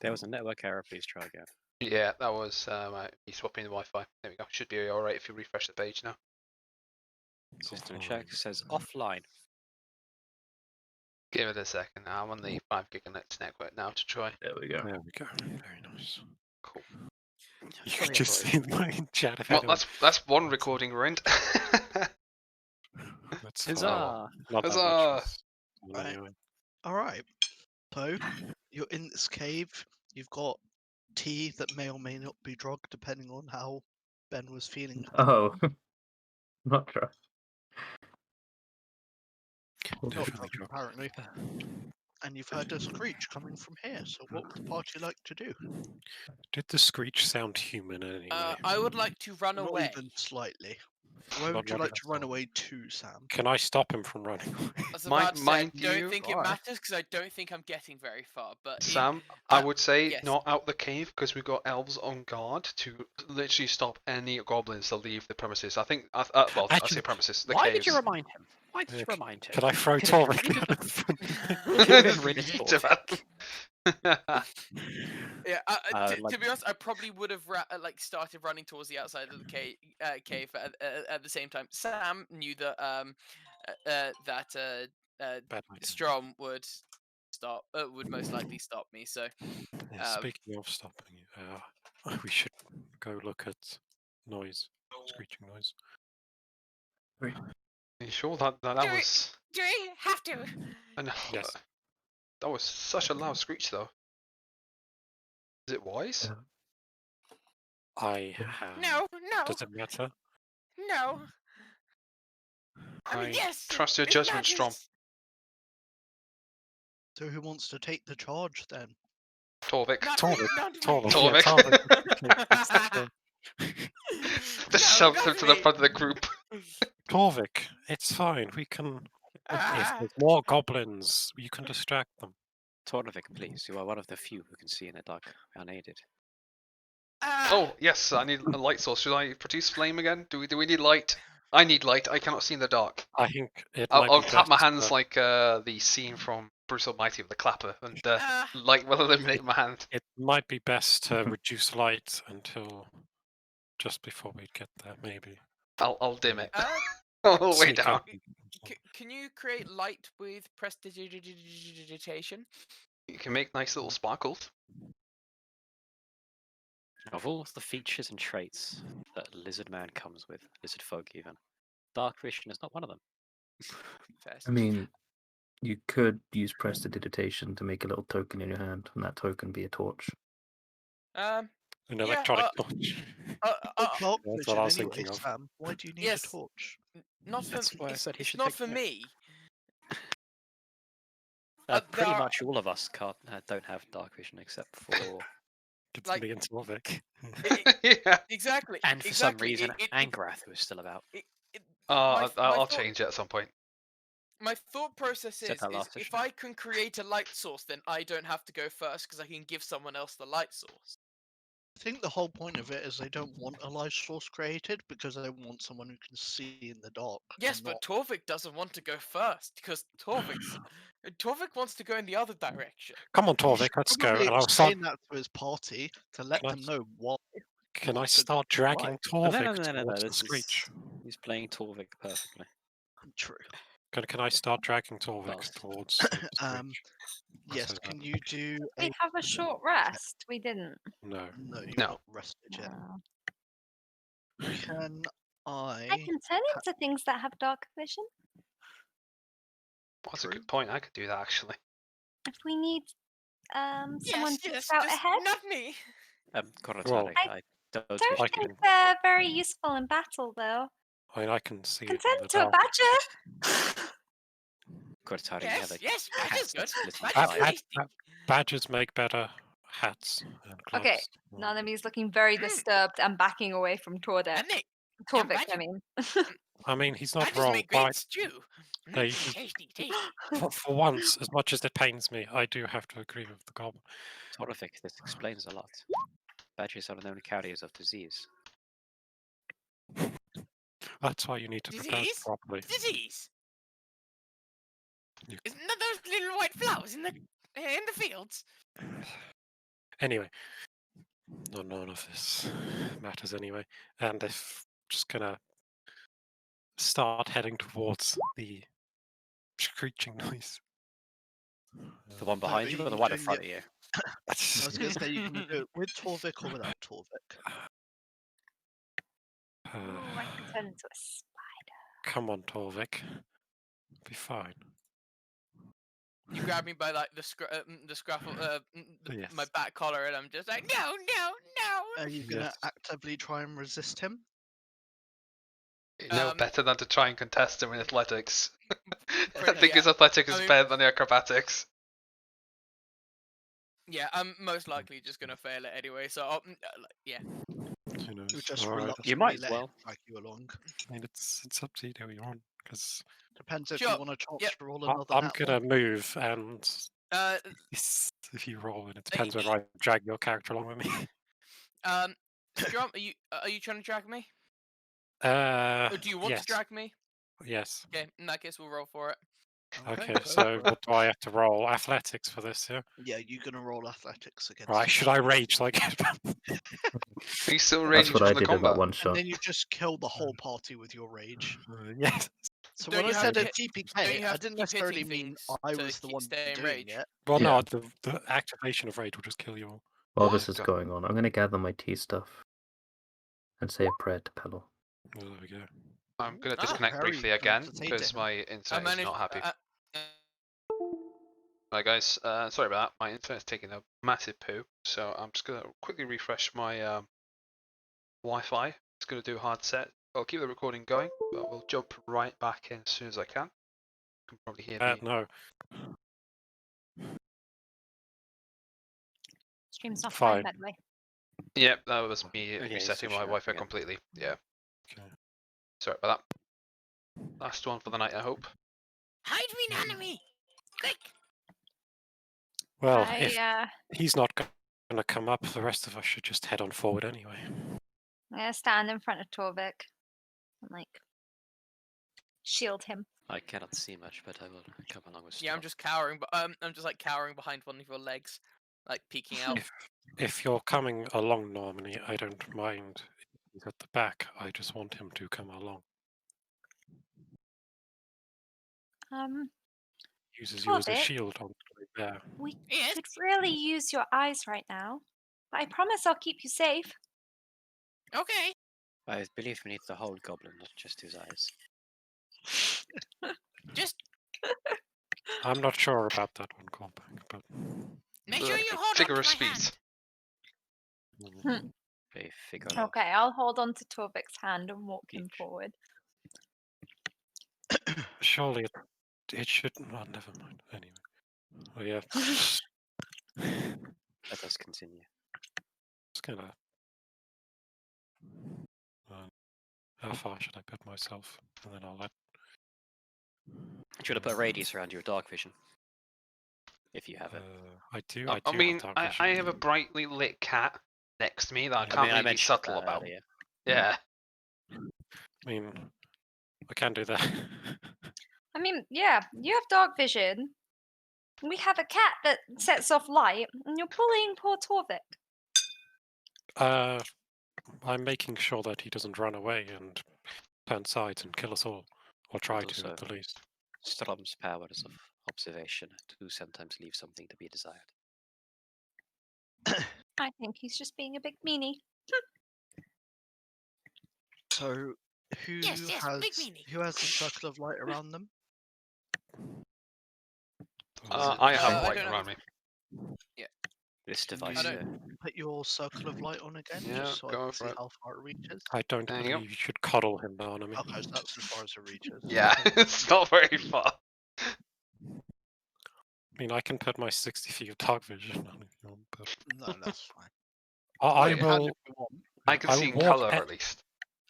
There was a network error. Please try again. Yeah, that was me swapping the Wi-Fi. There we go. Should be all right if you refresh the page now. System check says offline. Give it a second. I'm on the 5 GHz network now to try. There we go. There we go. Very nice. Cool. You can just see my chat. If Well, anyone- that's one recording we're in. That's fine. Huzzah! Not that Huzzah! much. Right. Anyway. All right. So you're in this cave. You've got tea that may or may not be drugged, depending on how Ben was feeling. Oh, not true. Not Definitely drugged, drugged. apparently. And you've heard a screech coming from here. So what would the party like to do? Did the screech sound human anyway? I would like to run Not away. even slightly. Where Not would you running like to at run all. away to, Sam? Can I stop him from running away? I was Mind- about to say, mind I don't you- think it Alright. matters because I don't think I'm getting very far. But Sam, I would say yes. not out the cave because we've got elves on guard to literally stop any goblins to leave the premises. I think, well, I say Actually, premises. The Why caves. did you remind him? Why did you Yeah, remind him? Can I throw Torvik out of front? Could have rid of Torvik. yeah, to like- be honest, I probably would have started running towards the outside of the cave at the same time. Sam knew that Bad idea. Strom would would most likely stop me. So Yeah, speaking of stopping, we should go look at noise, screeching noise. Are you sure that Do was? do we have to? I know. Yes. That was such a loud screech, though. Is it wise? I have. No, Does it matter? no. I yes. trust your it judgment, Strom. matters. So who wants to take the charge then? Torvik. Not Torvik, me, not me. Torvik. Torvik. Just No, shoved not him to the me. front of the group. Torvik, it's fine. We can. If Ah. there's more goblins, you can distract them. Torvik, please. You are one of the few who can see in the dark unaided. Oh yes, I need a light source. Should I produce flame again? Do we need light? I need light. I cannot see in the dark. I think it might I'll be clap my best, hands like the scene from Bruce Almighty with the clapper, and Ah. light will illuminate my hand. It might be best to reduce light until just before we get there, maybe. I'll dim it. Uh, All the way Sneak down. up. Can you create light with prestidigitation? You can make nice little sparkles. Of all the features and traits that lizard man comes with, lizard folk even, dark vision is not one of them. First. I mean, you could use prestidigitation to make a little token in your hand, and that token be a torch. An Yeah, electronic torch. Dark That's vision what I was anyway, thinking of. Sam. Why do you need Yes. a torch? Not for That's why I it's- said he it's should not take for that. me. Pretty there are- much all of us don't have dark vision except for, It's like- me and Torvik. Yeah. Exactly. and for exactly. some reason, it- Angrath, who is still about. I'll thought- change it at some point. My thought process Said is that last if session. I can create a light source, then I don't have to go first because I can give someone else the light source. I think the whole point of it is they don't want a light source created because they want someone who can see in the dark. Yes, and but not- Torvik doesn't want to go first because Torvik wants to go in the other direction. Come on, He Torvik, should let's go. probably And I'll start. explain that to his party to let Can I them know why. Can I wants to start dragging Right. Torvik No, towards the this screech? He's playing Torvik perfectly. True. Can I start dragging Torvik Fast. towards the screech? Yes, says can that. you do a... We have a short rest. We didn't. No. No, you're No. not rested yet. Uh, Can I I... can turn into things that have dark vision. That's a True. good point. I could do that actually. If we need someone to yes, scout just ahead. not me. Corotari, Well, I don't Don't wish like to. think they're very useful in battle, though. I can see Can it turn in the into a dark. badger. Corotari, Yes, have a yes, hat badger's that's good. split in Badger's five. tasty. Badgers make better hats and gloves. Okay, Naname's looking very Mm. disturbed and backing away from Torvik. And it, Torvik, I badger- mean. I mean, he's not badgers wrong. make great But stew. They- Tasty, tasty. for once, as much as it pains me, I do have to agree with the goblin. Torvik, this explains a lot. Badgers are known carriers of disease. That's why you need to prepare Disease? properly. Disease. You- Isn't that those little white flowers in the fields? Anyway, none of this matters anyway. And if just gonna start heading towards the screeching noise. The one No, behind are you or the you one in doing front of you? I was going to say you can do it with Torvik or without Torvik. Ooh, I can turn into a Come on, Torvik. Be fine. You grab me by like the scruffle, my Yes. back collar, and I'm just like, no, no, no. Are you going to Yes. actively try and resist him? No Um, better than to try and contest him in athletics. I Pretty- think his yeah. athletics I is mean- better than the acrobatics. Yeah, I'm most likely just gonna fail it anyway. So yeah. Who knows? You just Alright. reluctantly You might as let well. him drag you along. I mean, it's up to you how you want, because Depends if Sure, you want a chance yep. to roll another I'm nat gonna one. move, and Uh, if you roll, and it y- depends whether I drag your character along with me. Strom, are you trying to drag me? Or do you want Yes. to drag me? Yes. Okay, in that case, we'll roll for it. Okay, go so for it. what do I have to roll? Athletics for this, yeah? Yeah, you're going to roll athletics against Right, him. should I rage like Are you still That's raging what I from the did in that combat? one And shot. then you just kill the whole party with your rage. Yes. So Don't when I you have said to a hit- TPK, don't you I have to didn't keep hitting necessarily mean things I to was the keep one staying doing rage? it. Well, Yeah. no, the activation of rage will just kill you all. While Oh, this is God. going on, I'm going to gather my tea stuff and say a prayer to Pelor. Well, there we go. I'm going to Ah, disconnect very briefly again entertaining. because my I internet is managed. not happy. uh, Right guys, sorry about that. My internet's taking a massive poo, so I'm just gonna quickly refresh my Wi-Fi. It's gonna do a hard set. I'll keep the recording going, but we'll jump right back in as soon as I can. You can probably hear me. No. Stream's not Fine. fine, by the way. Yep, that was me Okay, resetting switch my it up Wi-Fi again. completely. Yeah, Okay. sorry about that. Last one for the night, I hope. Hide me, enemy! Quick! Well, I, if he's not going to come up, the rest of us should just head on forward anyway. I'm gonna stand in front of Torvik and like shield him. I cannot see much, but I will come along with Yeah, I'm Strom. just cowering, but I'm just like cowering behind one of your legs, like peeking out. If you're coming along, Normally, I don't mind. He's at the back. I just want him to come along. Uses you as a Torvik? shield on the way there. We Yes. could really use your eyes right now. But I promise I'll keep you safe. Okay. I believe we need the whole goblin, not just his eyes. Just I'm not sure about that one, Cormac, but make sure you hold on to Figure my of speech. hand. Okay, figure it out. Okay, I'll hold on to Torvik's hand and walk him Each. forward. surely it should. Well, never mind. Anyway. Oh yeah. Let us continue. Just gonna. How far should I put myself? And then I'll let. Should have put a radius around your dark vision. If you have it. I do. I have mean, dark I vision. have a brightly lit cat next to me that I I can't I really be mentioned subtle that about. earlier. Yeah. I mean, I can do that. I mean, yeah, you have dark vision. We have a cat that sets off light, and you're bullying poor Torvik. I'm making sure that he doesn't run away and turn sides and kill us all, or try And to at also- the least. Strom's powers of observation do sometimes leave something to be desired. I think he's just being a big meanie. So who Yes, big meanie. who has the circle of light around them? I have I light don't know. around me. This Can device you here. put your circle of light on again, Yeah, just so I go can for see it. how far it reaches? I don't There you go. believe you should coddle him, Barnaby. Okay, so that's as far as it reaches. Yeah, it's not very far. I mean, I can put my 60 feet of dark vision on if you want, but No, that's fine. I You can will. if you want. I can I see will in walk colour at- at least.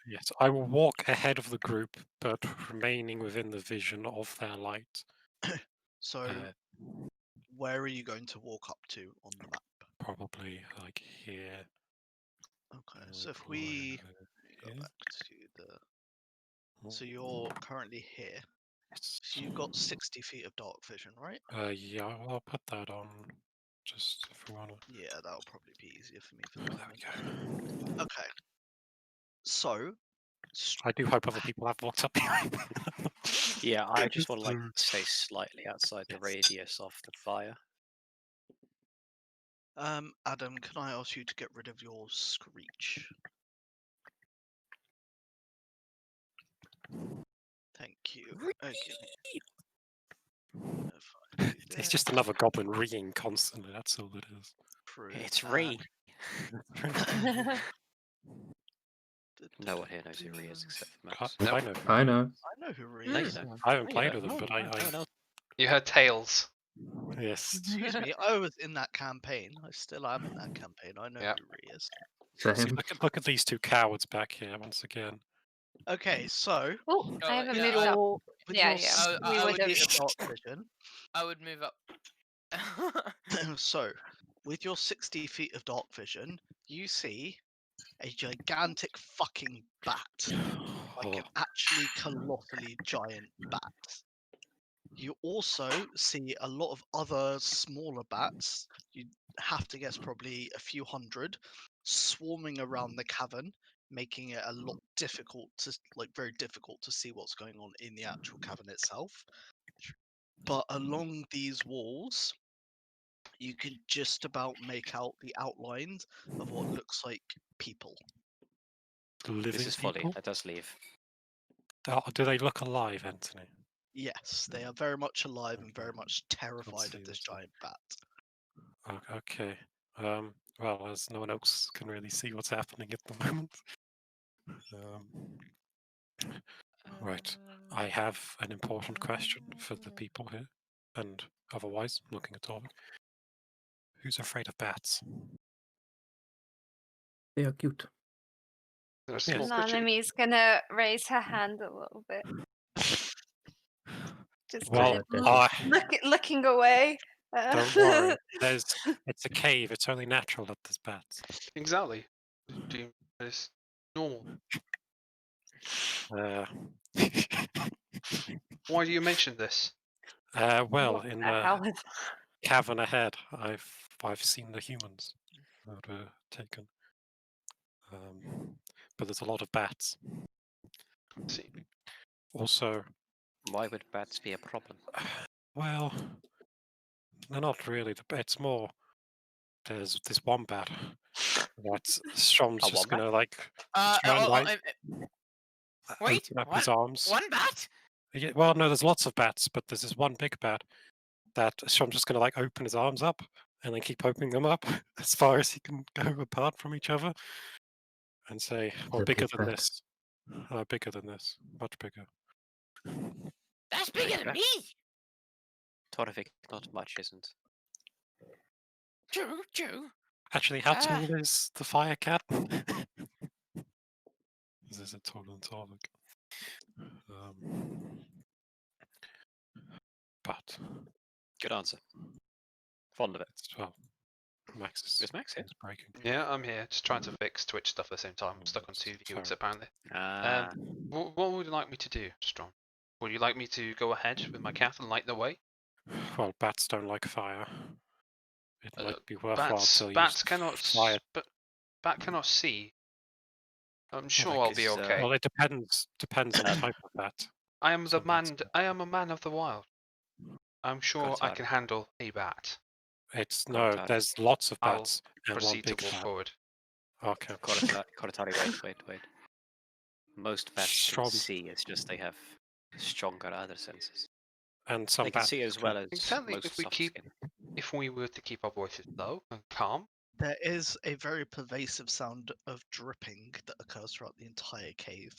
Yes, I will walk ahead of the group, but remaining within the vision of their light. So where are you going to walk up to on the map? Probably like here. Okay, so if probably we go here. back to the, so you're currently here. Yes. So you've got 60 feet of dark vision, right? Yeah, I'll put that on. Just if we wanna. Yeah, that'll probably be easier for me for the There we moment. go. Okay. So, I do hope other people have walked up behind me. Yeah, I just want to like Mm. stay slightly outside the radius of the fire. Adam, can I ask you to get rid of your screech? Thank you. Okay. If I do It's this, just another goblin ringing constantly. That's all it is. prove It's that. Ree. Da, No da, one here knows who Ree is da. except for I, Max. Nope. I know. I know. I know who Ree No, you is. don't. I haven't No, you played don't. with him, but No one else. You heard tales. yes. Excuse me, I was in that campaign. I still am in that campaign. I know Yeah. who Ree is. See, Same. look at these two cowards back here once again. Okay, so Oh, I have a yeah, middle. with Yeah, your yeah. I We would would need have. a dark vision, I would move up. so with your 60 feet of dark vision, you see a gigantic fucking bat, like an actually colossally giant bat. You also see a lot of other smaller bats. You have to guess probably a few hundred swarming around the cavern, making it a lot difficult to very difficult to see what's going on in the actual cavern itself. But along these walls, you can just about make out the outlines of what looks like people. Living This is folly. people. Let us leave. Do they look alive, Anthony? Yes, they are very much alive and very much terrified see of this this one. giant bat. Okay. Well, as no one else can really see what's happening at the moment. Right. I have an important question for the people here, and otherwise, looking at all. Who's afraid of bats? They are cute. They're a Yes. small creature. Naomi's gonna raise her hand a little bit. Just Well, kind of looking away. don't worry. It's a cave. It's only natural that there's bats. Exactly. It's normal. Uh, Why do you mention this? well, What in the the hell is- cavern ahead, I've seen the humans that were taken. But there's a lot of bats. Let's see. Also, Why would bats be a problem? well, they're not really. It's more. There's this one bat that Strom's A just wombat? gonna like try and like wait, open up what? his arms. One bat? Yeah, well, no, there's lots of bats, but there's this one big bat that Strom's just gonna like open his arms up and then keep opening them up as far as he can go apart from each other, and say, "Well, a bigger big than bat. this, bigger than this, much bigger." That's bigger than bat. me. Torvik, not much, isn't. True. Actually, how Ah. tall is the fire cat? Is this a taller than Torvik? But Good answer. Fond of it. well, Max Is Max here? is breaking. Yeah, I'm here, just trying to fix Twitch stuff at the same time. I'm stuck on two viewers Sorry. apparently. Ah, What would you like me to do, Strong? Would you like me to go ahead with my cat and light the way? Well, bats don't like fire. It Uh, might be worthwhile to use Bats cannot. fire. Bat cannot see. I'm sure I I'll be guess, okay. Well, it depends on the type of bat. I am the some bats man. can- I am a man of the wild. I'm sure I Kotar. can handle a bat. It's Got no. it, Tari. There's lots of I'll bats and one Proceed to big walk bat. forward. Okay. Koratari, wait. Most bats Strong. can see, it's just they have stronger other senses. And some They can bats see as can- well as Exactly. most If we soft keep, skin. if we were to keep our voices low and calm, There is a very pervasive sound of dripping that occurs throughout the entire cave.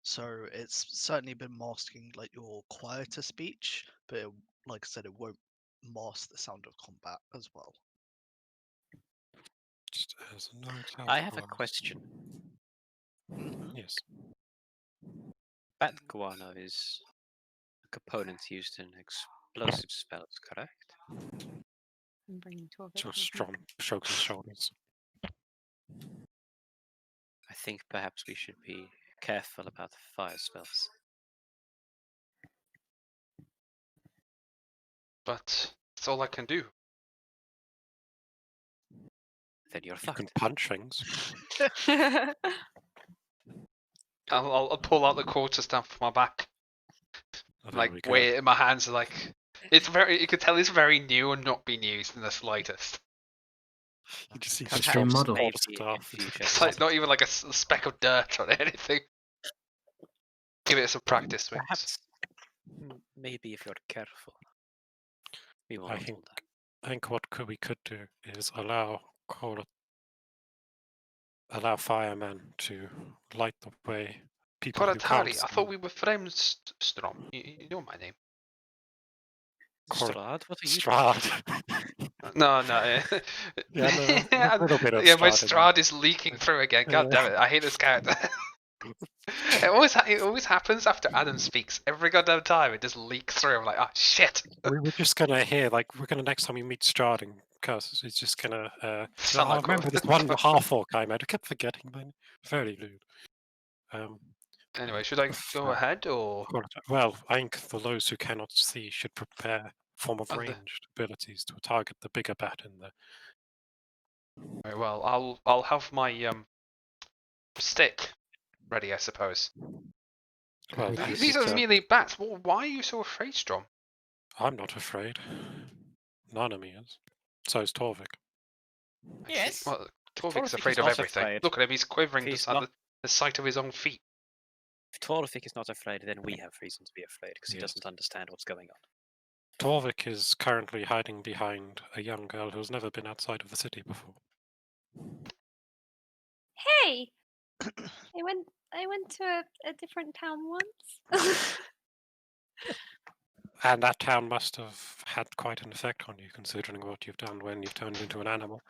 So it's certainly been masking like your quieter speech, but like I said, it won't mask the sound of combat as well. Just as a note, I have a otherwise- question. Yes. Bat guano is a component used in explosive spells, correct? I'm bringing Torvik Just with me. Strom shrugs his shoulders. I think perhaps we should be careful about the fire spells. but that's all I can do. then you're You can fucked. punch things. I'll pull out the quarterstaff from my back, Oh, there we like go. weigh it in my hands, like it's very. You can tell it's very new and not being used in the slightest. You just see It's the Strom's same model. old Maybe in stuff. future It's it's like not even like a speck of dirt on anything. Give it some practice swings. Perhaps, maybe if you're careful, we will I not think all die. I think what we could do is allow firemen to light the way. People who can't Koratari, I see. thought we were friends, Strom. You know my name. Cor- Strahd, what are you Strahd. No. Yeah, no, a little bit of Yeah, my Strahd in Strahd is leaking through again. God damn it! I hate this character. It always happens after Adam speaks. Every goddamn time it just leaks through. I'm like, oh shit. We were just gonna hear, like, we're gonna next time we meet Strahd in Curses, it's just gonna. Sound I like remember this one half orc I met. I kept forgetting, man. Very lewd. Anyway, should I go ahead or? Well, I think for those who cannot see, should prepare form of Other- ranged abilities to target the bigger bat in there. Very well, I'll have my stick ready, I suppose. Well, Maybe you These could, are merely bats. Why are you so afraid, Strom? I'm not afraid. None of me is. So is Torvik. I see. Yes. Well, Torvik's Torvik is afraid of not everything. afraid. Look at him, he's quivering He's just at not- the sight of his own feet. If Torvik is not afraid, then we have reason to be afraid because he Yes. doesn't understand what's going on. Torvik is currently hiding behind a young girl who's never been outside of the city before. Hey, I went to a different town once. And that town must have had quite an effect on you, considering what you've done when you've turned into an animal.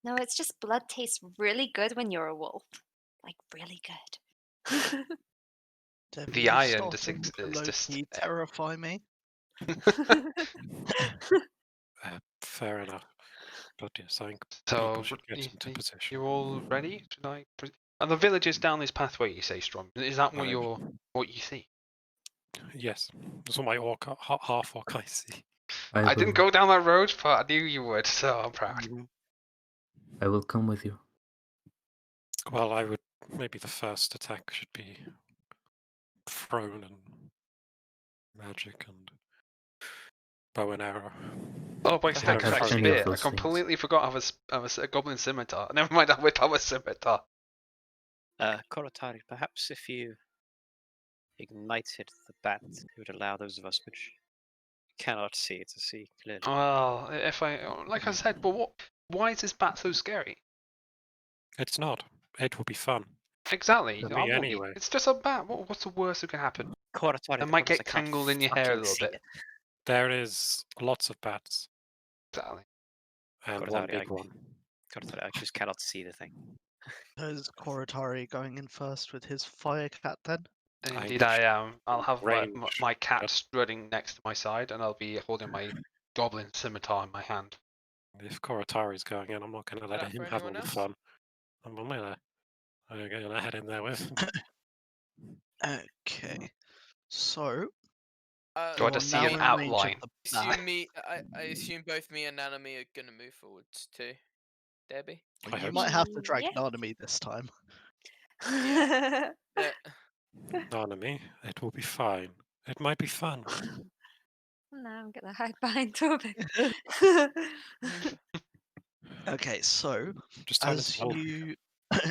No, it's just blood tastes really good when you're a wolf. Like really good. Debbie, The you're iron starting just- to is just- low-key terrify me. Fair enough. But yes, I think So, people should get into position. you all ready? Should I? Are the villages down this pathway? You say, Strom. Is that what you see? Yes, that's what my orc, half orc I see. I didn't go down that road, but I knew you would, so I'm proud. I will come with you. Well, I would maybe the first attack should be thrown and magic and bow and arrow. Oh, by Perhaps step I back have any of spear. I those things. completely forgot I was a goblin scimitar. Never mind, I whip out a scimitar. Koratari, perhaps if you ignited the bat, it would allow those of us which cannot see to see clearly. Well, if like I said, but why is this bat so scary? It's not. It will be fun. Exactly. For I me won't be- anyway. It's just a bat. What's the worst that can happen? Koratari, It the might problem is get I can't tangled in your hair a fucking little see bit. it. There is lots of bats Exactly. and Got it, one Harry, big I- one. Koratari, I just cannot see the thing. Is Koratari going in first with his fire cat then? Indeed, I am. I'll have range, my cat strutting next to my side, and I'll be holding my goblin scimitar in my hand. If Koratari's going in, I'm not going to let that him for have all anyone the else? fun. I'm gonna head in there with him. Okay. So, Do I you're just see now an in range of outline? the bat. assume I assume both me and Nanami are gonna move forwards too. Debbie? I You hope might so. have to drag Yeah. Nanami this time. Yeah. Nanami, it will be fine. It might be fun. No, I'm gonna hide behind Torvik. Okay, so Just tell as him. you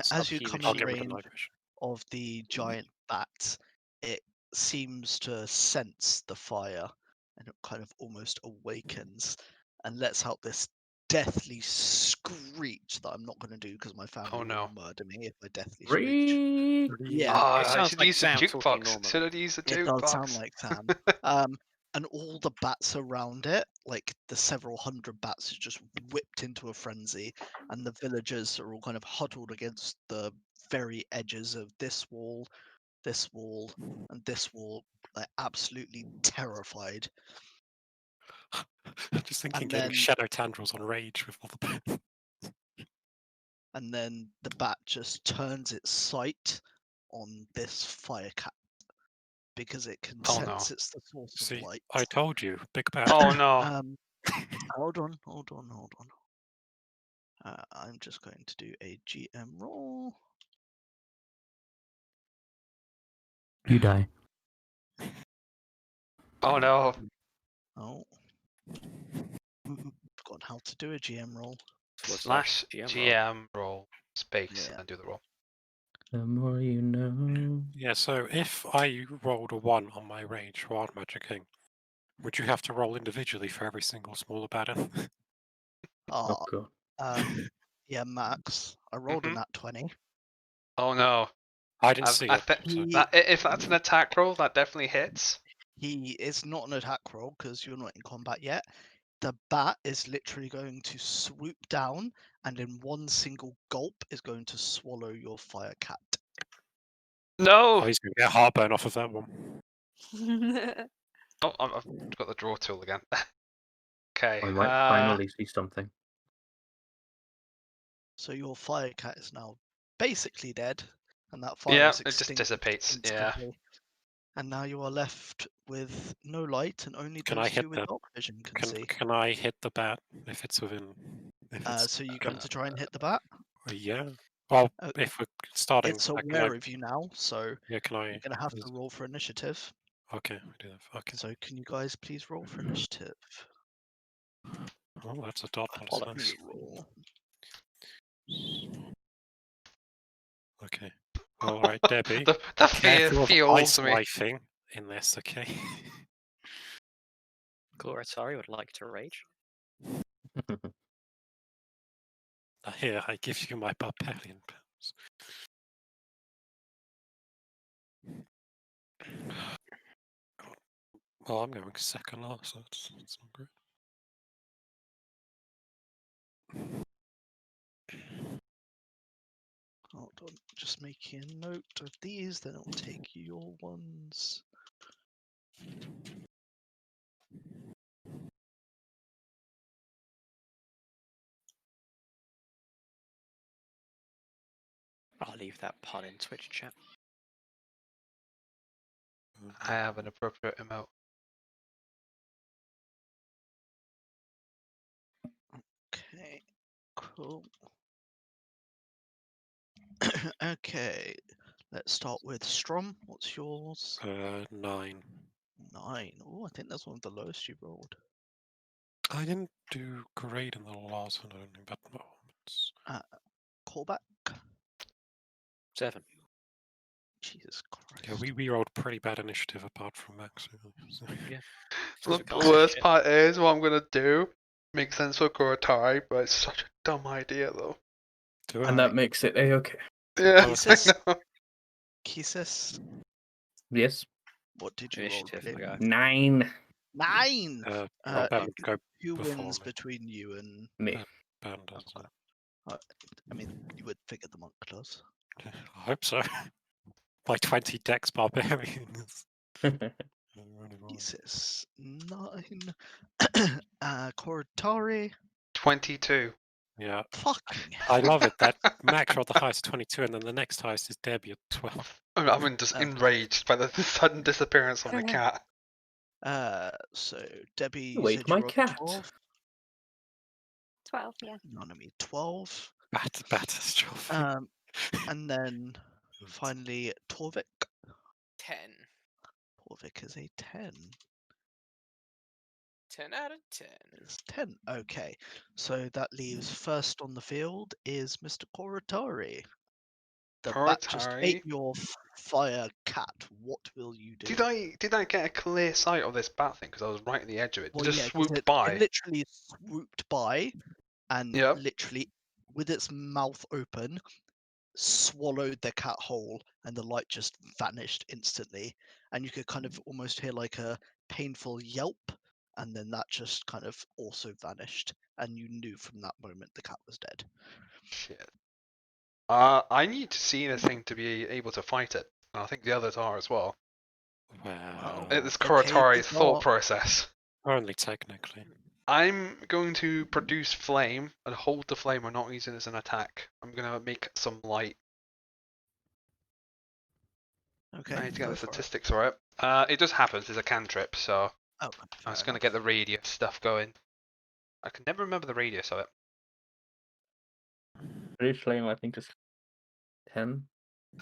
Stop as you healing come I'll in give it a range night vision. of the giant bat, it seems to sense the fire and it kind of almost awakens and lets out this deathly screech that I'm not going to do because my family will no. murder me if I deathly screech. Yeah, Oh, It I sounds should like use the Sam talking jukebox. normally. Should have used the it jukebox. does sound like Sam. And all the bats around it, like the several hundred bats, are just whipped into a frenzy, and the villagers are all kind of huddled against the very edges of this wall, and this wall, like absolutely terrified. Just thinking And getting then- shadow tendrils on rage with all the bats. And then the bat just turns its sight on this fire cat because it can Oh, no. sense it's the source See, of light. I told you, big bat. Oh no. Um, Hold on. I'm just going to do a GM roll. You die. Oh no. Oh. Forgotten how to do a GM roll. Slash GM roll space Yeah. and then do the roll. The more you know. Yeah, so if I rolled a 1 on my rage wild magicking, would you have to roll individually for every single smaller battern? Oh Oh, god. yeah, Max. I rolled a Mhm. nat 20. Oh no. I didn't see it. He, If that's an attack roll, that definitely hits. it's not an attack roll because you're not in combat yet. The bat is literally going to swoop down and in one single gulp is going to swallow your fire cat. Oh, No. he's going to get heartburn off of that one. Oh, I've got the draw tool again. Okay. I might finally see something. So your fire cat is now basically dead, and that fire Yeah, is it just extinguished dissipates. Yeah. instantly. And now you are left with no light, and only Can I those hit two with the- dark vision can see. Can I hit the bat if it's within? If it's, So you're going to try and hit the bat. yeah. Well, Uh, if we're starting, It's can aware of you now, so yeah, can I? you're going to have is- to roll for initiative. Okay, we do that. Okay. So can you guys please roll for initiative? Oh, that's a dot. That's Bollocks. nice. Roll. Okay. All right, Debbie. the fear Careful of fuels ice me. wifing in this, okay? Goratari would like to rage. Here, I give you my barbarian powers. Well, I'm going second last, so it's not great. Hold on, just making a note of these, then it'll take you your ones. I'll leave that pun in Twitch chat. I have an appropriate emote. Okay, cool. Okay, let's start with Strom. What's yours? 9. 9. Oh, I think that's one of the lowest you rolled. I didn't do great in the last one, only, but no, it's... Callback. 7. Jesus Christ. Yeah, we rolled pretty bad initiative apart from Max. So. Look, the Can't say worst shit. part is what I'm gonna do makes sense for Goratari, but it's such a dumb idea though. Do And I? that makes it a-okay. Yeah, Jesus. I know. Kisis, Yes. what did you roll? Initiative, Really? my guy. 9. 9! Well, Ben would go Who before wins me. between you and... Me. Ben does it. I mean, you would figure the monk does. I hope so. My 20 dex barbarians. Jesus. 9. Koratari. 22. Yeah, Fucking I hell. love it that Max rolled the highest 22, and then the next highest is Debbie at 12. I'm just Okay. enraged by the sudden disappearance of my cat. So Debbie, you Wait, said you my rolled cat. 12. 12, yeah. None 12. Catastrophe. And then finally Torvik. 10. Torvik is a 10. 10 out of 10. It's 10. Okay. So that leaves first on the field is Mr. Koratari. The bat just ate Koratari? your fire cat. What will you do? Did I get a clear sight of this bat thing? Because I was right at the edge of it. Well, Just yeah, 'cause swooped by. It literally swooped by and Yep. literally, with its mouth open, swallowed the cat whole, and the light just vanished instantly. And you could kind of almost hear like a painful yelp, and then that just kind of also vanished. And you knew from that moment the cat was dead. Shit. I need to see this thing to be able to fight it. And I think the others are as well. Wow. It's The cave Koratari's is thought dark. process. Only technically. I'm going to produce flame and hold the flame. I'm not using it as an attack. I'm going to make some light. Okay. I need to get go the for it. statistics for it. It just happens. It's a cantrip, so Oh, I was fair going to get the enough. radius stuff going. I can never remember the radius of it. British flame, I think, just 10.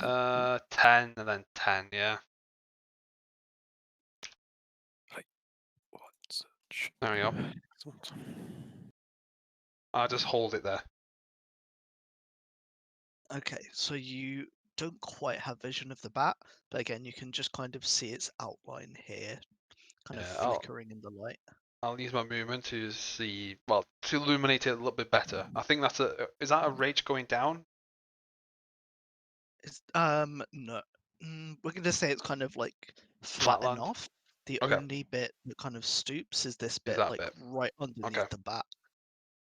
10 and then 10, yeah. What's There we go. I'll just hold it there. Okay, so you don't quite have vision of the bat, but again, you can just kind of see its outline here, kind of Yeah, I'll- flickering in the light. I'll use my movement to see, well, to illuminate it a little bit better. I think that's is that a rage going down? It's no, we're gonna say it's kind of like Flatland? flattened off. The Okay. only bit that kind of stoops is this bit, that like bit. right underneath Okay. the bat.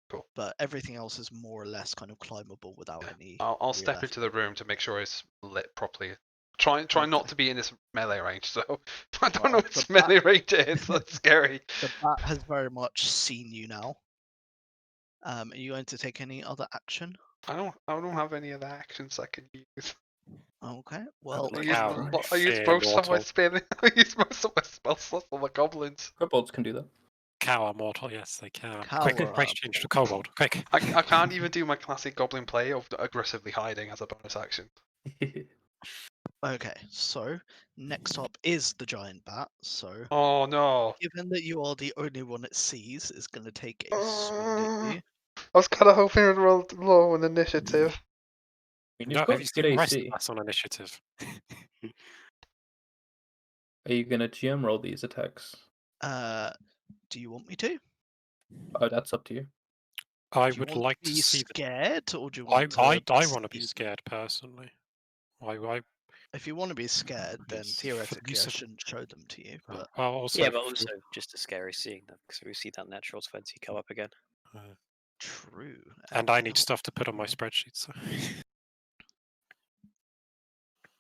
Cool. But everything else is more or less kind of climbable without any. I'll real step effort. into the room to make sure it's lit properly. Try not Okay. to be in this melee range. So I don't know Well, what the melee range it is. That's scary. The bat has very much seen you now. Are you going to take any other action? I don't have any other actions I can use. Okay. Well, the I cow. use Fear most of my mortal. spell. I use most of my spell slots on the goblins. Kobolds can do that. Cow are mortal, yes, they can. Cow Quick, are race change to kobold, quick. I can't even do my classic goblin play of aggressively hiding as a bonus action. Okay. So next up is the giant bat. So Oh no! given that you are the only one it sees, it's going to take a swing at you. I was kind of hoping it rolled low on initiative. You've No, got have you good seen the rest of AC. us on initiative? Are you gonna GM roll these attacks? Do you want me to? Oh, that's up to you. I Do you would want like to to be see scared, or do you I want to? I want to be see- scared personally. I If you want to be scared, then It's for theoretically I use of- shouldn't show them to you. But well, also, Yeah, but for- also just as scary seeing them because we see that natural 20 come up again. true. and I actually, need stuff to put on my spreadsheet. So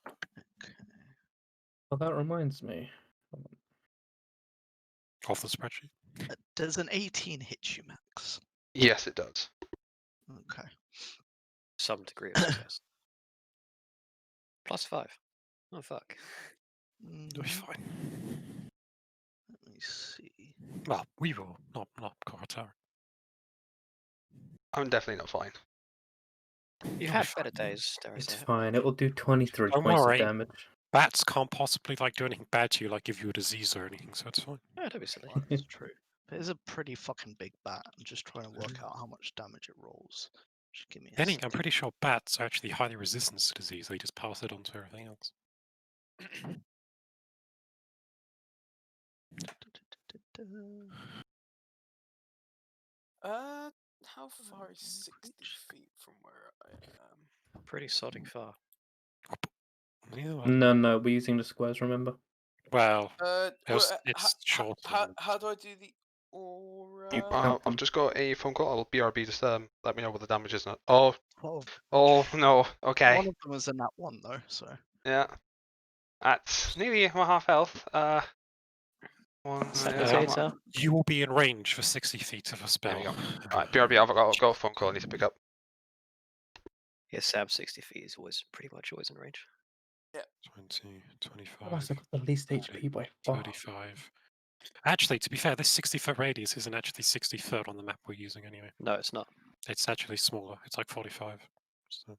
Okay. Well, that reminds me. off the spreadsheet. Does an 18 hit you, Max? Yes, it does. Okay. Some degree of success. +5. Oh fuck. It'll be Mhm. fine. Let me see. Well, we will not Koratari. I'm definitely not fine. You've It'll had be better fine. days, dare I It's say it. fine. It will do 23 Don't points worry. of damage. Bats can't possibly like do anything bad to you, like give you a disease or anything. So it's fine. Oh, don't be silly. Well, that's true. But it's a pretty fucking big bat. I'm just trying to work out how much damage it rolls. Just give me a I'm second. pretty sure bats are actually highly resistant to disease. They just pass it on to everything else. How far is 60 feet from where I am? Pretty sodding far. Yeah, well, No, we're using the squares, remember? well, Well, it's short. how do I do the aura? You I've them. just got a phone call. I'll BRB just let me know what the damage is now. Oh, 12. oh no. Okay. One of them was in that one though, so. Yeah. At nearly my half health. One. Sanitator. You will be in range for 60 feet of a There spell. we go. Alright, BRB. I've got a phone call I need to pick up. Yeah, Sam 60 feet is always pretty much always in range. 20, 25, Oh, I've got the least 30, HP by far. 35. Actually, to be fair, this 60-foot radius isn't actually 60 foot on the map we're using anyway. No, it's not. It's actually smaller. It's like 45. So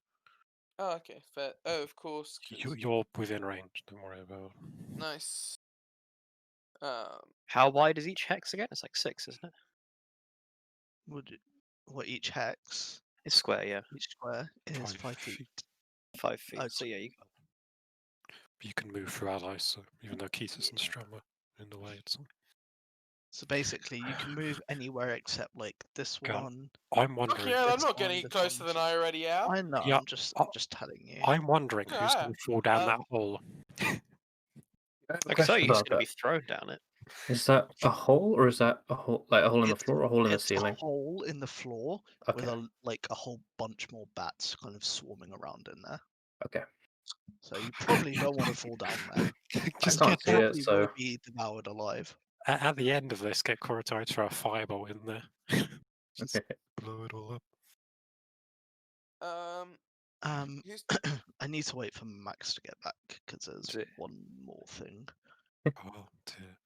Oh, okay, fair. Oh, of course. 'cause- you're within range. Don't worry about it. Nice. How wide is each hex again? It's like 6, isn't it? What each hex, It's square, yeah. each square is 5 feet. 5 feet. Oh, So yeah, you You can move through allies, so even though Keith's and Strum are in the way, it's. So basically, you can move anywhere except like this Go on. one. I'm wondering. Okay, I'm This not one, getting this closer one. than I already am. I know. Yeah, I'm just telling you. I'm wondering who's Yeah, going to fall down that hole. I can tell you he's about going to be that. thrown down it. Is that a hole, or is that a hole, like a hole in the It's- floor, or a hole in the It's ceiling? a hole in the floor with Okay, a whole bunch more bats kind of swarming around in there. okay. So you probably don't want to fall down there. Just can't get see it, Probably so- will be devoured alive. at the end of this, get Koratari to throw a fireball in there. Just blow it all up. Who's I need to wait for Max to get back because there's Is it- one more thing. Oh dear.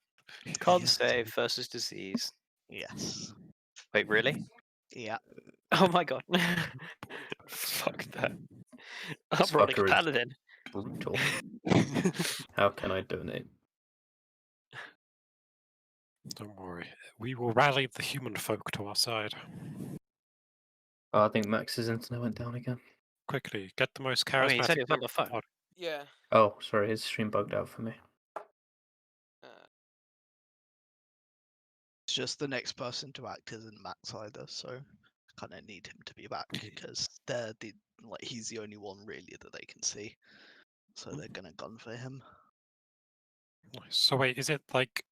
Con Yes. save versus disease. Yes. Wait, really? Yeah. Oh my god. Fuck that. I'm This running a fucker is- paladin. Brutal. How can I donate? Don't worry. We will rally the human folk to our side. Oh, I think Max's internet went down again. Quickly, get the most I mean, he said he charismatic. was on the rogue phone. pod. Yeah. Oh, sorry, his stream bugged out for me. It's just the next person to act isn't Max either, so I kind of need him to be back because he's the only one really that they can see, so they're gonna gun for him. Nice. So wait, is it like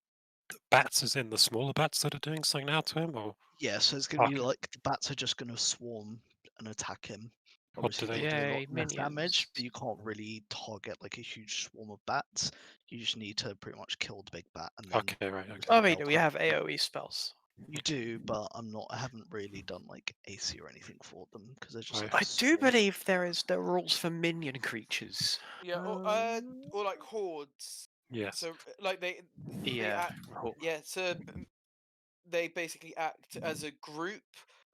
the bats as in the smaller bats that are doing something now to him, or Yeah, so it's gonna be Okay. like the bats are just gonna swarm and attack him. what do Obviously, they they do a lot Yay, less damage, minions. but you can't really target like a huge swarm of bats. You just need to pretty much kill the big bat, and then Okay, right. Okay. Oh wait, they'll we target have AoE spells. You do, but I haven't really done like AC or anything for them because they're just. Right. Like, I a do swarm. believe there rules for minion creatures. Yeah. Or like hordes. Yes. So like they Yeah. act, yeah. So they basically act as a group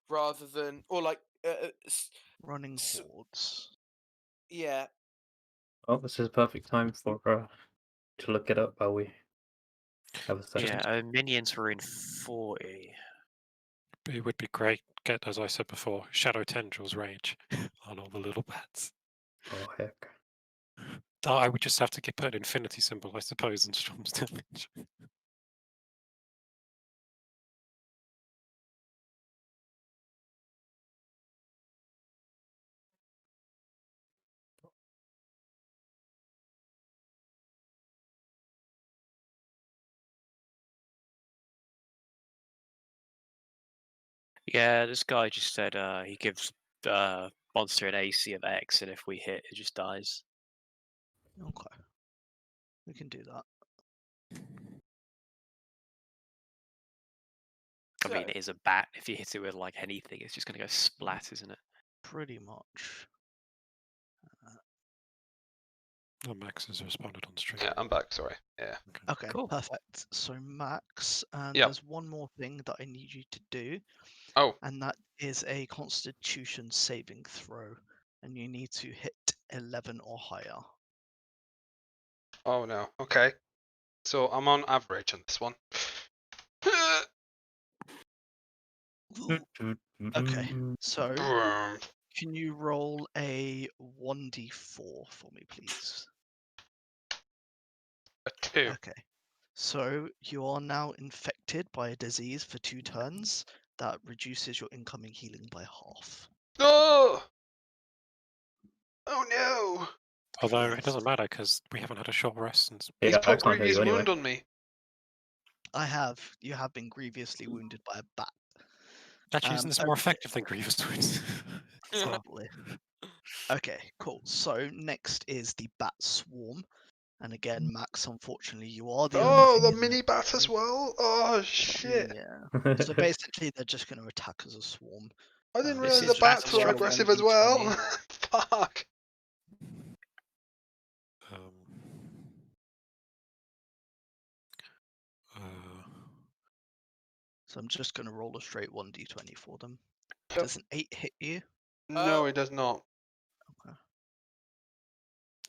rather than or like Running s- hordes. yeah. Oh, this is a perfect time for to look it up while we have a second. Yeah, minions were in 40. It would be great. Get, as I said before, Shadow Tendrils rage on all the little bats. Oh heck. I would just have to put an infinity symbol, I suppose, in Storm's damage. Yeah, this guy just said he gives monster an AC of X, and if we hit, it just dies. Okay. We can do that. I mean, it is a bat. If you hit it with like anything, it's just gonna go splat, isn't it? Pretty much. Oh, Max has responded on stream. Yeah, I'm back. Sorry. Yeah. Okay, Cool. perfect. So Max, and Yep. there's one more thing that I need you to do, Oh, and that is a Constitution saving throw, and you need to hit 11 or higher. oh no. Okay. So I'm on average on this one. Ooh, Okay, so Boom. can you roll a 1d4 for me, please? A 2. Okay. So you are now infected by a disease for 2 turns that reduces your incoming healing by half. No! Oh no! Although it doesn't matter because we haven't had a short rest since. He's Yeah, I put can't hear Grievous you anyway. wound on me. You have been grievously wounded by a bat. Actually, isn't this more okay. effective than Grievous Wounds? Probably. Okay, cool. So next is the bat swarm. And again, Max, unfortunately, you are the only Oh, thing the in mini bat as well? Oh shit. Yeah. So basically, they're just going to attack as a swarm. I didn't This realize is the bats battle were roll aggressive as well. 1d20. Fuck. um, uh, So I'm just going to roll a straight 1d20 for them. Yep. Does an 8 hit you? No, it does not.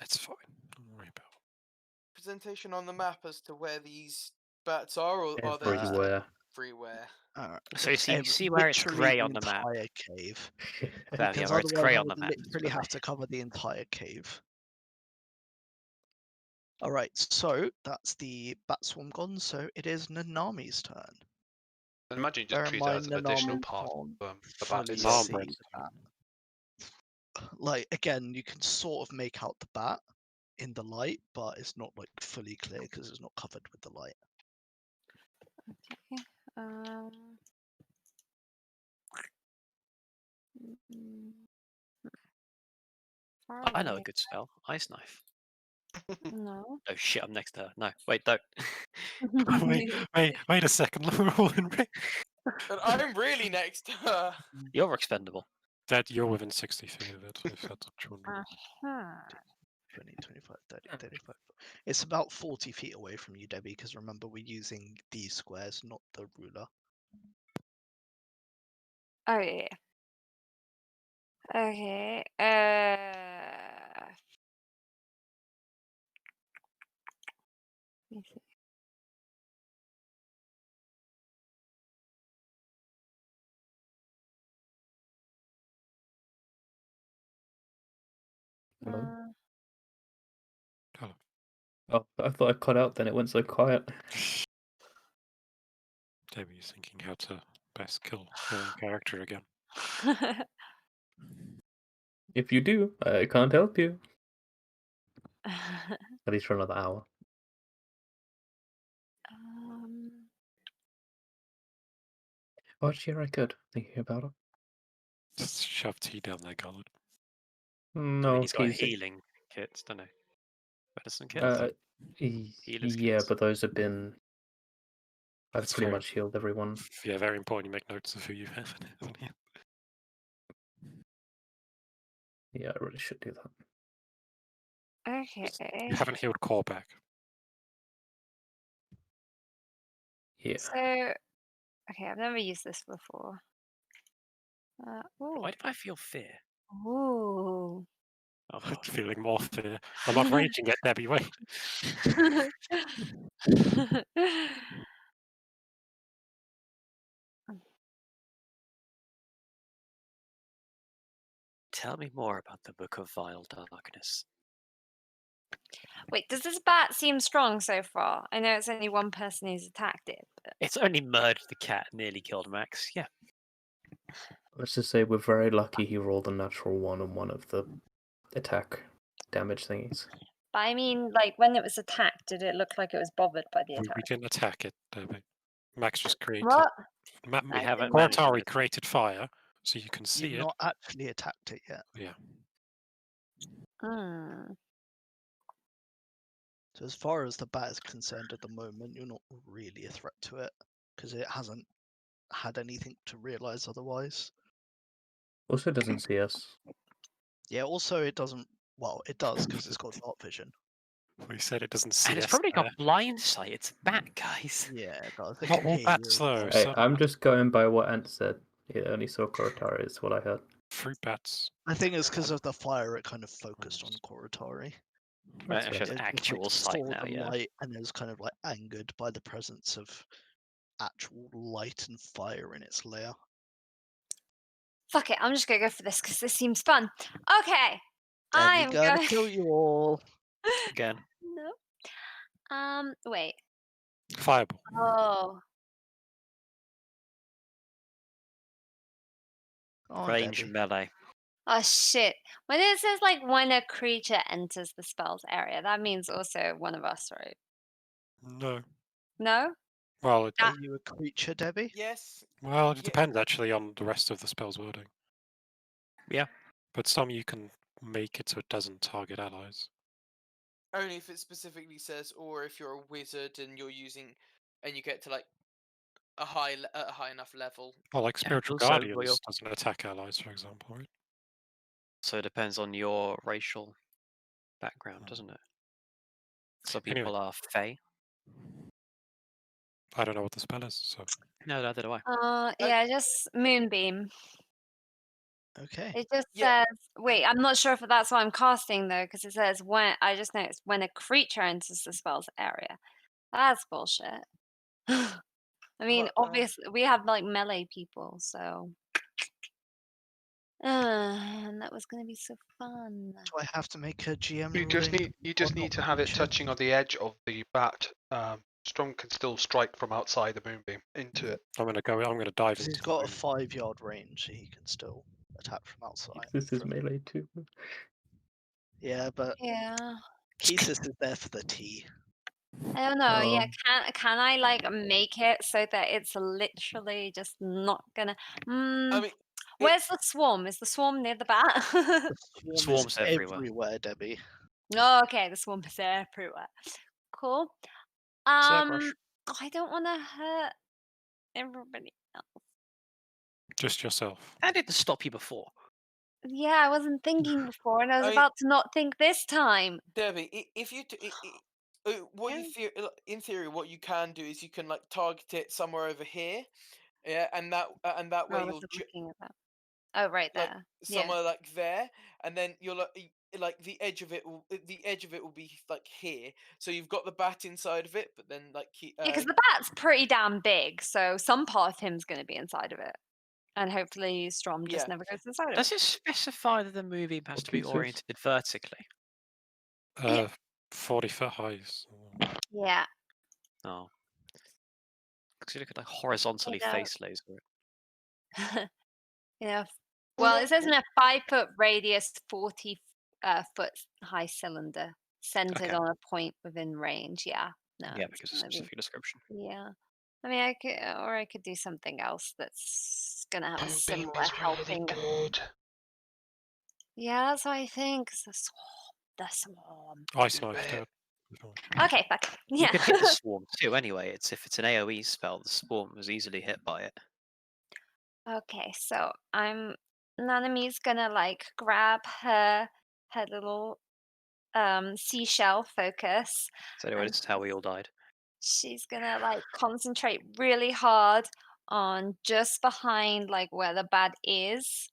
it's fine. Don't worry about it. Presentation on the map as to where these bats are, or are they just Everywhere. everywhere? Alright. So you see, Ev- see where it's literally grey on the map. entire cave. Yeah, Because where it's otherwise grey I on the would map. is literally where have to cover the entire cave. Alright, so that's the bat swarm gone, so it is Nanami's turn. And imagine you Bear just in treat it as mind, an additional Nanami part can't of the bat fully itself. see Armbrust. the bat. Like, again, you can sort of make out the bat in the light, but it's not like fully clear because it's not covered with the light. Okay. Mm, far I know a away. good spell. Ice knife. No. Oh shit, I'm next to her. No, wait, don't. Wait a second. We're all in range. But I'm really next to her. You're expendable. Dad, you're within 60 feet of it. If that's what you're wondering. Uh-huh. 20, 25, 30, 35. It's about 40 feet away from you, Debbie, because remember we're using these squares, not the ruler. Oh yeah. Okay. Let me see. Hello? Uh, Hello. Oh, I thought I cut out. Then it went so quiet. Debbie's thinking how to best kill her own character again. If you do, I can't help you. At least for another hour. um, Oh, actually, I could. Thinking about it. Just shove tea down their gullet. I No, mean, he's got he's healing kits, don't he? Medicine kits. Healer's yeah, kits. but those have been. I've That's pretty very, much healed everyone. yeah, very important. You make notes of who you have. Haven't you? Yeah, I really should do that. okay. You haven't healed core back. Yeah. So, okay, I've never used this before. Ooh. Why do I feel fear? Ooh. Oh, I'm God. feeling more fear. I'm not raging yet, Debbie. Wait. Tell me more about the Book of Vile Darkness. Wait, does this bat seem strong so far? I know it's only one person who's attacked it, but It's only merged the cat, nearly killed Max. Yeah. Let's just say we're very lucky he rolled a natural 1 on one of the attack damage thingies. I mean, like when it was attacked, did it look like it was bothered by the We attack? didn't attack it, Debbie. Max just created. What? We I haven't didn't- managed to Cortari get- created fire, so you can see You've it. not actually attacked it yet. Yeah. Hmm. So as far as the bat is concerned at the moment, you're not really a threat to it because it hasn't had anything to realize otherwise. Also, it doesn't see us. Yeah. Also, it doesn't. Well, it does because it's got dark vision. We said it doesn't see And it's us probably there. got blind sight. It's a bat, guys. Yeah, it does. It Not can all hear bats, you as though. well. Hey, So I'm just going by what Ant said. It only saw Korotari, is what I heard. fruit bats. I think it's because of the fire. It kind of focused on Korotari. That's It shows It just, actual like, sight saw now, the yeah. light and is kind of like angered by the presence of actual light and fire in its lair. Fuck it, I'm just gonna go for this because this seems fun. Okay. I'm I'm gonna going. kill you all. Again. No. Wait. Fireball. Oh. Oh, Range Debbie. melee. Oh shit. When it says like when a creature enters the spell's area, that means also one of us, right? No. No? Well, it, Are you a creature, Debbie? Yes. well, it Yeah. depends actually on the rest of the spell's wording. Yeah. But some you can make it so it doesn't target allies. Only if it specifically says, or if you're a wizard and you're using, and you get to like a high enough level. Well, like Yeah, Spiritual also, Guardians we'll- doesn't attack allies, for example, right? So it depends on your racial background, doesn't it? Some Anyway. people are Fey. I don't know what the spell is, so No, neither do I. Yeah, just moonbeam. Okay. It just Yeah. says wait, I'm not sure if that's what I'm casting though, because it says when I just noticed when a creature enters the spell's area. That's bullshit. I mean, But, obviously we have like melee people, so and that was gonna be so fun. Do I have to make a GM You just ruling? need or to not have it creature? touching on the edge of the bat. Storm can still strike from outside the moonbeam into it. I'm gonna dive 'Cause into he's the got a moon. 5-yard range, so he can still attack from outside. This is from- melee too. Yeah, but Yeah. Ketis is there for the tea. I don't know. Yeah, Oh. can I like make it so that it's literally just not gonna? I mean, Where's the swarm? Is the swarm near the bat? The swarm Swarms is everywhere. Debbie. Oh, okay, the swarm is everywhere. Cool. Rush. I don't want to hurt everybody else. Just yourself. How did this stop you before? Yeah, I wasn't thinking before, and I was I- about to not think this time. Debbie, if you what Yeah. you in theory, what you can do is you can like target it somewhere over here, Yeah, and that way Oh, I you'll wasn't looking at that. Oh, right like there. Yeah. somewhere like there, and then you'll like the edge of it will be like here. So you've got the bat inside of it, but then like Yeah, because the bat's pretty damn big, so some part of him's going to be inside of it. And hopefully Strom just Yeah. never goes inside of Does it. it specify that the movie has to be pieces? oriented vertically? 40-foot high. Yeah. Oh. Because you look at like horizontally know. face laser. Yeah. Well, it says in a 5-foot radius, 40 foot high cylinder centered Okay. on a point within range. Yeah. No. Yeah, it's because gonna it's be- specific description. Yeah. I mean, I could do something else that's gonna have a Moonbeam similar is really helping. good. Yeah, that's what I think. 'Cause the swarm. The swarm. Ice knife, do it. Okay, fuck. You Yeah. could hit the swarm too anyway. If it's an AoE spell, the swarm is easily hit by it. Okay, so Nanami's gonna like grab her little seashell focus. So anyway, And this is how we all died. she's gonna like concentrate really hard on just behind like where the bat is.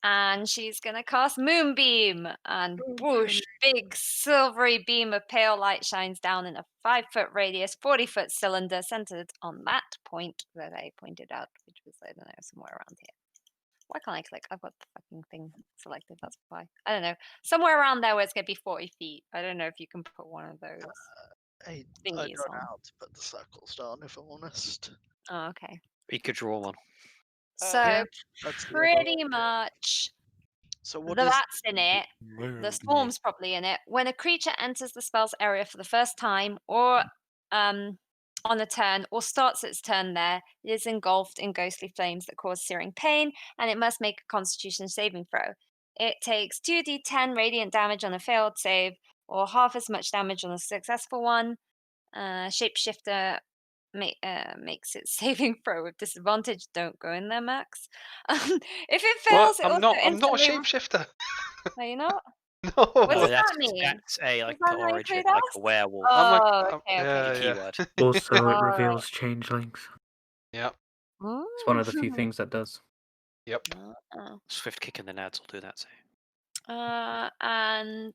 And she's gonna cast Moonbeam, and whoosh, big silvery beam of pale light shines down in a 5-foot radius, 40-foot cylinder centered on that point that I pointed out, which was, I don't know, somewhere around here. Why can't I click? I've got the fucking thing selected, that's why. I don't know. Somewhere around there where it's gonna be 40 feet. I don't know if you can put one of those I thingies don't know on. how to put the circles down, if I'm honest. Oh, okay. You could draw one. So Yeah, that's the other pretty idea. much So the what is bat's in it. The swarm's probably in it. When a creature enters the spell's area for the first time, or on a turn, or starts its turn there, it is engulfed in ghostly flames that cause searing pain, and it must make a Constitution saving throw. It takes 2d10 radiant damage on a failed save, or half as much damage on a successful one. Shapeshifter makes its saving throw with disadvantage. Don't go in there, Max. If it fails, it I'm also not a instantly. shapeshifter. Are you not? No. What No, does that's, that mean? that's a like that how you origin, treat like us? a werewolf. I'm like, Oh, okay, yeah, The yeah. keyword. Also, it Alright. reveals changelings. Yep. It's one of the few things that does. Yep. Swift kick in the nads will do that too. And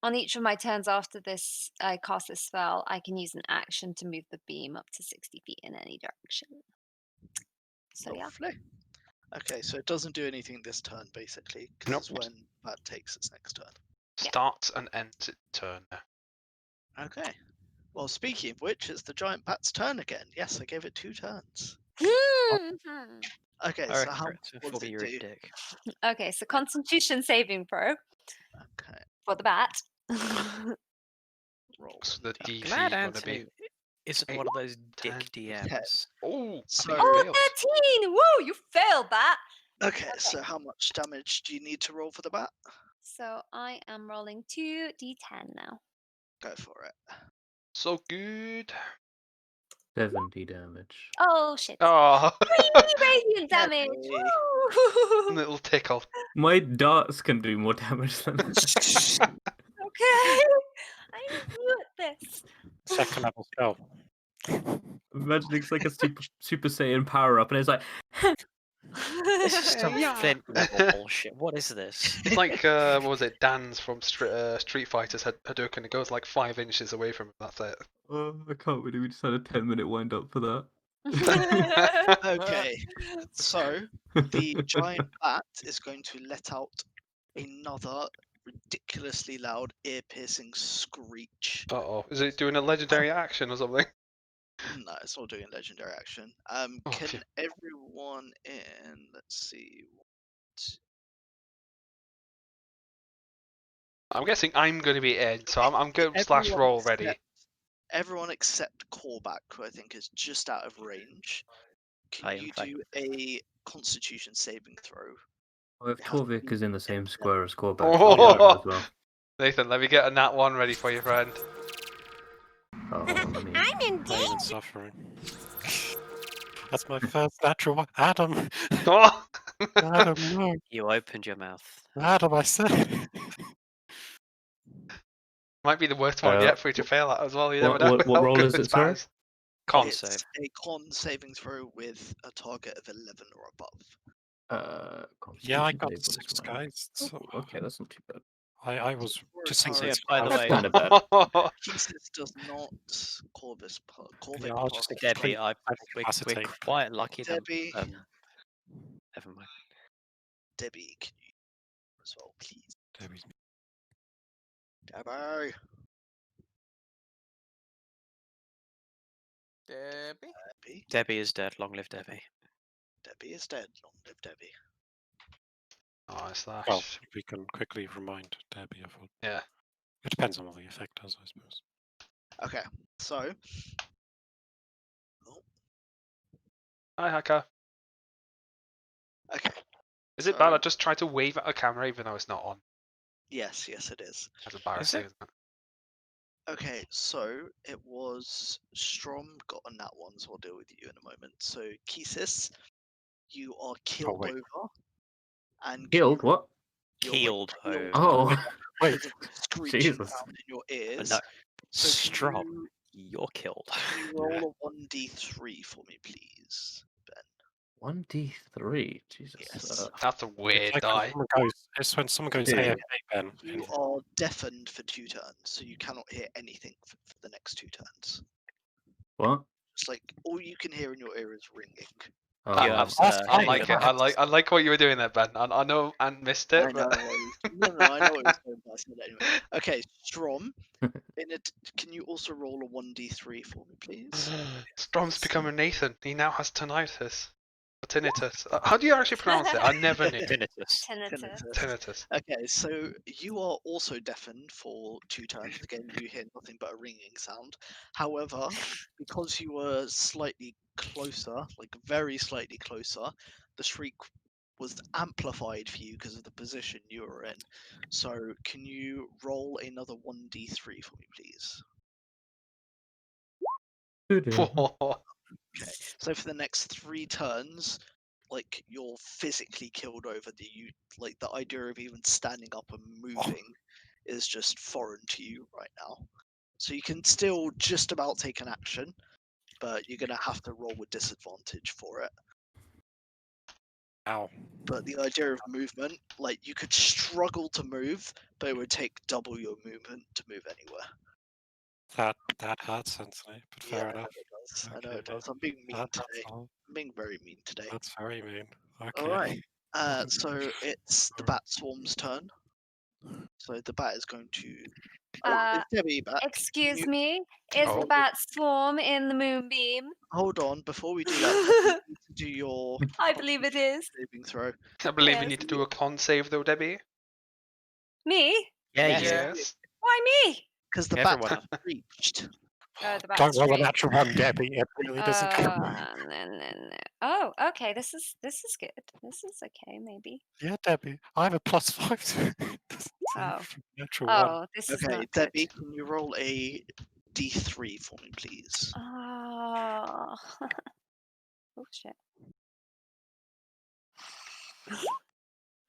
on each of my turns after this, I cast this spell, I can use an action to move the beam up to 60 feet in any direction. So yeah. Lovely. Okay, so it doesn't do anything this turn, basically, because Nope. it's when that takes its next turn. Yeah. Starts and ends its turn. Okay. Well, speaking of which, it's the giant bat's turn again. Yes, I gave it 2 turns. Okay, I so reckon how for much it to does fully it you're a do? dick. Okay, so Constitution saving throw Okay, for the bat. roll. So the I'm DC glad gonna Anthony be. isn't Eight, one of those dick 10, DMs. Oh, So- Oh, fails. 13! Woo, you failed that. Okay, so how much damage do you need to roll for the bat? So I am rolling 2d10 now. Go for it. So good. 70 damage. Oh shit. Oh, 3 radiant damage. Yay. Woo! little tickle. My darts can do more damage than Okay. I knew this. Second level spell. Imagine it's like a super Saiyan power up, and it's like, This is some Yeah. Flint level bullshit. What is this? It's like what was it? Dan's from Street Fighters had Hadouken. It goes like 5 inches away from him. That's it. oh, I can't believe we just had a 10-minute wind up for that. Okay, so the giant bat is going to let out another ridiculously loud, ear-piercing screech. Uh-oh. Is it doing a legendary action or something? No, it's not doing a legendary action. Oh, Can phew. everyone in? Let's see. I'm guessing I'm going to be in, so I'm going slash Everyone roll ready. Everyone except Corback, who I think is just out of range. I Can am you fine. do a Constitution saving throw? Well, if It has to Torvik be is in the same 10. square as Korvac, Oh. I'll get over as well. Nathan, let me get a nat 1 ready for you, friend. Oh, I mean, Pain and suffering. That's my first natural one. Adam! Oh! Adam, no. You opened your mouth. Adam, I said. Might be the worst one yet for you to fail at as well. You never what- know what how roll good is it's it, sorry? bad. Con It's save. a con saving throw with a target of 11 or above. Yeah, I Constitution got save, what is 6, mine? guys. So Oh, okay, that's not too bad. I was For a just thinking. target, by the That's way, kind of bad. Thesis does not Corvus. Corvic Yeah, I was just target. Debbie, we're incapacitate. quite lucky that. Debbie, Never mind. Debbie, can you as well, please? Debbie's- Debbie. Debbie. Debbie. Debbie is dead. Long live Debbie. Debbie is dead. Long live Debbie. Nice Well, slash. we can quickly remind Debbie of what. Yeah. It depends on what the effect does, I suppose. Okay, so. Oh, Hi, Hacker. okay. Is it bad? I So- just tried to wave at a camera even though it's not on. Yes, it is. That's embarrassing, isn't it? Okay, so it was Strom got on that one, so I'll deal with you in a moment. So Kisis, you are killed wait. over. And Killed? What? you're, Keeled killed Oh, Wait, because of the screeching Jesus. sound in your ears. no. So can Strom, you're killed. you roll a 1d3 for me, please, Ben? 1d3. Jesus. Yes. That's a weird it's like die. it's when someone goes Yeah. AFK, Ben. You are deafened for 2 turns, so you cannot hear anything for the next 2 turns. What? It's like all you can hear in your ear is ringing. Oh, You wow. have, I Hey, like it. yeah. I like what you were doing there, Ben. I know and missed it. I know. But... No, I know it was going by. I said it anyway. Okay, Strom. Can you also roll a 1d3 for me, please? Strom's becoming Nathan. He now has tinnitus. Or tinnitus. How do you actually pronounce it? I never knew. Tinnitus. Tinnitus. Tinnitus. Okay, so you are also deafened for 2 turns. Again, you hear nothing but a ringing sound. However, because you were slightly closer, like very slightly closer, the shriek was amplified for you because of the position you were in. So, can you roll another 1d3 for me, please? Okay. So for the next 3 turns, like you're physically killed over. The idea of even standing up and moving is just foreign to you right now. So you can still just about take an action, but you're gonna have to roll with disadvantage for it. Ow. But the idea of movement, like you could struggle to move, but it would take double your movement to move anywhere. That hurts, Anthony, but fair enough. It does. I know Okay, it does. I'm being mean That's today. all. I'm being very mean today. That's very mean. Okay. All right. So it's the bat swarm's turn. So the bat is going to. It's Debbie back. Excuse you- me, is Oh. the bat swarm in the moonbeam? Hold on, before we do that, you need to do your I believe it is. saving throw. I believe we Yes. need to do a con save though, Debbie. Me? Yeah, Yes. yeah. Yes. Why me? Because the bat Everyone. reached. Oh, the Don't bat's roll a free. natural one, Debbie. It really doesn't count. No. Oh, okay. This is good. This is okay, maybe. Yeah, Debbie. I have a +5 to this Oh. natural one. Oh, this is Okay, not Debbie, good. can you roll a d3 for me, please? Oh. Oh shit.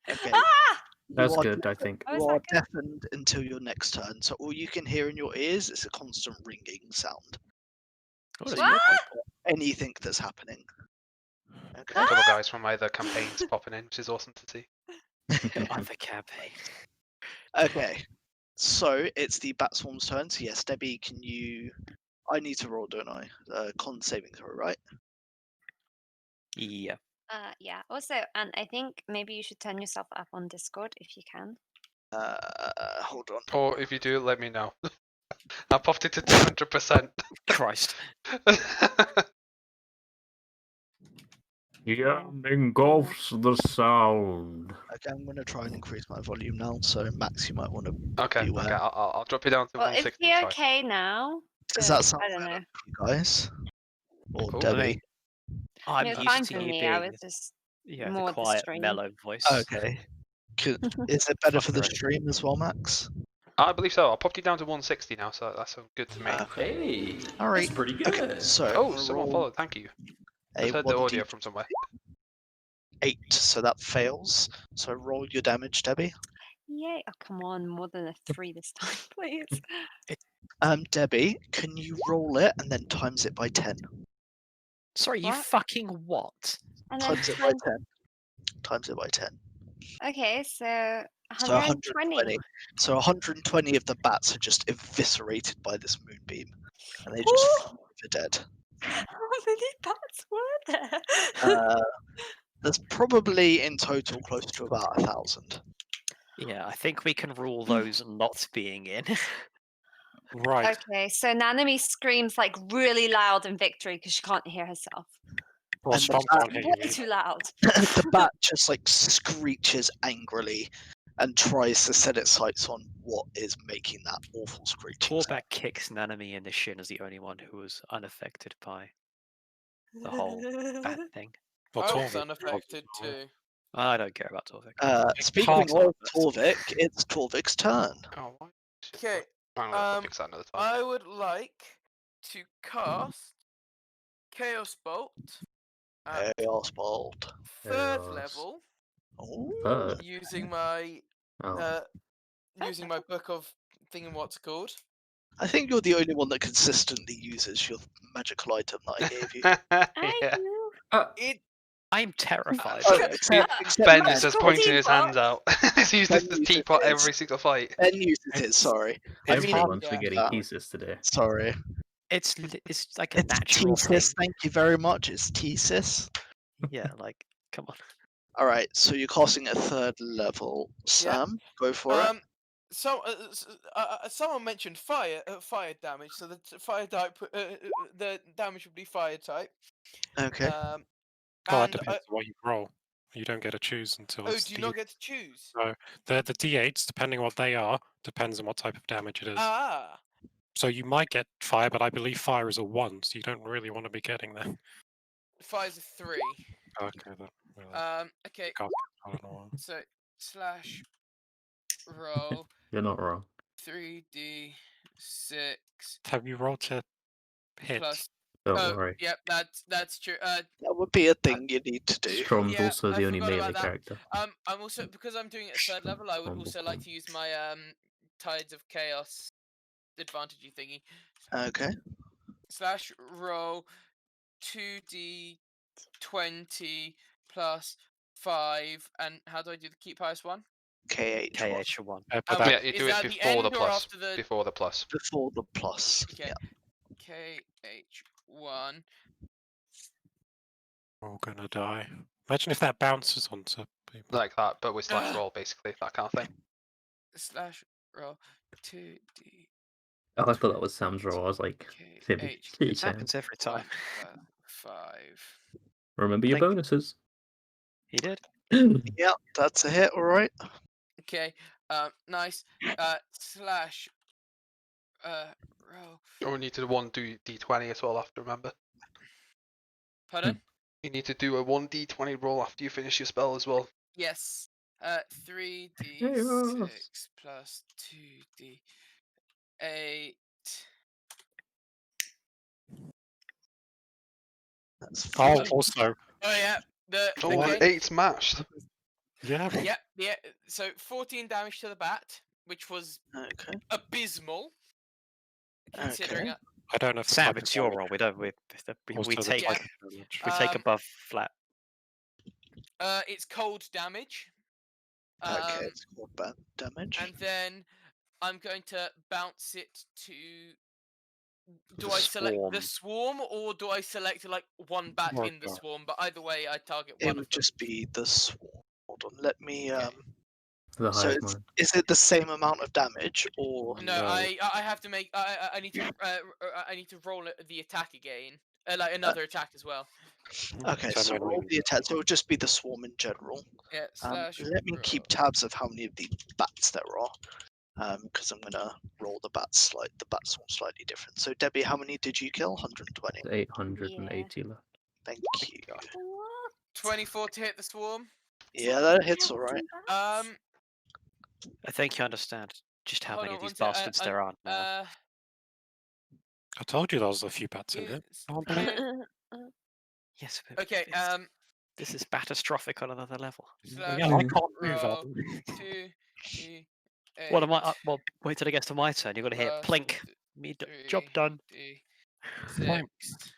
Okay. Ah! That's You are good, I think. Oh, You is are that good? deafened until your next turn, so all you can hear in your ears is a constant ringing sound. What So is you What? can't hear anything that's happening. Okay. A couple guys from either campaigns popping in, which is awesome to see. Other campaign. Okay. So it's the bat swarm's turn. So yes, Debbie, can you? I need to roll, don't I? Con saving throw, right? Yeah. Yeah. Also, and I think maybe you should turn yourself up on Discord if you can. Hold on. Or if you do, let me know. I popped it to 200%. Christ. Yeah, engulfs the sound. Okay, I'm gonna try and increase my volume now. So Max, you might want to. Okay, Beware. okay, I'll drop it down to Well, is 160. he Sorry. okay now? Does 'Cause that sound I don't better know. for you guys? Or Oh, Debbie? I'm It was used fine to for you me. being I was just the more the quiet, stream. mellow voice. Okay. Is it better for the Fucking stream as well, Max? I believe so. I popped it down to 160 now, so that's good to me. Hey, All right. that's pretty good. Okay, so I'm Oh, gonna someone roll followed. Thank you. a Just heard the 1d8, audio from somewhere. so that fails. So roll your damage, Debbie. Yay! Oh, come on, more than a 3 this time, please. Debbie, can you roll it and then times it by 10? Sorry, you What? fucking what? And then Times it by 10. Times it by 10. Okay, so So 120. So 120 of the bats are just eviscerated by this moonbeam, and they just fall over dead. How many bats were there? There's probably in total close to about 1,000. Yeah, I think we can rule those not being in. Right. Okay, so Nanami screams like really loud in victory because she can't hear herself. Well, And the Stomp bat- can't hear you Way either. too loud. The bat just like screeches angrily and tries to set its sights on what is making that awful screeching sound. Torbeck kicks Nanami in the shin as the only one who was unaffected by the whole bat thing. Well, I was Torvik unaffected wasn't, too. I don't care about Torbeck. Speaking can't of Torvik, it's Torvik's turn. Oh, what? Shit, Okay, I'm gonna fix that another time. I would like to cast Chaos Bolt at Chaos Bolt. 3rd Chaos. level Ooh. Third. using my Oh. using my book of thinking what's called. I think you're the only one that consistently uses your magical item that I gave you. Yeah. It I'm terrified. Oh, of it. except Ben Ben. is just Magical pointing his teapot. hands out. He's used Ben this uses teapot his. every single fight. Ben uses his, sorry. I It's mean, a it- bunch yeah. of getting Yeah. pieces today. Sorry. It's like a It's natural thing. Thesis, thank you very much. It's Thesis. Yeah, like come on. Alright, so you're casting at 3rd level. Sam, go for it. So someone mentioned fire damage, so the fire type the damage would be fire type. Okay. Well, that And depends on what you roll. You don't get to choose until oh, it's do you not get to choose? the D8s, depending on what they are, depends on what type of damage it is. Ah, So you might get fire, but I believe fire is a 1, so you don't really want to be getting that. fire's a 3. Okay, then. Okay, I don't know. so slash roll You're not wrong. 3d6 Have you rolled to hit? plus. Don't Oh, worry. yep, that's true. That would be a thing you need to do. Strom's yeah, also I the only forgot about melee that. character. I'm also, because I'm doing it at 3rd level, I would also like to use my Tides of Chaos advantage thingy. Okay. Slash roll 2d20 plus 5, and how do I do the keep highest one? KH. KH1. But Oh, that, Yeah, you is do that it the before the end or plus. after the- Before the plus. Before the plus. Okay. Yeah. KH1. we're all gonna die. Imagine if that bounces onto people. Like that, but with slash roll, basically. That kind of thing. Slash roll 2d. Oh, I thought that was Sam's roll. I was like, Timmy, KH. Timmy, It Sam. happens every time. 5. Remember your Thank- bonuses. He did. Yeah, that's a hit, alright. Okay. Nice. Slash. Roll. Or we need to do 1d20 as well after, remember? Pardon? You need to do a 1d20 roll after you finish your spell as well. Yes. 3d6 plus 2d8. That's Oh, fine. also, Oh yeah. The Oh, okay. 8's matched. yeah. Yeah. So 14 damage to the bat, which was Okay. abysmal. Considering Okay. I don't know if the Sam, type of it's your damage- roll. We don't. We also the take type of damage. we take Um, above flat. it's cold damage. Okay, it's called bad damage. And then I'm going to bounce it to. Do The I select the swarm. swarm or do I select like one bat Oh, in the God. swarm? But either way, I target It one would of them. just be the swarm. Hold on, let me The so hive it's, mind. is it the same amount of damage or No, No. I have to make. I need to. I need to roll the attack again. Like another attack as well. okay, So so no, roll no, the attack, so it would just be the swarm in general. Yeah. Slash. Let me keep roll. tabs of how many of the bats there are. Because I'm gonna roll the bat swarm slightly different. So Debbie, how many did you kill? 120. 880 left. Thank you. What? 24 to hit the swarm. Yeah, that hits alright. I think you understand just how Hold many on of these one sec, bastards there are now. I told you there was a few bats in it. is No one believed. here- Yes. But Okay. This is catastrophic on another level. Slash Yeah, I can't move roll up. 2d8. What am I? Well, wait till it gets to my turn. You're gonna hear plus plink. Job done. 6.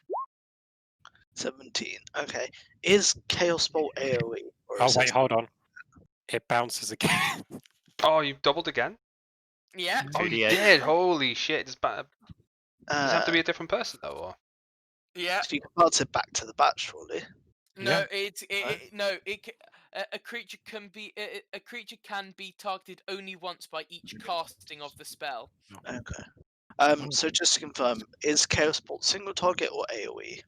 17. Okay. Is Chaos Bolt AoE? Or Oh is wait, it- hold on. It bounces again. Oh, you doubled again? Yeah. Oh, you 2d8. did. Holy shit! Does it have to Uh, be a different person though, or? Yeah. so you can bounce it back to the bat, surely. No, Yeah. a creature can be a creature can be targeted only once by each casting of the spell. Okay. So just to confirm, is Chaos Bolt single target or AoE?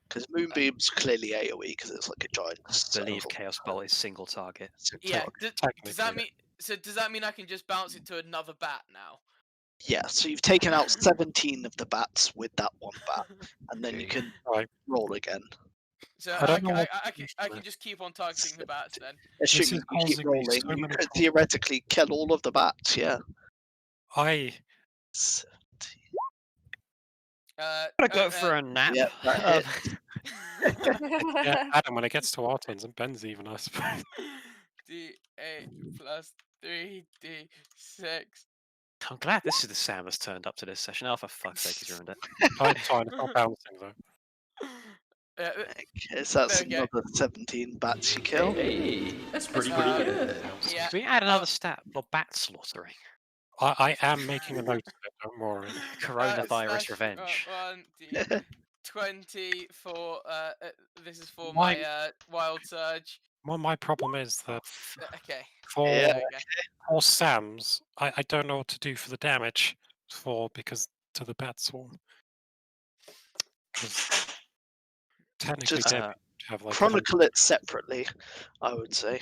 Because Moonbeam's clearly AoE because it's like a giant. I believe circle. Chaos Bolt is single target. Single Yeah. target. Does that mean? So does that mean I can just bounce it to another bat now? Yeah. So you've taken out 17 of the bats with that one bat, and then you Okay. can Right. roll again. So I don't know what I can just keep on targeting the bats then. Assuming is you keep causing me rolling, so you many could problems. theoretically kill all of the bats. Yeah. I 17. Gotta go for a nap. Yeah, that yeah, Adam, when it gets to our turns, and Ben's even, I suppose. D8 plus 3d6. I'm glad this is the Sam has turned up to this session. Oh, for fuck's sake, he's ruined it. It's fine, it's not bouncing though. Okay, so that's Okay. another 17 bats you kill. Hey, that's pretty good. Yeah. Can we add another stat for bat slaughtering? I am making a note of it, don't worry. Coronavirus revenge. 20 for this is for Why- my wild surge. Well, my problem is that Okay. for, Yeah. There we go. for Sam's, I don't know what to do for the damage because to the bat swarm. 'Cause technically, Just, Debbie would have like Chronicle it separately, I would say.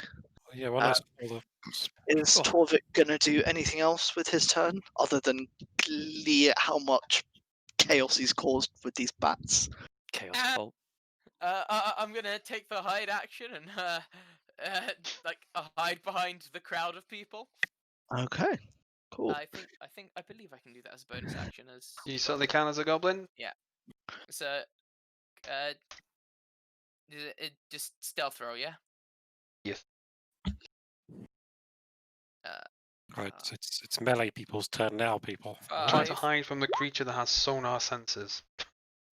yeah, when I saw the Is Oh. Torvik gonna do anything else with his turn other than clear how much chaos he's caused with these bats? Chaos Ah. Bolt. I'm gonna take the hide action and hide behind the crowd of people. Okay, cool. I believe I can do that as a bonus action as You certainly can as a goblin. so. Just stealth roll, yeah. Yes. right, so it's melee people's turn now, people. Trying to 5. hide from the creature that has sonar sensors.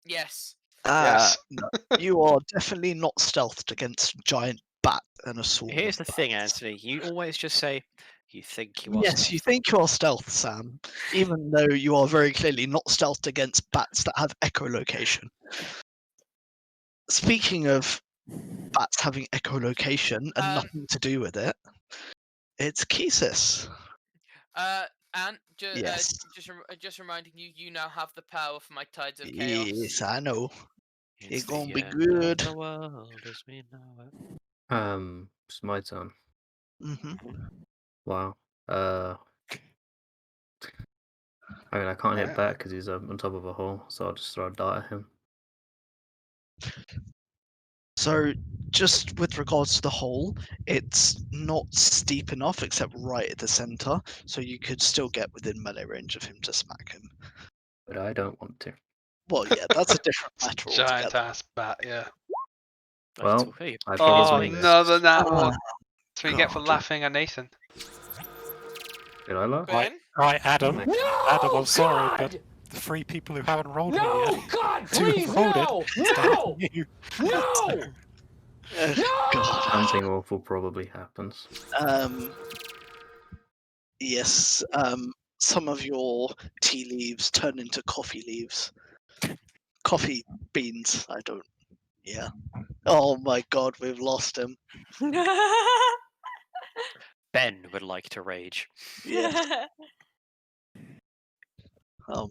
Yes. Yes. No, you are definitely not stealthed against giant bat and a sword. Here's the thing, Anthony. You always just say, you think you are. Yes, you think you are stealth, Sam, even though you are very clearly not stealthed against bats that have echolocation. Speaking of bats having echolocation and nothing to do with it, it's Kesis. And Yes. just reminding you, you now have the power for my tides of chaos. Yes, I know. It's gonna the be end of good. The world as we know it. It's my turn. Hmm. Wow. I mean, I can't Yeah. hit back because he's on top of a hole, so I'll just throw a dart at him. So, just with regards to the hole, it's not steep enough except right at the center, so you could still get within melee range of him to smack him. But I don't want to. Well, yeah, that's a different matter Giant altogether. ass bat, yeah. Well, Hey, I've Oh, got his wing. another nat Oh, one. That's what you get for God. laughing at Nathan. Did I laugh? Ben, Right, Adam. Thank Adam, I'm sorry, but the 3 people who haven't rolled it yet. God, Two please, rolled no! it. No! You. No! God. Something awful probably happens. Yes. Some of your tea leaves turn into coffee leaves. Coffee beans. I don't. Yeah. Oh my God, we've lost him. Ben would like to rage. Yes. No,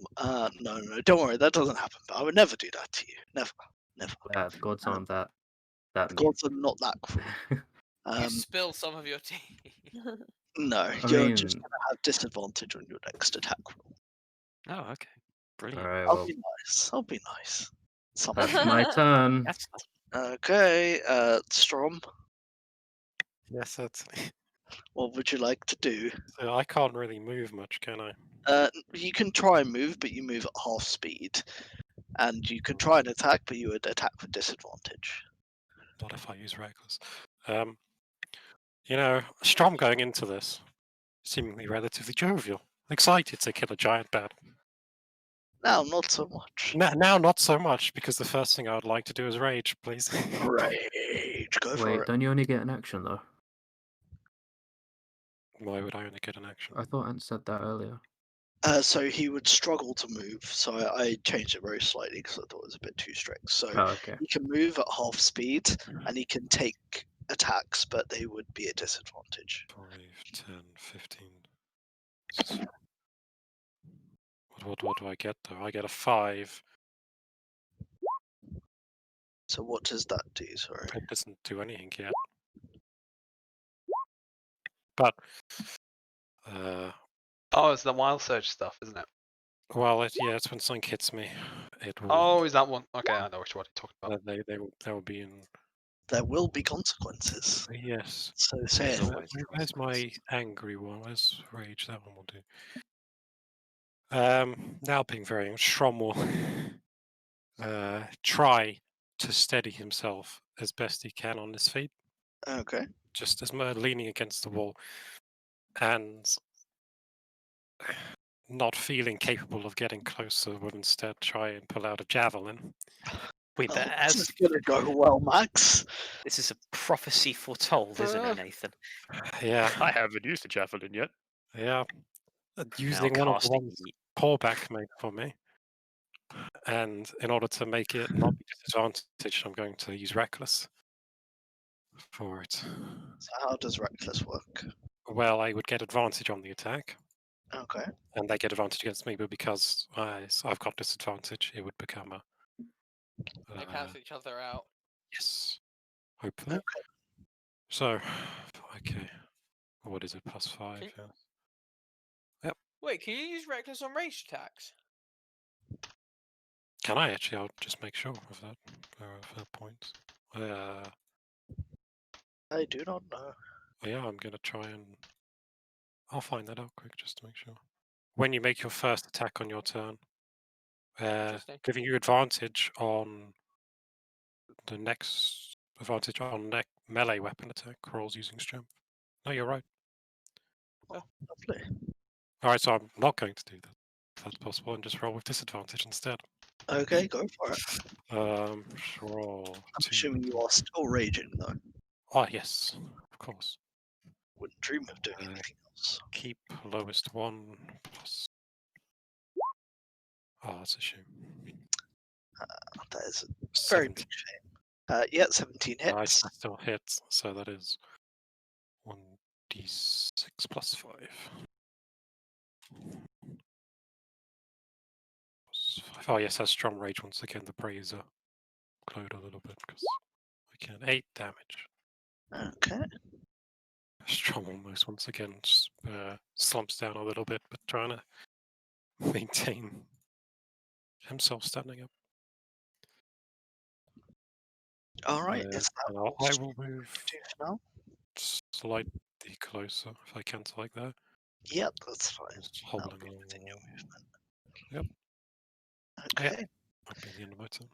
don't worry, that doesn't happen. But I would never do that to you. Never. Yeah, the gods aren't that mean. Gods are not that cruel. you spill some of your tea. No, I you're mean, just gonna have disadvantage on your next attack roll. Oh, okay. Brilliant. alright, I'll well, be nice. I'll be nice. that's Something. my turn. That's Okay, Strom, Yes, certainly. what would you like to do? So I can't really move much, can I? You can try and move, but you move at half speed. And you could try and attack, but you would attack with disadvantage. Not if I use reckless. Strom going into this, seemingly relatively jovial, excited to kill a giant bat. Now, not so much. Now, not so much, because the first thing I would like to do is rage, please. Rage, go for Wait, it. don't you only get an action though? Why would I only get an action? I thought Ant said that earlier. So he would struggle to move. So I changed it very slightly because I thought it was a bit too strict. So Oh, okay. he can move at half speed and he can take attacks, but they would be a disadvantage. 5, 10, 15. This is- What do I get though? I get a 5. So what does that do? Sorry. It doesn't do anything yet. But Oh, it's the wild surge stuff, isn't it? well, it's when something hits me. It will. Oh, is that one? Okay, I know which one you're talking about. They will be in. There will be consequences. Yes. So say it. There's always Where's my consequences. angry one? Where's rage? That one will do. Now being very Strom will try to steady himself as best he can on his feet, Okay. just as leaning against the wall, and not feeling capable of getting closer, will instead try and pull out a javelin. Wait, Oh, but this as is gonna go well, Max. this is a prophecy foretold, isn't it, Nathan? Yeah, I haven't used a javelin yet. yeah. Now Using one of the casting ones Paulback made for me. And in order to make it not be disadvantaged, I'm going to use Reckless for it. So how does reckless work? Well, I would get advantage on the attack, Okay. and they get advantage against me, but because I've got disadvantage, it would become a. They cancel each other out. Yes, hopefully. Okay. So, okay. What is it? +5, Can- yeah. Wait, can you use reckless on ranged attacks? Can I actually? I'll just make sure of that. For points. I do not know. Yeah, I'm gonna try and. I'll find that out quick just to make sure. When you make your first attack on your turn, Interesting. giving you advantage on the next melee weapon attack rolls using strength. No, you're right. Lovely. All right, so I'm not going to do that. If that's possible, and just roll with disadvantage instead. Okay, go for it. Roll. I'm 2. assuming you are still raging though. Oh yes, of course. Wouldn't dream of doing Uh, anything else. Keep lowest 1 plus. Oh, that's a shame. That is a very 17. big shame. Yeah, 17 I hits. still hit, so that is 1d6 plus 5. Oh yes, that's strong rage once again. The praise glowed a little bit because I can 8 damage. Okay. Strong almost once again just, slumps down a little bit, but trying to maintain himself standing up. Alright, is that and all I you will move do for now? slightly closer if I can to like that. Yep, that's fine. Just That'll hobbling be along within the your wall. movement. Yep. Okay. Might be the end of my turn.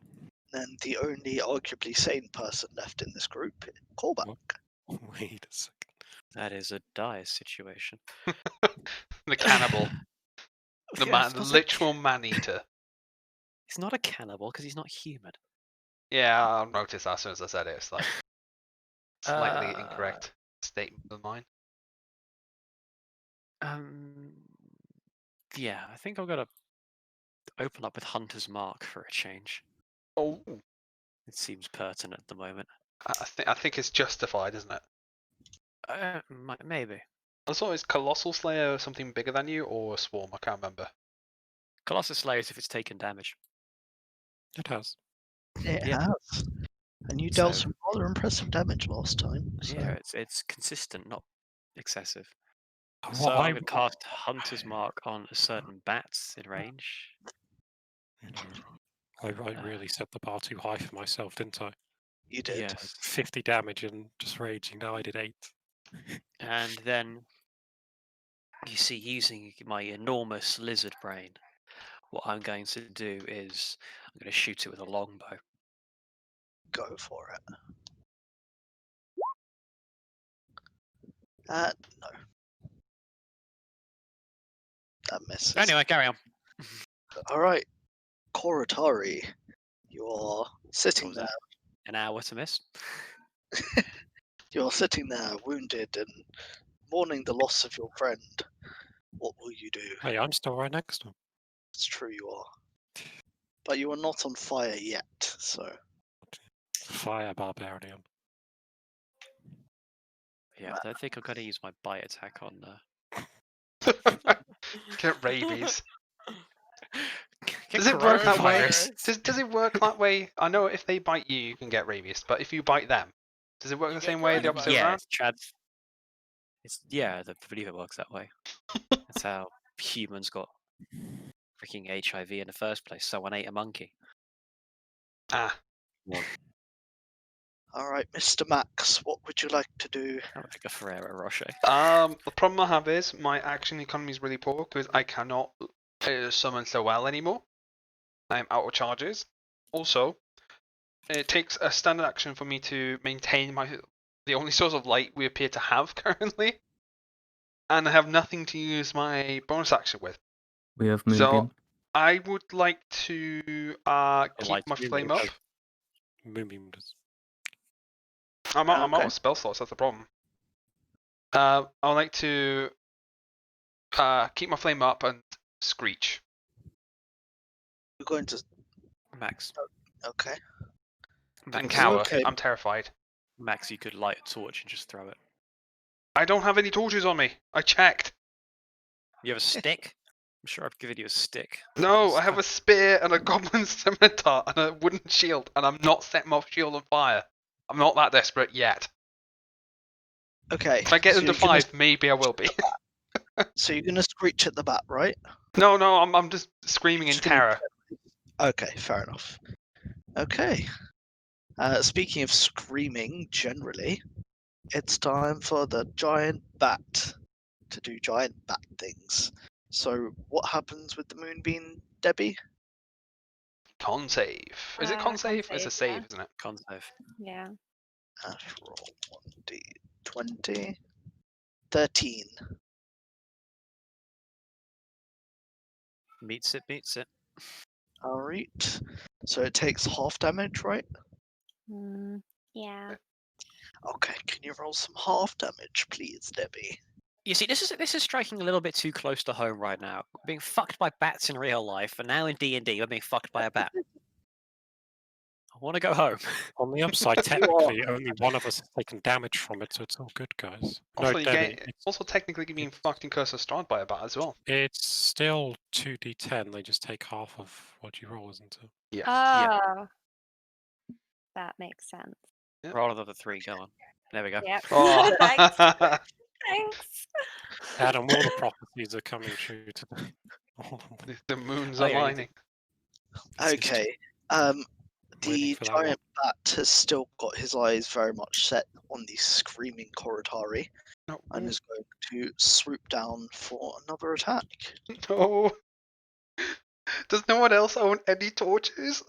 Then the only arguably sane person left in this group, Callback. Wait a second. That is a dire situation. The cannibal. The Yeah, man, of the course literal man-eater. He's not a cannibal because he's not human. Yeah, I noticed that as soon as I said it. It's like slightly Uh, incorrect statement of mine. Yeah, I think I'm gonna open up with Hunter's Mark for a change. Oh, It seems pertinent at the moment. I think it's justified, isn't it? Maybe. Also, is Colossal Slayer something bigger than you or a Swarm? I can't remember. Colossus Slayers if it's taken damage. It has. It Yeah. has. And you dealt So- some rather impressive damage last time. So. Yeah, it's consistent, not excessive. What So I I'm gonna cast Hunter's Mark on a certain bats in range. You know, I really set the bar too high for myself, didn't I? You did. Yes. 50 damage and just raging. Now I did 8. And then you see, using my enormous lizard brain, what I'm going to do is I'm going to shoot it with a longbow. Go for it. No. That misses. Anyway, carry on. Alright, Koratari, you're sitting was there. that? An hour to miss. You're sitting there, wounded and mourning the loss of your friend. What will you do? Hey, I'm still right next to him. It's true you are. But you are not on fire yet, so. Fire barbarian. Yeah, I don't think I'm going to use my bite attack on. Get rabies. Get Does it work that way? coronavirus. Does it work that way? I know if they bite you, you can get rabies, but if you bite them, does it work You the get same way, the opposite coronavirus. Yeah, around? it's I believe it works that way. That's how humans got freaking HIV in the first place. Someone ate a monkey. Ah, Alright, Mr. Max, what would you like to do? That would like a Ferrero Rocher. the problem I have is my action economy is really poor because I cannot summon so well anymore. I'm out of charges. Also, it takes a standard action for me to maintain the only source of light we appear to have currently, and I have nothing to use my bonus action with. We have So Moonbeam. I would like to keep like my to flame move. up. Moonbeam does. I'm out Okay. of spell slots. That's the problem. I would like to keep my flame up and screech. You're going to. Max. Okay. And Max, cower. okay. I'm terrified. Max, you could light a torch and just throw it. I don't have any torches on me. I checked. You have a stick? I'm sure I've given you a stick. No, I have a spear and a goblin scimitar and a wooden shield, and I'm not setting my shield on fire. I'm not that desperate yet. Okay. If I get so them to you're gonna- 5, maybe I will be. So you're gonna screech at the bat, right? No, I'm just screaming in Just gonna- terror. Okay, fair enough. Okay. Speaking of screaming generally, it's time for the giant bat to do giant bat things. So what happens with the moonbeam, Debbie? Con save. Is it con Con save? It's a save, yeah. save, isn't it? Con save. Yeah. Roll 1d20. 13. Meets it. Alright. So it takes half damage, right? Yeah. Okay, can you roll some half damage, please, Debbie? You see, this is striking a little bit too close to home right now. We're being fucked by bats in real life, and now in D&D, we're being fucked by a bat. I want to go home. On the upside, technically, only one of us has taken damage from it, so it's all good, guys. Also, No, you Debbie, get also technically being fucked in Curse of Strahd by a bat as well. it's still 2d10. They just take half of what you roll, isn't it? Yeah. Oh. That makes sense. Yep. Roll another 3, go on. There we go. Yep. Oh. Thanks. Thanks. Adam, all the prophecies are coming true today. The moon's Oh, yeah, you aligning. Okay. The for that one. giant bat has still got his eyes very much set on the screaming Koratari No. and is going to swoop down for another attack. No. Does no one else own any torches?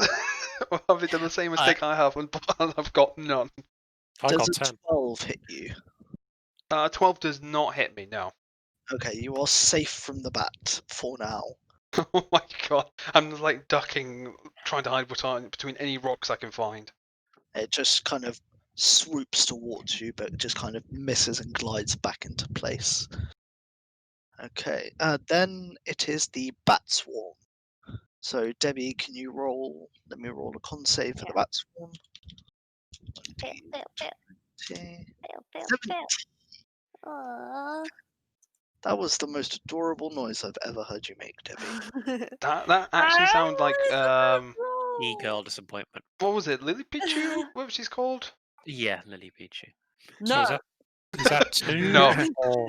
Or have they done the same mistake I have and I've got none? I got Does a 10. 12 hit you? 12 does not hit me, no. Okay, you are safe from the bat for now. Oh my god. I'm like ducking, trying to hide between any rocks I can find. It just kind of swoops towards you, but just kind of misses and glides back into place. Okay, then it is the bat swarm. So Debbie, can you roll? Let me roll a con save for the bat swarm. Fail, fail, fail, 20. fail, fail, fail. Aw. That was the most adorable noise I've ever heard you make, Debbie. That actually sounds like E-girl disappointment. what was it? Lily Pichu? What was she's called? Yeah, Lily Peachy. So No. is that 2? No. Or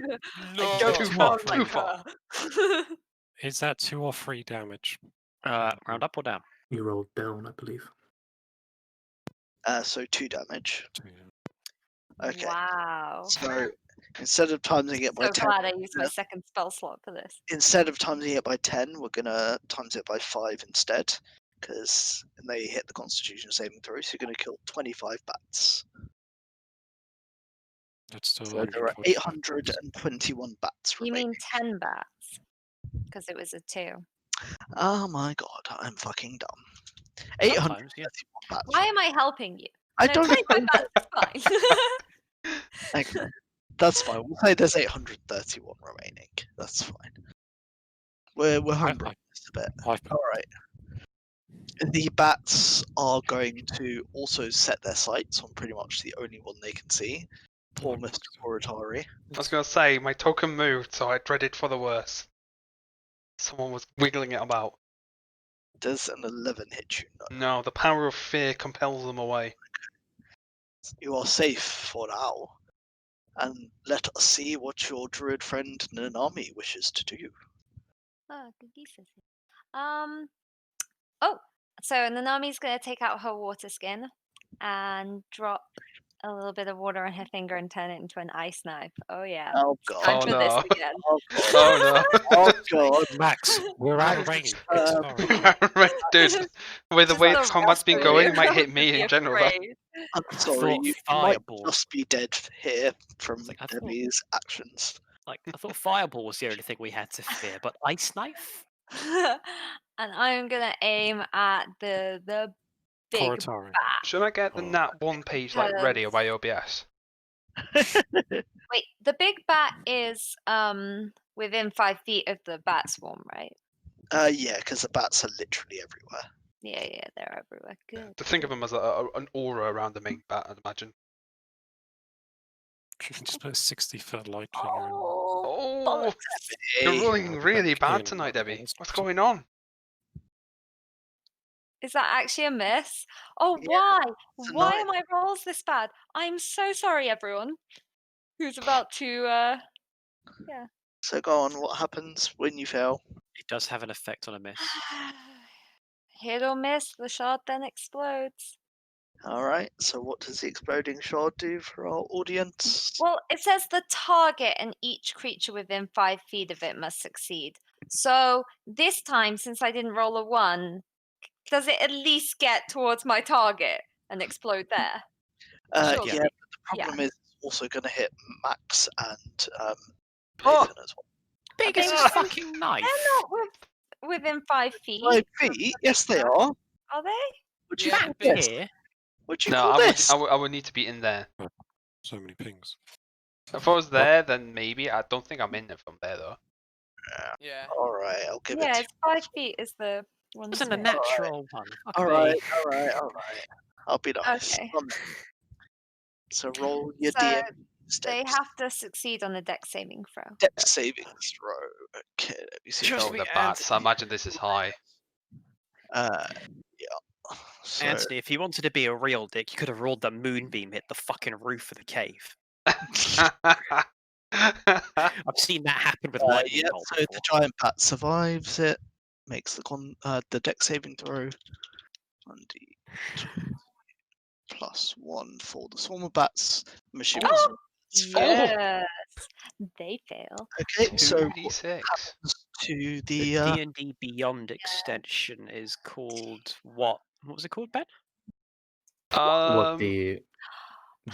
No. don't Too sound far, too like far. her. is that 2 or 3 damage? Round up or down? You rolled down, I believe. So 2 damage. 2. Okay. Wow. So instead of timesing it by So 10, glad I used my second spell slot for this. instead of timesing it by 10, we're gonna times it by 5 instead, because they hit the Constitution saving throw. So you're gonna kill 25 bats. That's still So there are 145 points. 821 bats You remaining. mean 10 bats? Because it was a 2. Oh my god, I'm fucking dumb. 831 Sometimes, yeah. bats. Why am I helping you? I No, don't 25 know. bats is fine. Okay, that's fine. We'll say there's 831 remaining. That's fine. We're homebrewing this a bit. I've All right. The bats are going to also set their sights on pretty much the only one they can see. Poor Mr. Koritari. I was gonna say my token moved, so I dreaded for the worst. Someone was wiggling it about. Does an 11 hit you? No. No, the power of fear compels them away. You are safe for now. And let us see what your druid friend Nanami wishes to do. Oh, good geese. Oh, so Nanami's gonna take out her water skin and drop a little bit of water on her finger and turn it into an ice knife. Oh yeah. Oh Time god. Oh for this no. again. Oh god. Oh no. Oh god. Max, we're out of range. Um, Dude, with the Just way the the combat's been rest of going, you it might hit have me to be in general. Though. afraid. I'm I sorry, thought you might Fireball. just be dead here from It's like, I thought- Debbie's actions. Like, I thought Fireball was the only thing we had to fear, but Ice Knife? And I'm gonna aim at the big Koritari. bat. Should I get the Oh. nat 1 page like ready by OBS? Wait, the big bat is within 5 feet of the bat swarm, right? Yeah, because the bats are literally everywhere. Yeah, they're everywhere. Good. To think of them as an aura around the main bat, I'd imagine. You can just put a 60-foot light finger in. Oh, Oh, bollocks. you're Hey, rolling really bad in, tonight, Debbie. that's What's awesome. going on? Is that actually a miss? Oh, Yeah, why? it's a Why nine. are my rolls this bad? I'm so sorry, everyone. Who's about to? So go on, what happens when you fail? It does have an effect on a miss. Hit or miss, the shard then explodes. Alright, so what does the exploding shard do for our audience? Well, it says the target and each creature within 5 feet of it must succeed. So this time, since I didn't roll a 1, does it at least get towards my target and explode there? Sure. Yeah, but the problem is it's also going to hit Max and Oh! Nathan as well. Biggest they- fucking knife. They're not within 5 feet. 5 feet? Yes, they are. Are they? Would you Yeah, call big. this? Here, Would you No, call this? I would need to be in there. So many pings. If I was there, then maybe. I don't think I'm in if I'm there, though. Yeah. Alright, I'll give it Yeah, to it's 5 feet is the it one. wasn't a space. natural one. Fuck you. me. Alright. I'll be nice. Okay. So roll your So, DM They steps. have to succeed on the dex saving throw. Dex saving throw. Okay, let me see. Trust Oh, me, the bats. I imagine this is high. Yeah. So, Anthony, if you wanted to be a real dick, you could have rolled the moonbeam hit the fucking roof of the cave. I've seen that happen with lightning yeah, bolt so the before. giant bat survives it, makes the dex saving throw. 1d20 plus 1 for the swarm of bats. I'm assuming Oh, it's fail. yes, they fail. Okay, so what 2d6. happens to The the D&D Beyond extension is called what? What was it called, Ben? What the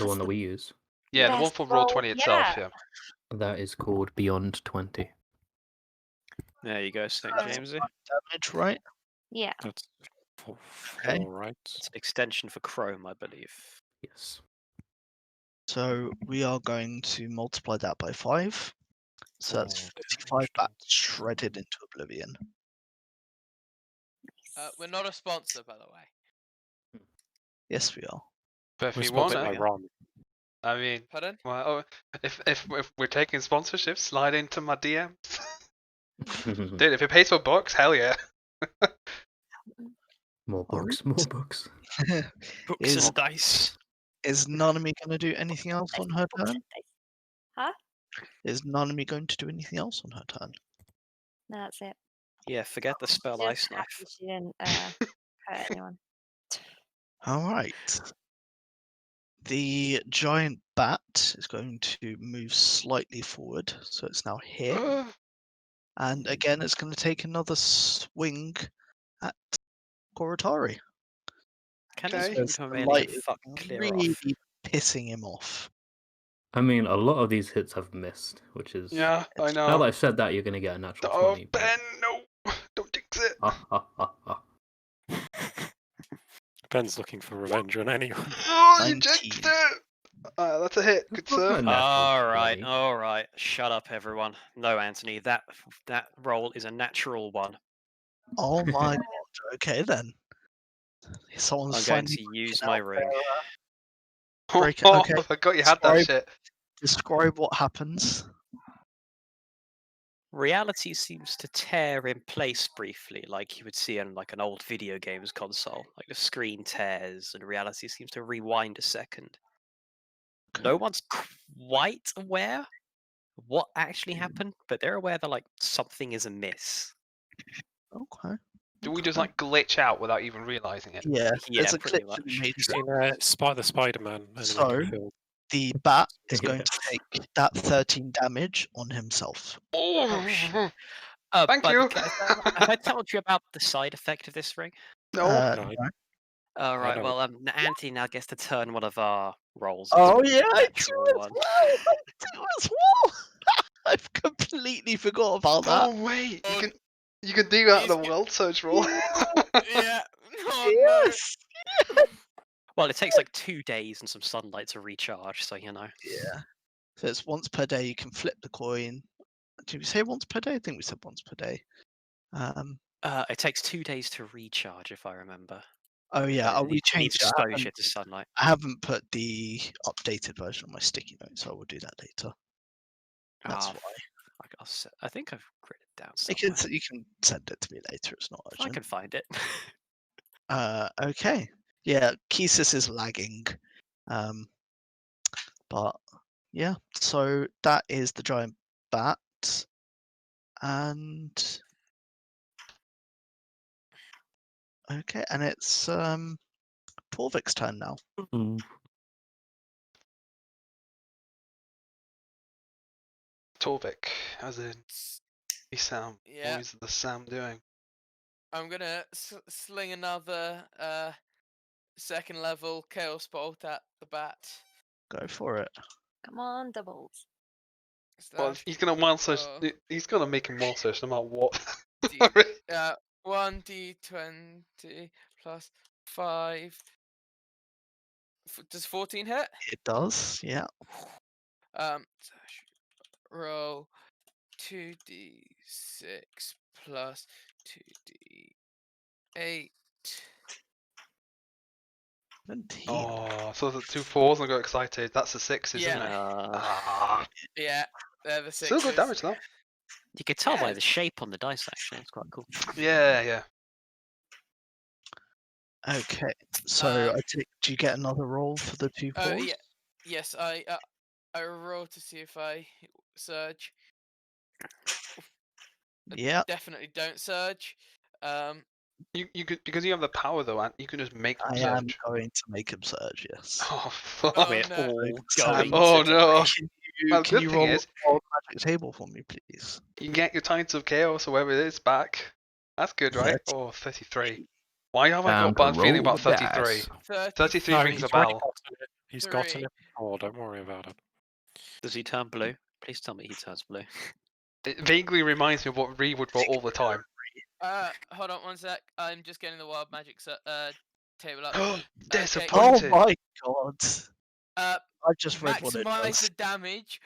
one that we use? Yeah, the Best one for roll, Roll20 itself, yeah. yeah. That is called Beyond 20. There you go, St. Oh. Jamesy. damage, right? Yeah. That's four, Okay. right? It's an extension for Chrome, I believe. Yes. So we are going to multiply that by 5. So that's Oh, 45 damage bats done. shredded into oblivion. We're not a sponsor, by the way. Yes, we are. But if We're you sponsored want by Ron. I mean, Pardon? well, if we're taking sponsorships, slide into my DM. Dude, if it pays for books, hell yeah. More Alright. books, more books. Books Is- and dice. Is Nanami going to do anything else on her turn? Is Nanami going to do anything else on her turn? No, that's it. Yeah, forget the spell Just Ice happy Knife. She didn't hurt anyone. Alright. The giant bat is going to move slightly forward, so it's now here. And again, it's going to take another swing at Koritari. Can Okay. this Because come the in light and is fucking clear really off? pissing him off. I mean, a lot of these hits have missed, which is... Yeah, I Now that know. I've said that, you're going to get a natural Oh, 20. but- Ben, no. Don't jinx it. Ha ha ha ha. Ben's looking for revenge on anyone. Oh, you 19. jinxed it. That's a hit. Good That's not sir. my natural All right, 20. all right. Shut up, everyone. No, Anthony, that roll is a natural one. Oh my god. Okay then. Someone's I'm going finally to use breaking my out ring. break it, okay. I forgot you had that Describe- shit. Describe what happens. Reality seems to tear in place briefly, like you would see on like an old video games console. Like the screen tears and reality seems to rewind a second. No one's quite aware of what actually happened, but they're aware that like something is amiss. Okay. Do we just like glitch out without even realizing it? Yeah. Yeah, There's a pretty glitch in the much. matrix. You seen the Spider-Man So- animated film? The bat is going Yeah. to take that 13 damage on himself. Oh, shit. Thank but you. have I told you about the side effect of this ring? no. No, No. All right. don't. Well, Anthony now gets to turn one of our rolls. Oh into a yeah, I do natural as one. well. I do as well. I've completely forgot about that. Oh wait, Oh, you can do that in he's a g- world search roll. Yeah. Oh Yes. Well, it takes like 2 days and some sunlight to recharge, so you know. Yeah. So it's once per day. You can flip the coin. Did we say once per day? I think we said once per day. It takes 2 days to recharge, if I remember. Oh yeah. But Oh, it we needs changed it. exposure to sunlight. I haven't put the updated version on my sticky note, so I will do that later. That's Ah, why. I think I've written it down You somewhere. can send it to me later. It's not I urgent. can find it. Okay. Yeah, Kesis is lagging. But yeah, so that is the giant bat. And okay, and it's Torvik's turn now. Mm. Torvik, as in the Sam. Yeah. What is the Sam doing? I'm gonna sling another second level chaos bolt at the bat. Go for it. Come on, doubles. Well, Slash, he's gonna wild search. Oh. He's gonna make him wild search no matter what. D- 1d20 plus 5. Does 14 hit? It does, yeah. Slash roll 2d6 plus 2d8. 17. Oh, so the 2 4s. I got excited. That's the 6s, isn't Yeah. it? Uh, Ah, Yeah, they're the still 6s. good damage though. you can tell by Yeah. the shape on the dice, actually. It's quite cool. Yeah, yeah. Okay, so Um, I take. Do you get another roll for the 2 4s? Yeah. Yes, I roll to see if I surge. Yeah. Definitely don't surge. You could, because you have the power though, Ant. You can just make them I am surge. going to make him surge. Yes. Oh fuck. Oh, We're no. all Sam, going Oh to no. Can Well, you, good you thing roll is- a magic table for me, please? You can get your Tides of Chaos or whatever it is back. That's good, right? 30. Oh, 33. Why have I Time got a to bad feeling roll about the 33? dice. 33 No, rings he's a already bell. gotten it. He's gotten Three. it before, don't worry about it. Does he turn blue? Please tell me he turns blue. It vaguely reminds me of what Ree would roll all the time. Hold on one sec. I'm just getting the wild magic table up. Oh Disappointed. my god! Uh, I just read what it maximize does. the damage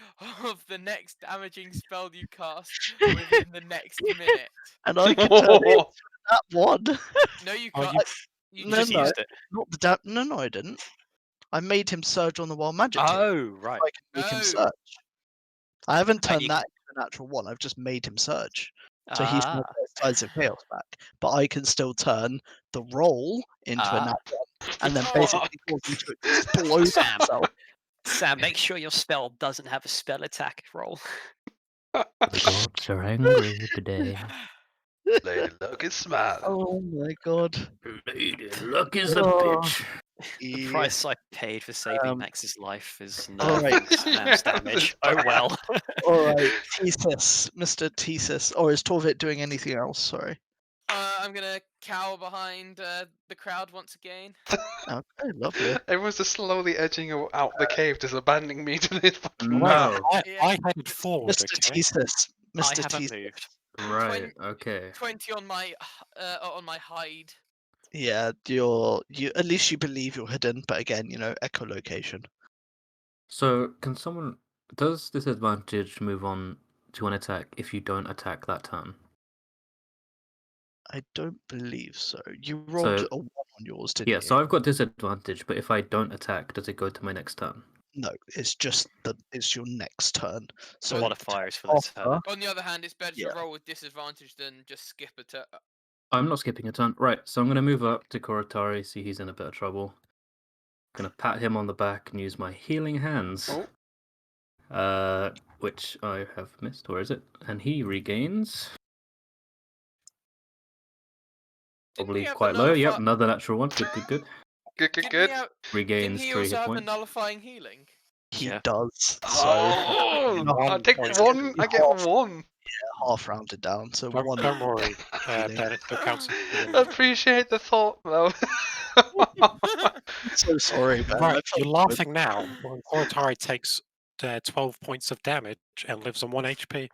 of the next damaging spell you cast within the next minute. And I can turn it into that one. No, you Oh, can't. you- You No, Just no. used it. Not the no, I didn't. I made him surge on the wild magic table. Oh, right. I can make him Oh. surge. I haven't turned you that into a natural one. I've just made him surge. So he's not Ah, got Tides of Chaos back. But I can still turn the roll into a Ah. nat one and then Oh. basically cause him to explode Sam. himself. Sam, make sure your spell doesn't have a spell attack roll. The gods are angry today. Lady Luck is smiling. Oh my god. Lady Luck is the Oh. bitch. The Yeah. price I paid for saving Um, Max's life is alright. nerfing Sam's damage. Oh well. Alright, Thesis. Mr. Thesis. Or is Torvik doing anything else? Sorry. I'm gonna cower behind the crowd once again. Okay, lovely. Everyone's just slowly edging out the cave, just abandoning me to this fucking No. I Yeah. headed forward, Mr. okay? Thesis. I Mr. haven't Thesis. moved. Right. Okay. 20 on my hide. Yeah, you at least you believe you're hidden, but again, echolocation. So can someone does disadvantage move on to an attack if you don't attack that turn? I don't believe so. You rolled So a 1 on yours, didn't yeah, you? so I've got disadvantage, but if I don't attack, does it go to my next turn? No, it's just that it's your next turn. So Modifiers for the turn. after, On the other hand, it's better Yeah. to roll with disadvantage than just skip a turn. I'm not skipping a turn. Right, so I'm gonna move up to Korotari, see he's in a bit of trouble. Gonna pat him on the back and use my healing hands. Which I have missed. Where is it? And he regains. Didn't Probably he have a quite low. Yep, nullifi- another natural one. Good. Good. Didn't he Regains Didn't he 3 also hit have points. a nullifying healing? he Yeah. does. So Oh, enough I take points. one. I get Half- one. half rounded down. So Don't, one. don't worry, healing. Ben. It still counts. as healing. I appreciate the thought, though. I'm so sorry, Ben. Right, I you're felt laughing now. When Korotari takes 12 points of damage and lives on 1 HP.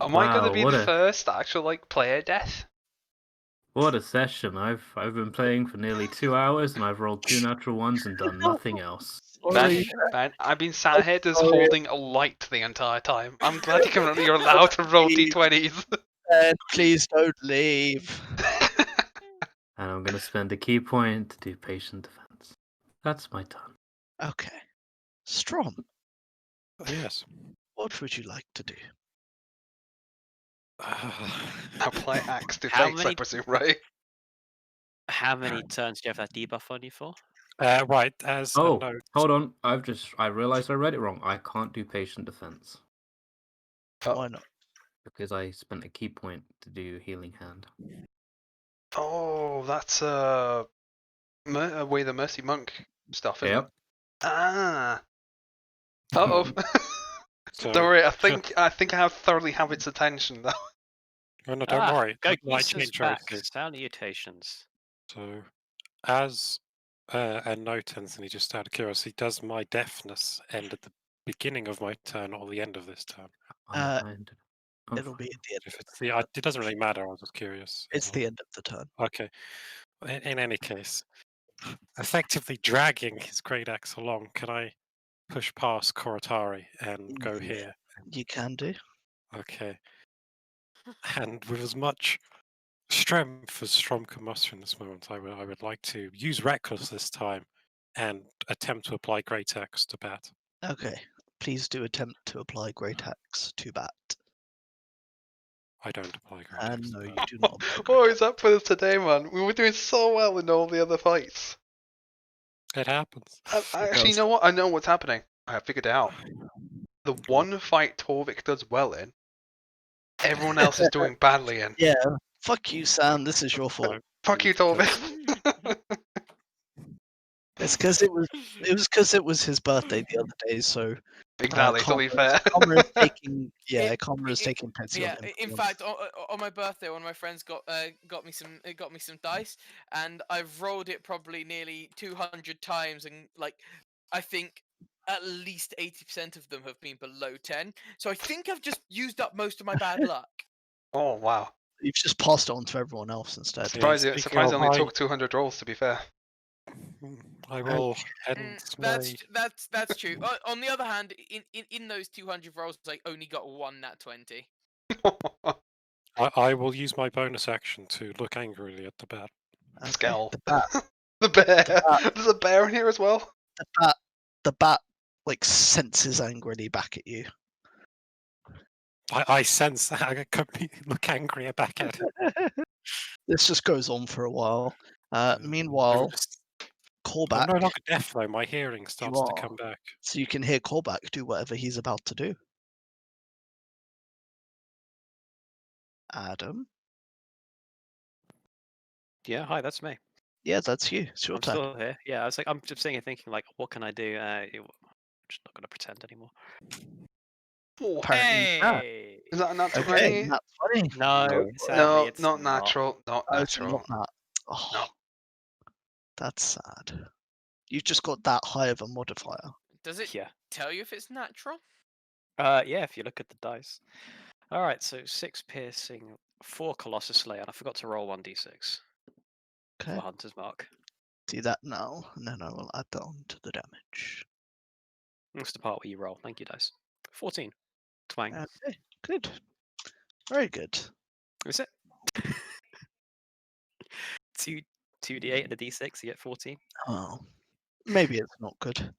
Am I gonna Wow, be what the a first actual player death? what a session! I've been playing for nearly 2 hours and I've rolled 2 natural ones and done nothing else. Man, sorry. I've been sat here just sorry. holding a light the entire time. I'm glad you're allowed to roll d20s. Ben, please don't leave. And I'm gonna spend a key point to do patient defense. That's my turn. Okay. Strom, Yes. what would you like to do? Apply axe to How face, I many- presume, right? How many turns do you have that debuff on you for? Right, as a Oh, note, hold on. I realized I read it wrong. I can't do patient defense Oh. Why not? because I spent a key point to do healing hand. Oh, that's Way the Mercy Monk stuff, isn't it? Yep. Ah. Uh-oh. so Don't worry, I think I have thoroughly have its attention though. Oh, no, don't worry. Go It might Jesus change back. races. Salutations. So, as a note, Anthony, just out of curiosity, does my deafness end at the beginning of my turn or the end of this turn? Unkind. It'll be at the end. If it's it doesn't really matter. I was just curious. It's the end of the turn. Okay. In any case, effectively dragging his great axe along, can I push past Korotari and go Yeah. here? You can do. Okay. And with as much strength as Strom can muster in this moment, I would like to use Reckless this time and attempt to apply Great Axe to Bat. Okay. Please do attempt to apply Great Axe to Bat. I don't apply Great And Axe. no, to you Bat. do not apply What Great is up with us today, man? We were doing so well in all the other fights. It happens. Actually, you know what? I know what's happening. I have figured it out. The one fight Torvik does well in, everyone else is doing badly in. Yeah. Fuck you, Sam. This is your fault. Fuck you, Torvik. It's because it was his birthday the other day, so Exactly, to be fair. Conra is taking It- taking pity Yeah, on him. in for fact, on my birthday, one of my friends got me some dice, and I've rolled it probably nearly 200 times, and I think at least 80% of them have been below 10. So I think I've just used up most of my bad luck. Oh, wow. once. You've just passed it on to everyone else instead. Yeah. Surprised it speaking of only high- took 200 rolls, to be fair. I will end my... That's true. On the other hand, in those 200 rolls, I only got one nat 20. I will use my bonus action to look angrily at the bat. Okay, Scowl. The bat, The bear. bat. There's a bear in here as well. the bat, like senses angrily back at you. I sense that I could look angry back at it. This just goes on for a while. I'm Meanwhile, just- callback. I'm no longer deaf though. My hearing starts to are. come back. So you can hear callback do whatever he's about to do. Adam. Yeah, hi, that's me. Yeah, that's you. It's your I'm turn. still here. Yeah, I was like, I'm just sitting here thinking, like, what can I do? I'm just not going to pretend anymore. Oh, Apparently you can. Hey! is that a nat 20? Okay, that's funny. No, sadly, No, it's not natural. Not Oh, it's natural. not that. Oh, No. that's sad. You've just got that high of a modifier. Does it Yeah. tell you if it's natural? Yeah, if you look at the dice. All right, so 6 piercing, 4 Colossus Slayer, and I forgot to roll 1d6 Okay. for Hunter's Mark. Do that now, and then I will add that on to the damage. That's the part where you roll. Thank you, dice. 14. Twang. Okay, good. Very good. Is it? 2d8 and a d6, you get 14. Oh, maybe it's not good.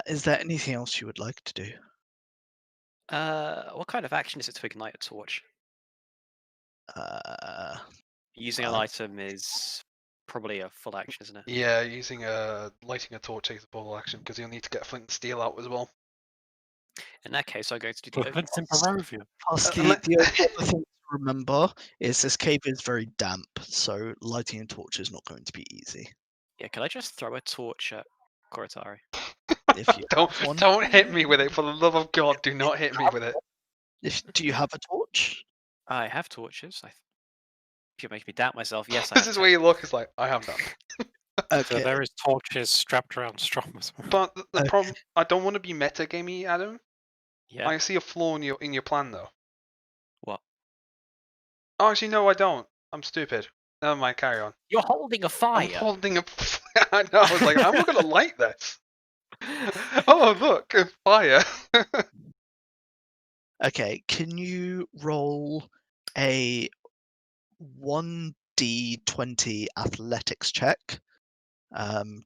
Is there anything else you would like to do? What kind of action is it to ignite a torch? Uh, Using an Uh, item is probably a full action, isn't it? Yeah, using lighting a torch takes a full action because you'll need to get flint and steel out as well. In that case, I'm going to do the Flint in overpass. Barovia. Husky, unle- the only other thing to remember is this cave is very damp, so lighting a torch is not going to be easy. Yeah, can I just throw a torch at Koratari? If you don't have one, don't hit me with it, for the love of God! Do not hit me with it. do you have a torch? I have torches. If you make me doubt myself, yes, I This have is where you look. It's like I have none. So Okay. there is torches strapped around Strom as well. But the Okay. problem, I don't want to be metagamey, Adam. Yeah. I see a flaw in your plan though. What? Oh, actually, no, I don't. I'm stupid. Never mind. Carry on. You're holding a fire. I'm holding a. I know. I was like, I'm not gonna light this. Oh look, a fire. Okay, can you roll a 1d20 athletics check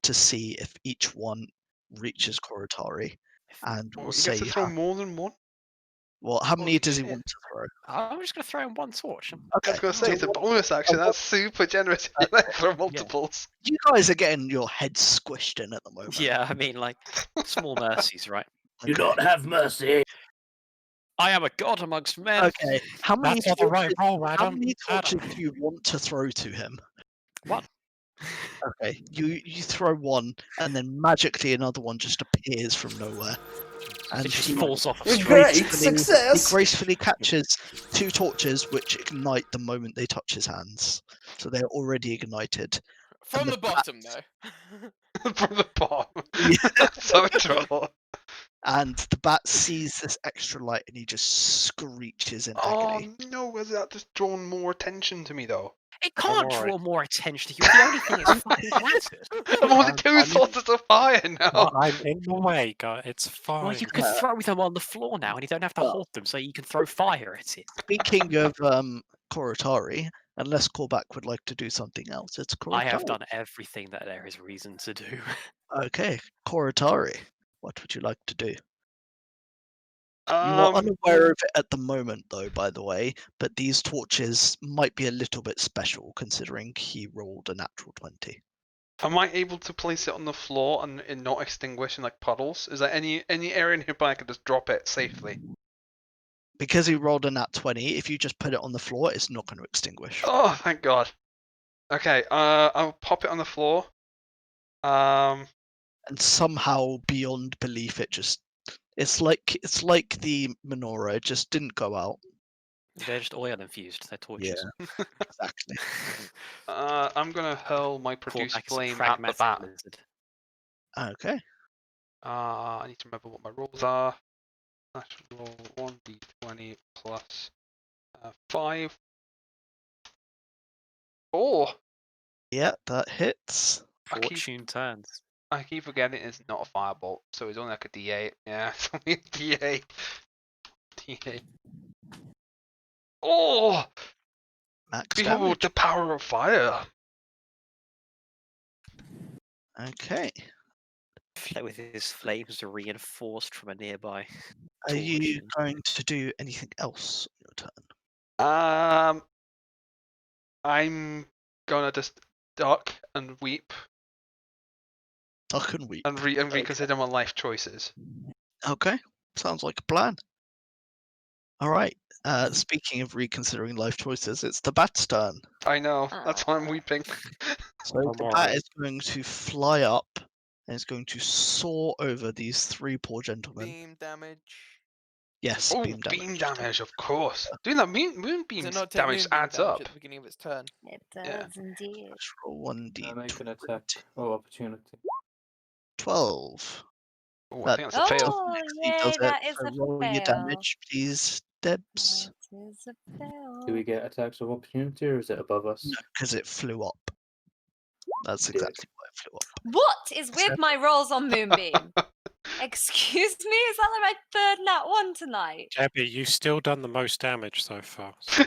to see if each one reaches Koratari? And Oh, we'll you say get to you throw have, more than one. well, how many Holy does he shit. want to throw? I'm just going to throw in one torch. I Okay, was gonna say so it's a what- bonus action. That's super generous. You let throw multiples. you guys are getting your heads squished in at the moment. Yeah, I mean, like, small mercies, right? Do not have mercy. I am a god amongst men. Okay, how many That's not the right torches, roll, how Adam. many torches Adam. do you want to throw to him? One. Okay, you throw one, and then magically another one just appears from nowhere, and It just he falls off of Great screen. gracefully, success. he gracefully catches 2 torches, which ignite the moment they touch his hands. So they're already ignited. From the the bottom, though. From the bottom. Yeah. That's so troll. And the bat sees this extra light, and he just screeches in agony. Oh no, has that just drawn more attention to me though? It can't alright. draw more attention to you. The only thing is fucking flattered. I'm only I'm- 2 I'm- sources of fire now. Well, I'm in the way, guy. It's fine. Well, you can throw them on the floor now, and you don't have to Well- hold them, so you can throw fire at it. Speaking of Koratari, unless Korvac would like to do something else, it's Koratari. I have done everything that there is reason to do. Okay, Koratari, what would you like to do? You are unaware of it at the moment, though, by the way, but these torches might be a little bit special, considering he rolled a natural 20. Am I able to place it on the floor and not extinguish in like puddles? Is there any area nearby I could just drop it safely? Because he rolled a nat 20, if you just put it on the floor, it's not going to extinguish. Oh, thank God. Okay, I'll pop it on the floor. And somehow, beyond belief, it's like the menorah, it just didn't go out. They're just oil infused. They're torches. Exactly. I'm gonna hurl my produce Korvac is a flame at the pragmatic bat. lizard. Okay. I need to remember what my rolls are. Natural roll 1d20 plus 5. 4. Yeah, that hits. I keep, Fortune turns. I keep forgetting it's not a firebolt, so it's only like a d8. Yeah, it's only a d8. D8. Oh! Max Behold damage. the power of fire! Okay. With his flames reinforced from a nearby. Are you torch. going to do anything else on your turn? I'm gonna just duck and weep Duck and weep. and reconsider my life choices. Okay, sounds like a plan. All right. Speaking of reconsidering life choices, it's the bat's turn. I know, that's why I'm weeping. So I'm the bat alright. is going to fly up and is going to soar over these 3 poor gentlemen. Beam damage. Yes, Oh, beam damage. beam damage, of course. Doing that moonbeam Does it not take damage moonbeam adds damage up. at the beginning of its turn? It Yeah. does indeed. Let's roll 1d12. Make an attack. Oh, opportunity. 12. Oh, I think that's a fail. Oh, He yay, does it. that is So a roll your fail. damage, please, Debs. That is a fail. Do we get attacks of opportunity or is it above us? No, because it flew up. That's Dick. exactly why it flew up. What is with my rolls on Moonbeam? Excuse me, is that like my third nat 1 tonight? Debbie, you've still done the most damage so far. So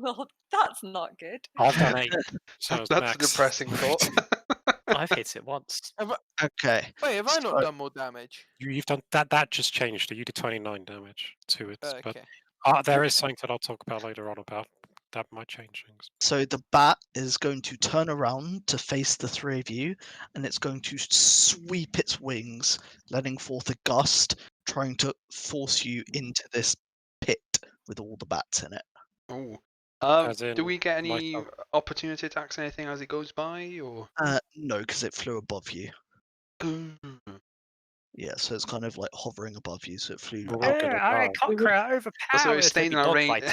Well, that's not good. I've done 8. So it's That's a Max. depressing thought. I've hit it once. Okay. Wait, have I not So- done more damage? You've done that. That just changed it. You did 29 damage to it. But Okay. there is something that I'll talk about later on about that might change things. So the bat is going to turn around to face the three of you, and it's going to sweep its wings, letting forth a gust, trying to force you into this pit with all the bats in it. Ooh. As Do in we get any myself. opportunity attacks, anything as it goes by, or? No, because it flew above you. Mm. Yeah, so it's kind of like hovering above you, so it flew. Well, up. we're gonna die. Conqueror overpowered. So it's staying in our range.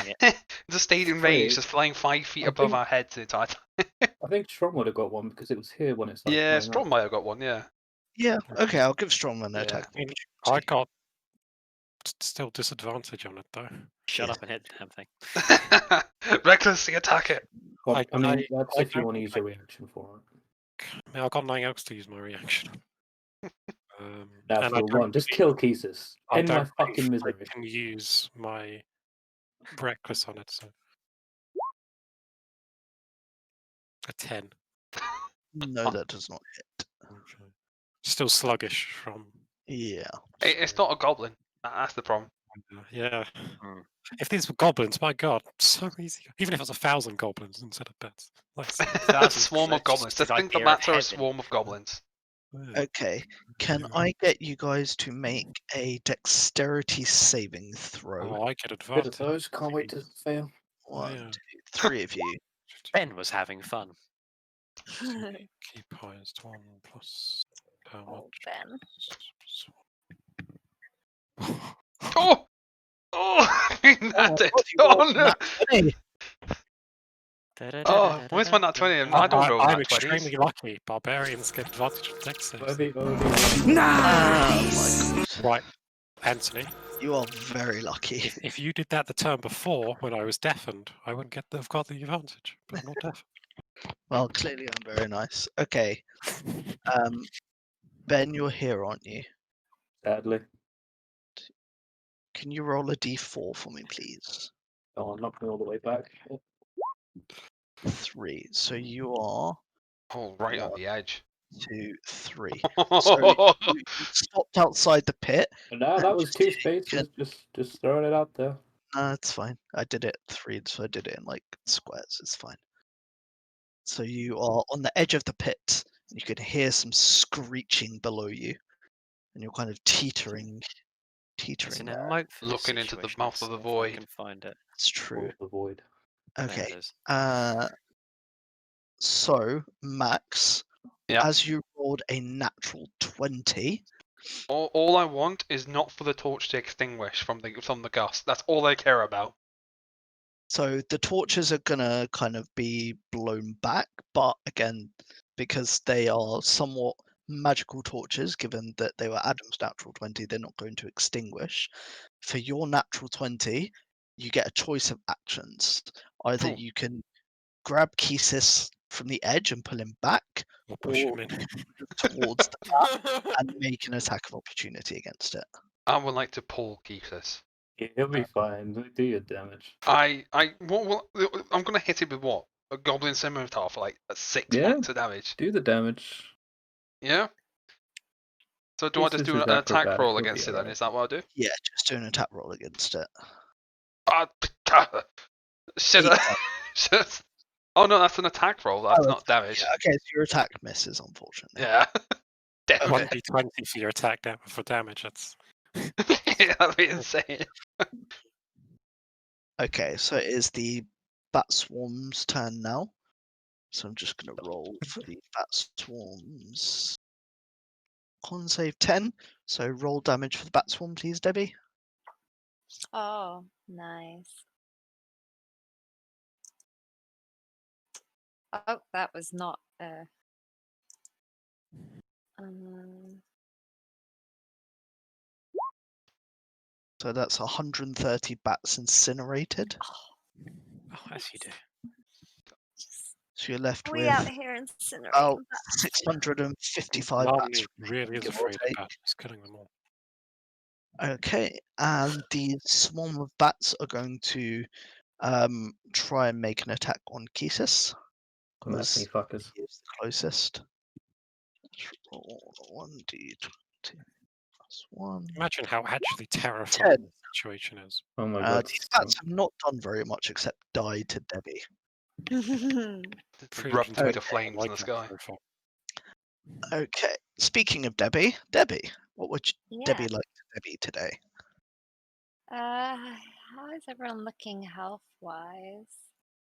Just stayed in range, Wait, just flying 5 feet I above think- our heads the entire time. I think Strong would have got one because it was here when it started. Yeah, flying Strong up. might have got one. Yeah. Yeah, okay, I'll give Strongman an Yeah. attack. I mean, I got still disadvantage on it though. Shut up and hit the damn thing. Recklessly attack it. Well, I- I mean, I- that's I if you don't want to think use your reaction for it. I mean, I've got nothing else to use my reaction. And Natural I don't one. Just believe- kill Kesis. I End my don't believe fucking misery. I can use my reckless on it. So a 10. No, that does not hit. Still sluggish from. Yeah. It's not a goblin. That's the problem. Yeah. Hmm. If these were goblins, my god, so easy. Even if it was 1,000 goblins instead of bats. Like, A swarm of goblins. Just think the bats are a swarm of goblins. Okay. Can I get you guys to make a dexterity saving throw? Oh, I get Bit advantage. of those. Can't wait to fail. One, yeah. 2, 3 of you. Ben was having fun. Keep highest one plus how Oh, much? Ben. Oh! Oh! That's it. God, you Oh rolled no! nat 20. Oh, where's my nat 20? I don't roll I'm nat 20s. extremely lucky. Barbarians get advantage on dex saves. Bobby. Oh my God. Right, Anthony. You are very lucky. If you did that the turn before when I was deafened, I wouldn't have got the advantage. But I'm not deaf. Well, clearly I'm very nice. Okay. Ben, you're here, aren't you? Sadly. Can you roll a d4 for me, please? Oh, knock me all the way back. 3. So you are Oh, right on the edge. 2, 3. So you stopped outside the pit. No, that was two spaces. Just throwing it out there. No, it's fine. I did it 3, so I did it in like squares. It's fine. So you are on the edge of the pit. You can hear some screeching below you, and you're kind of teetering It's an there. emote for this Looking into the situation, mouth of the so if I void. can find it. It's true. The void. There Okay. it is. So Max, Yeah. as you rolled a natural 20, All I want is not for the torch to extinguish from the gust. That's all I care about. so the torches are gonna kind of be blown back, but again, because they are somewhat magical torches, given that they were Adam's natural 20, they're not going to extinguish. For your natural 20, you get a choice of actions. Either Cool. you can grab Kesis from the edge and pull him back, Or push or him in. towards the bat and make an attack of opportunity against it. I would like to pull Keithus. He'll be fine. Do your damage. I'm gonna hit it with what? A goblin scimitar for like 6 Yeah. points of damage. Do the damage. Yeah. So do I just Keithus do is an attack acrobatic, roll he'll be against it then? alright. Is that what I do? Yeah, just do an attack roll against it. Should I? Oh no, that's an attack roll. That's not damage. Yeah, okay, so your attack misses, unfortunately. Yeah. Definitely. 1d20 for your attack for damage. That's That'd be insane. Okay, so it is the bat swarm's turn now. So I'm just going to roll for the bat swarms. Con save 10. So roll damage for the bat swarm, please, Debbie. Oh, nice. Oh, that was not So that's 130 bats incinerated. Oh, as you do. So you're left We out with here incinerating about bats. 655 Mum bats. really is give or afraid of take. bats. He's killing them all. Okay, and the swarm of bats are going to try and make an attack on Kisis. Messy fuckers. He is the closest. Let's roll 1d20 plus 1. Imagine how actually terrifying the situation is. Oh my god. These bats have not done very much except die to Debbie. Rubbed into Okay. flames in Like the that sky. profile. Okay, speaking of Debbie, what would Yeah. Debbie like to be today? How is everyone looking health wise?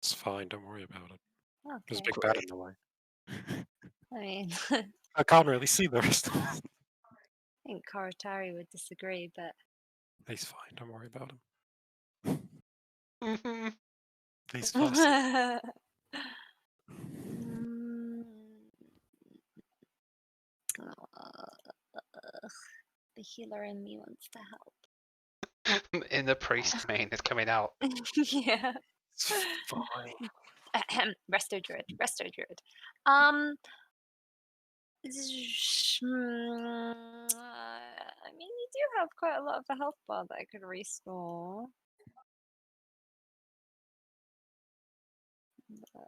It's fine, don't worry about it. There's a Okay. big bat in the way. I mean, I can't really see the rest of it. I think Koratari would disagree, but He's fine, don't worry about him. Mhm. He's fine. Mm, the healer in me wants to help. In the priest main is coming out. Yeah. It's fine. Resto Druid. Resto Druid. I mean, you do have quite a lot of a health bar that I could restore. But...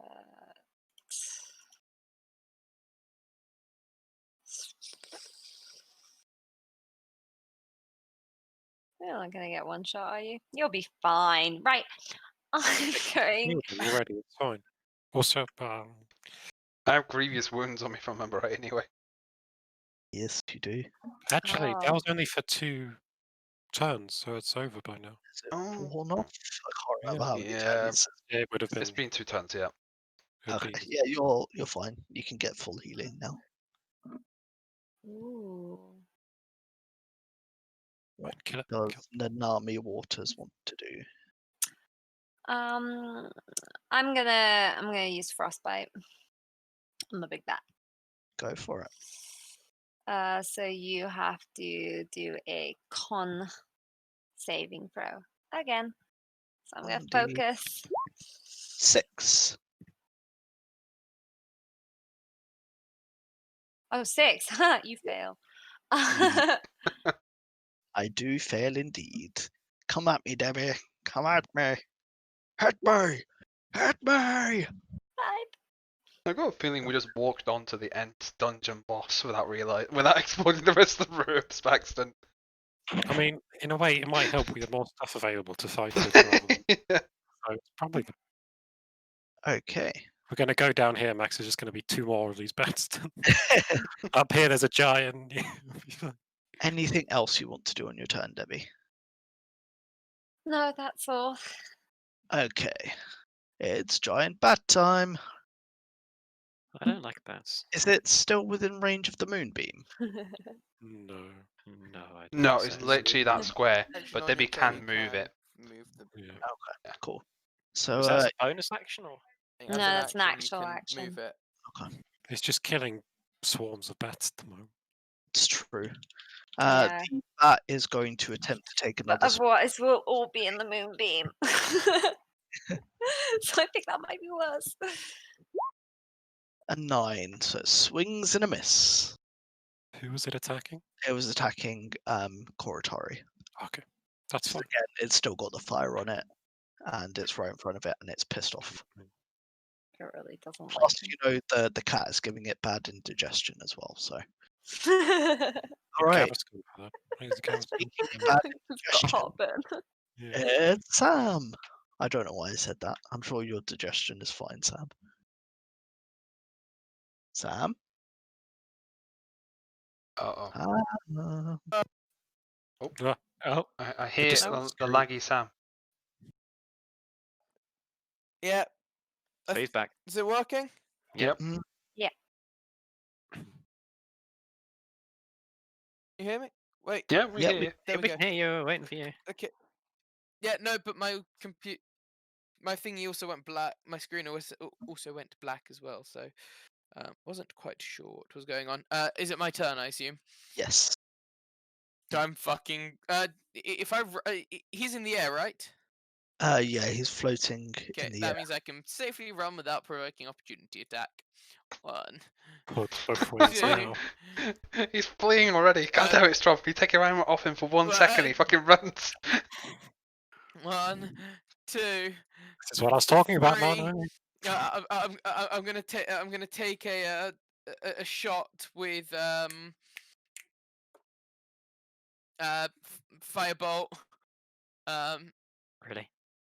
You're not gonna get one shot, are you? You'll be fine. Right. I'm going. Healed him already, it's fine. Also, I have grievous wounds on me if I remember right anyway. Yes, you do. actually, that Oh. was only for 2 turns, so it's over by now. Is it Oh. worn off? I can't remember how many Yeah. turns. Yeah, it would have been. It's been 2 turns, yeah. it'd Okay, be- yeah, you're fine. You can get full healing now. Ooh. What kill it. does Nanami Waters want to do? I'm gonna use frostbite on the big bat. Go for it. So you have to do a con saving throw again. So I'm gonna 1d6. focus. 6. You fail. I do fail indeed. Come at me, Debbie. Come at me. Hit me. Hit me. I've got a feeling we just walked onto the end dungeon boss without exploring the rest of the rooms by accident. I mean, in a way, it might help we have more stuff available to fight with. rather than- Yeah. So it's probably Okay. we're going to go down here, Max. There's just going to be 2 more of these bats. Up here, there's a giant. Anything else you want to do on your turn, Debbie? No, that's all. Okay. It's giant bat time. I don't like bats. Is it still within range of the moonbeam? No. No, I don't No, think it's so. literally that square, Action but on Debbie your turn, can you move it. Move the Yeah. Cool. So Was that a bonus action or? thing. No, As that's an you actual can action. Move it. It's just killing swarms of bats at the moment. it's true. Yeah. The bat is going to attempt to take But another swing. otherwise, we'll all be in the moonbeam. So I think that might be worse. A 9, so it swings and a miss. Who was it attacking? It was attacking Koratari. Okay, that's So fine. again, it's still got the fire on it, and it's right in front of it, and it's pissed off. It really doesn't Plus, like you know, the cat is giving it bad indigestion as well. So, him. all right, Gaviscon for that. I think it's Gaviscon. speaking of bad It's got indigestion, heartburn. Yeah. it's Sam. I don't know why I said that. I'm sure your digestion is fine, Sam. Sam. Uh-oh. Ah, Oh, I hear just- the laggy Sam. Yeah. So he's back. Is it working? Yep. You hear me? Wait. Yeah, we Yeah, hear you. There we go. Hey, you waiting for you. Okay. Yeah, no, but my my thingy also went black. My screen also went black as well. So, wasn't quite sure what was going on. Is it my turn? I assume. yes. So I'm fucking. If he's in the air, right? Yeah, he's floating Okay, in the that air. means I can safely run without provoking opportunity attack. 1, Put both wings Two. now. He's fleeing already. God damn it, Strop. You take your arm off him for 1 second, he fucking runs. 1, 2. This is what I was talking about, Three. man. I'm gonna take. I'm gonna take a shot with firebolt. Really?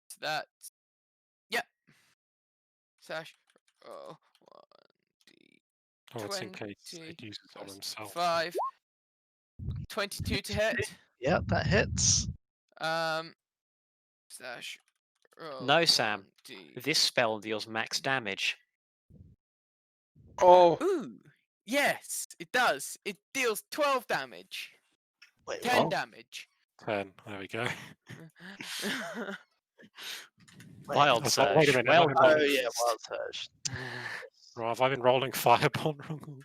So that's yep. Slash. Oh, 1d. Oh, it's in case 20 it uses on plus himself. 5. 22 to hit. Yeah, that hits. Slash. Roll No, Sam. 1d. This spell deals max damage. Oh, Ooh. Yes, it does. It deals 12 damage. Wait, 10 what? damage. 10. There we go. Wait. Wild I was like, wait a Surge. minute, Well I'm done. Oh yeah, Beast. Wild Surge. Right, have I been rolling fireball wrong?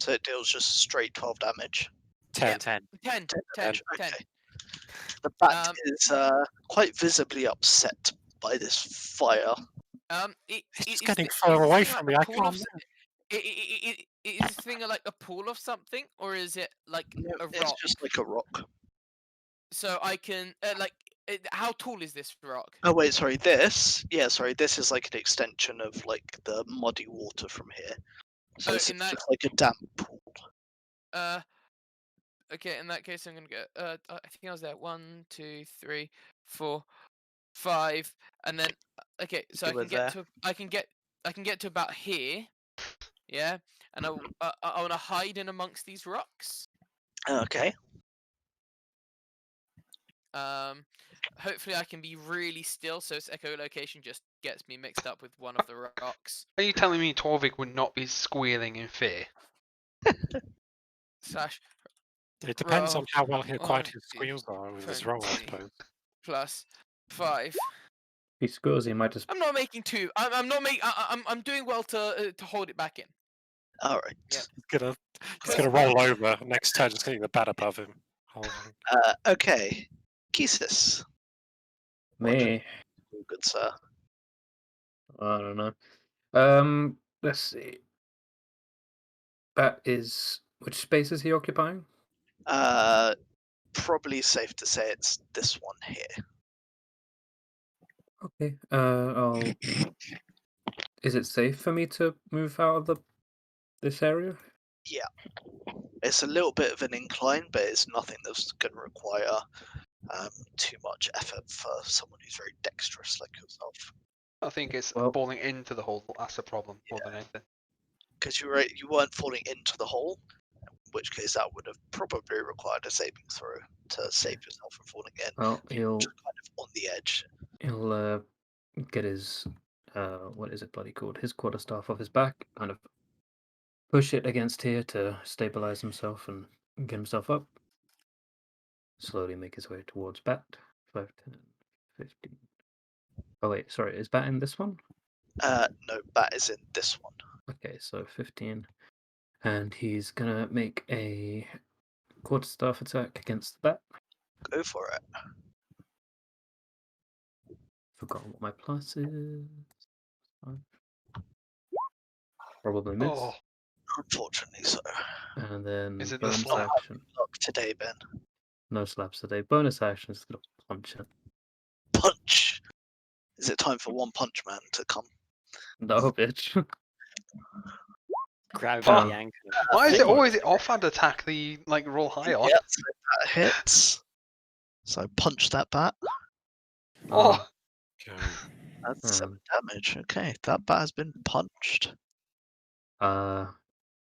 So it deals just straight 12 damage. 10. 10. 10. 10 10. damage. 10. Okay. The bat Um, is quite visibly upset by this fire. It's just getting further away from me, I can't move. Is this thing like a pool of something, or is it like a It's rock? just like a rock. So I can how tall is this rock? Oh wait, sorry. This is like an extension of like the muddy water from here. So Oh, it's in that- just like a damp pool. Okay, in that case I'm gonna get I think I was there 1, 2, 3, 4, 5, and then okay, so You were there. I can get to about here, yeah, and I want to hide in amongst these rocks. Okay. Hopefully I can be really still, so its echolocation just gets me mixed up with one of the rocks. are you telling me Torvik would not be squealing in fear? Slash It depends on how well quiet 1, his squeals are with his roll, I 20 suppose. plus 5. He squeals, he might just. I'm not making 2. I'm not making. I'm doing well to hold it back in. All right. Yeah. He's gonna roll over next turn, just getting the bat above him. Hovering. Okay. Kisis. Me. Good sir. I don't know. Let's see. That is. Which space is he occupying? Probably safe to say it's this one here. Okay. I'll. Is it safe for me to move out of this area? Yeah. It's a little bit of an incline, but it's nothing that's going to require too much effort for someone who's very dexterous like yourself. I think it's Well- falling into the hole that's the problem more than anything. Because you weren't falling into the hole, in which case that would have probably required a saving throw to save yourself from falling in. Well, he'll Just kind of on the edge. get his what is it bloody called? His quarterstaff off his back, kind of push it against here to stabilize himself and get himself up. Slowly make his way towards Bat. 5, 10, 15. Oh wait, sorry, is Bat in this one? No, bat is in this one. Okay, so 15. And he's gonna make a quarterstaff attack against the Bat. Go for it. Forgot what my plus is. 5. Probably miss. Oh, Unfortunately so. And then Is it the bonus slap? action. Luck today, Ben. No slaps today. Bonus action is gonna punch it. Punch! Is it time for one punch man to come? No, bitch. Grab him Fuck. by the ankle. why is it think- always the offhand attack the like roll high on? Yeah, so that hits. So punch that bat. Oh, Okay. That's 7 damage. Okay, that bat has been punched.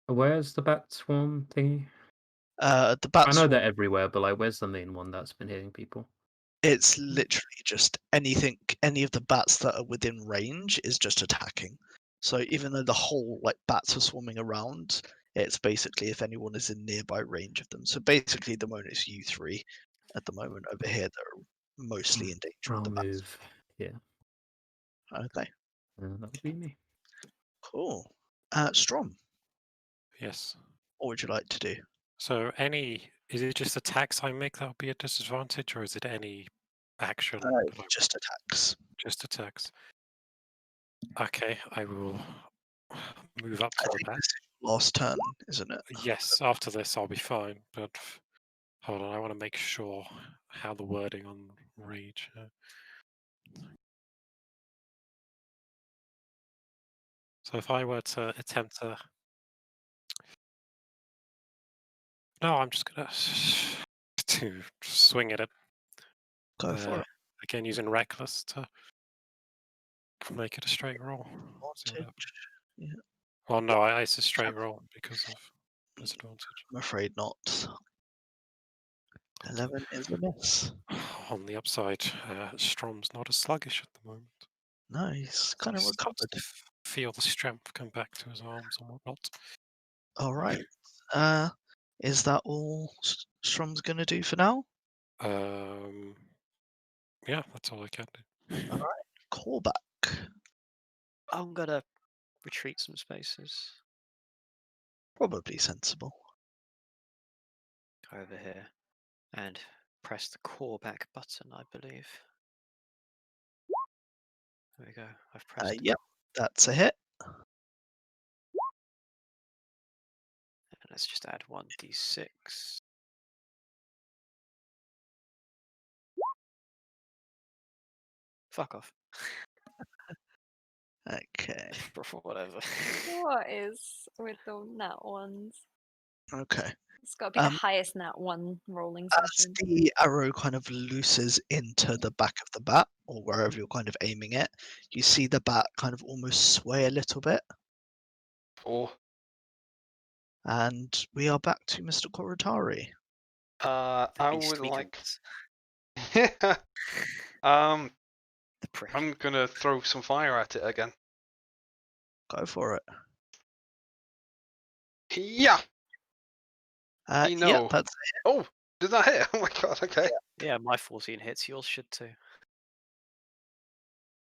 Where's the bat swarm thingy? The bat I know swarm, they're everywhere, but like, where's the main one that's been hitting people? it's literally just any of the bats that are within range is just attacking. So even though the whole like bats are swarming around, it's basically if anyone is in nearby range of them. So basically the moment it's you three at the moment over here that are mostly in danger of I'll the bats. move. Yeah, Okay, that would be me. cool. Strom. Yes. What would you like to do? So is it just attacks I make that will be a disadvantage, or is it any action? Just attacks. Just attacks. Okay, I will move up I to the think back. this is your last turn, isn't it? Yes, after this I'll be fine, but hold on, I want to make sure how the wording on rage. So if I were to attempt to... No, I'm just gonna to swing at it. Go for it. Again, using reckless to make it a straight roll. See what Advantage. happens. Well, no, it's a straight roll because of disadvantage. I'm afraid not. 11 is a miss. On the upside, Strom's not as sluggish at the moment. No, he's kind of He starts recovered. to feel the strength come back to his arms and whatnot. All right. Is that all Strom's gonna do for now? Yeah, that's all I can do. All right. Callback. I'm gonna retreat some spaces. Probably sensible. Go over here and press the callback button, I believe. There we go. I've pressed it. Yep, that's a hit. And let's just add 1d6. Fuck off. Okay. Whatever. What is with the nat ones? Okay. It's got to be the highest nat one rolling As session. the arrow kind of looses into the back of the bat, or wherever you're kind of aiming it, you see the bat kind of almost sway a little bit, 4. and we are back to Mr. Korotari. I Beast would like. weakens. The prick. I'm gonna throw some fire at it again. Go for it. Yeah. Yeah, know. that's Oh, did that hit? Oh my god. Okay. Yeah, my 14 hits. Yours should too.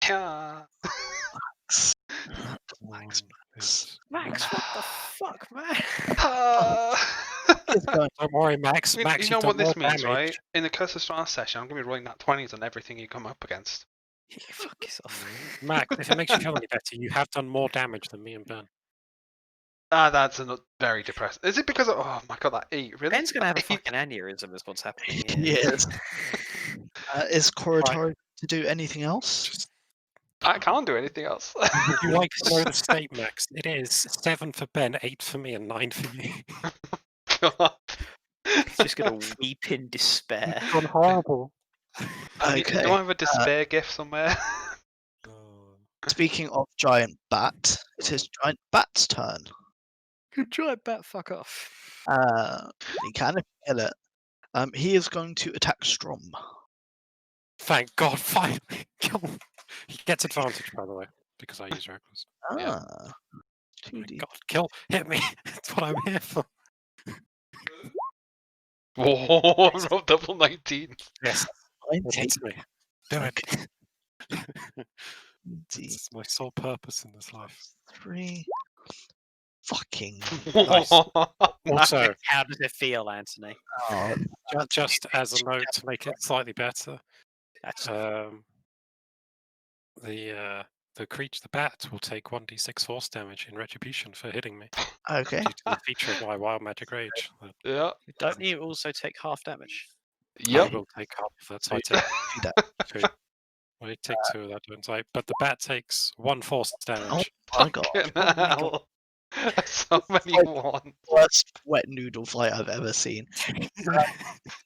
Yeah. Max. Max, what the fuck, man? Don't worry, Max. You, Max, you know you've what done this more means, damage. right? In the Curse of Strahd session, I'm gonna be rolling that 20s on everything you come up against. Fuck yourself. Max, if it makes you feel any better, you have done more damage than me and Ben. That's very depressing. Is it because of, oh my god, that 8? Really? Ben's gonna have a That 8? fucking aneurysm is what's happening here. Yes. Is Korotari to do anything else? I can't do anything else. Would you like to know the state, Max? It is 7 for Ben, 8 for me, and 9 for you. God. He's just gonna weep in despair. It's gone horrible. Okay. Do I have a despair gift somewhere? Speaking of giant bat, it is giant bat's turn. Giant bat, fuck off. He can if you kill it. He is going to attack Strom. Thank God, finally. He gets advantage, by the way, because I use reckless. Yeah. Ah. Oh my 2d. God, hit me. That's what I'm here for. Whoa, I rolled double 19. Yes, it hits me. Do it. D It's my sole purpose in this life. 3. Fucking. Nice. Also, How does it feel, Anthony? Oh, just as a note to make it slightly better, That's the creature, the bat, will take 1d6 force damage in retribution for hitting me okay. due to the feature of my wild magic rage. That Yeah. Don't you also take half damage? I Yep. will take half of that, so I So take you do 2. I take 2 of that, don't I? But the bat takes 1 force damage. Oh my god. Fucking Oh my hell. So many like- ones. Worst wet noodle fight I've ever seen.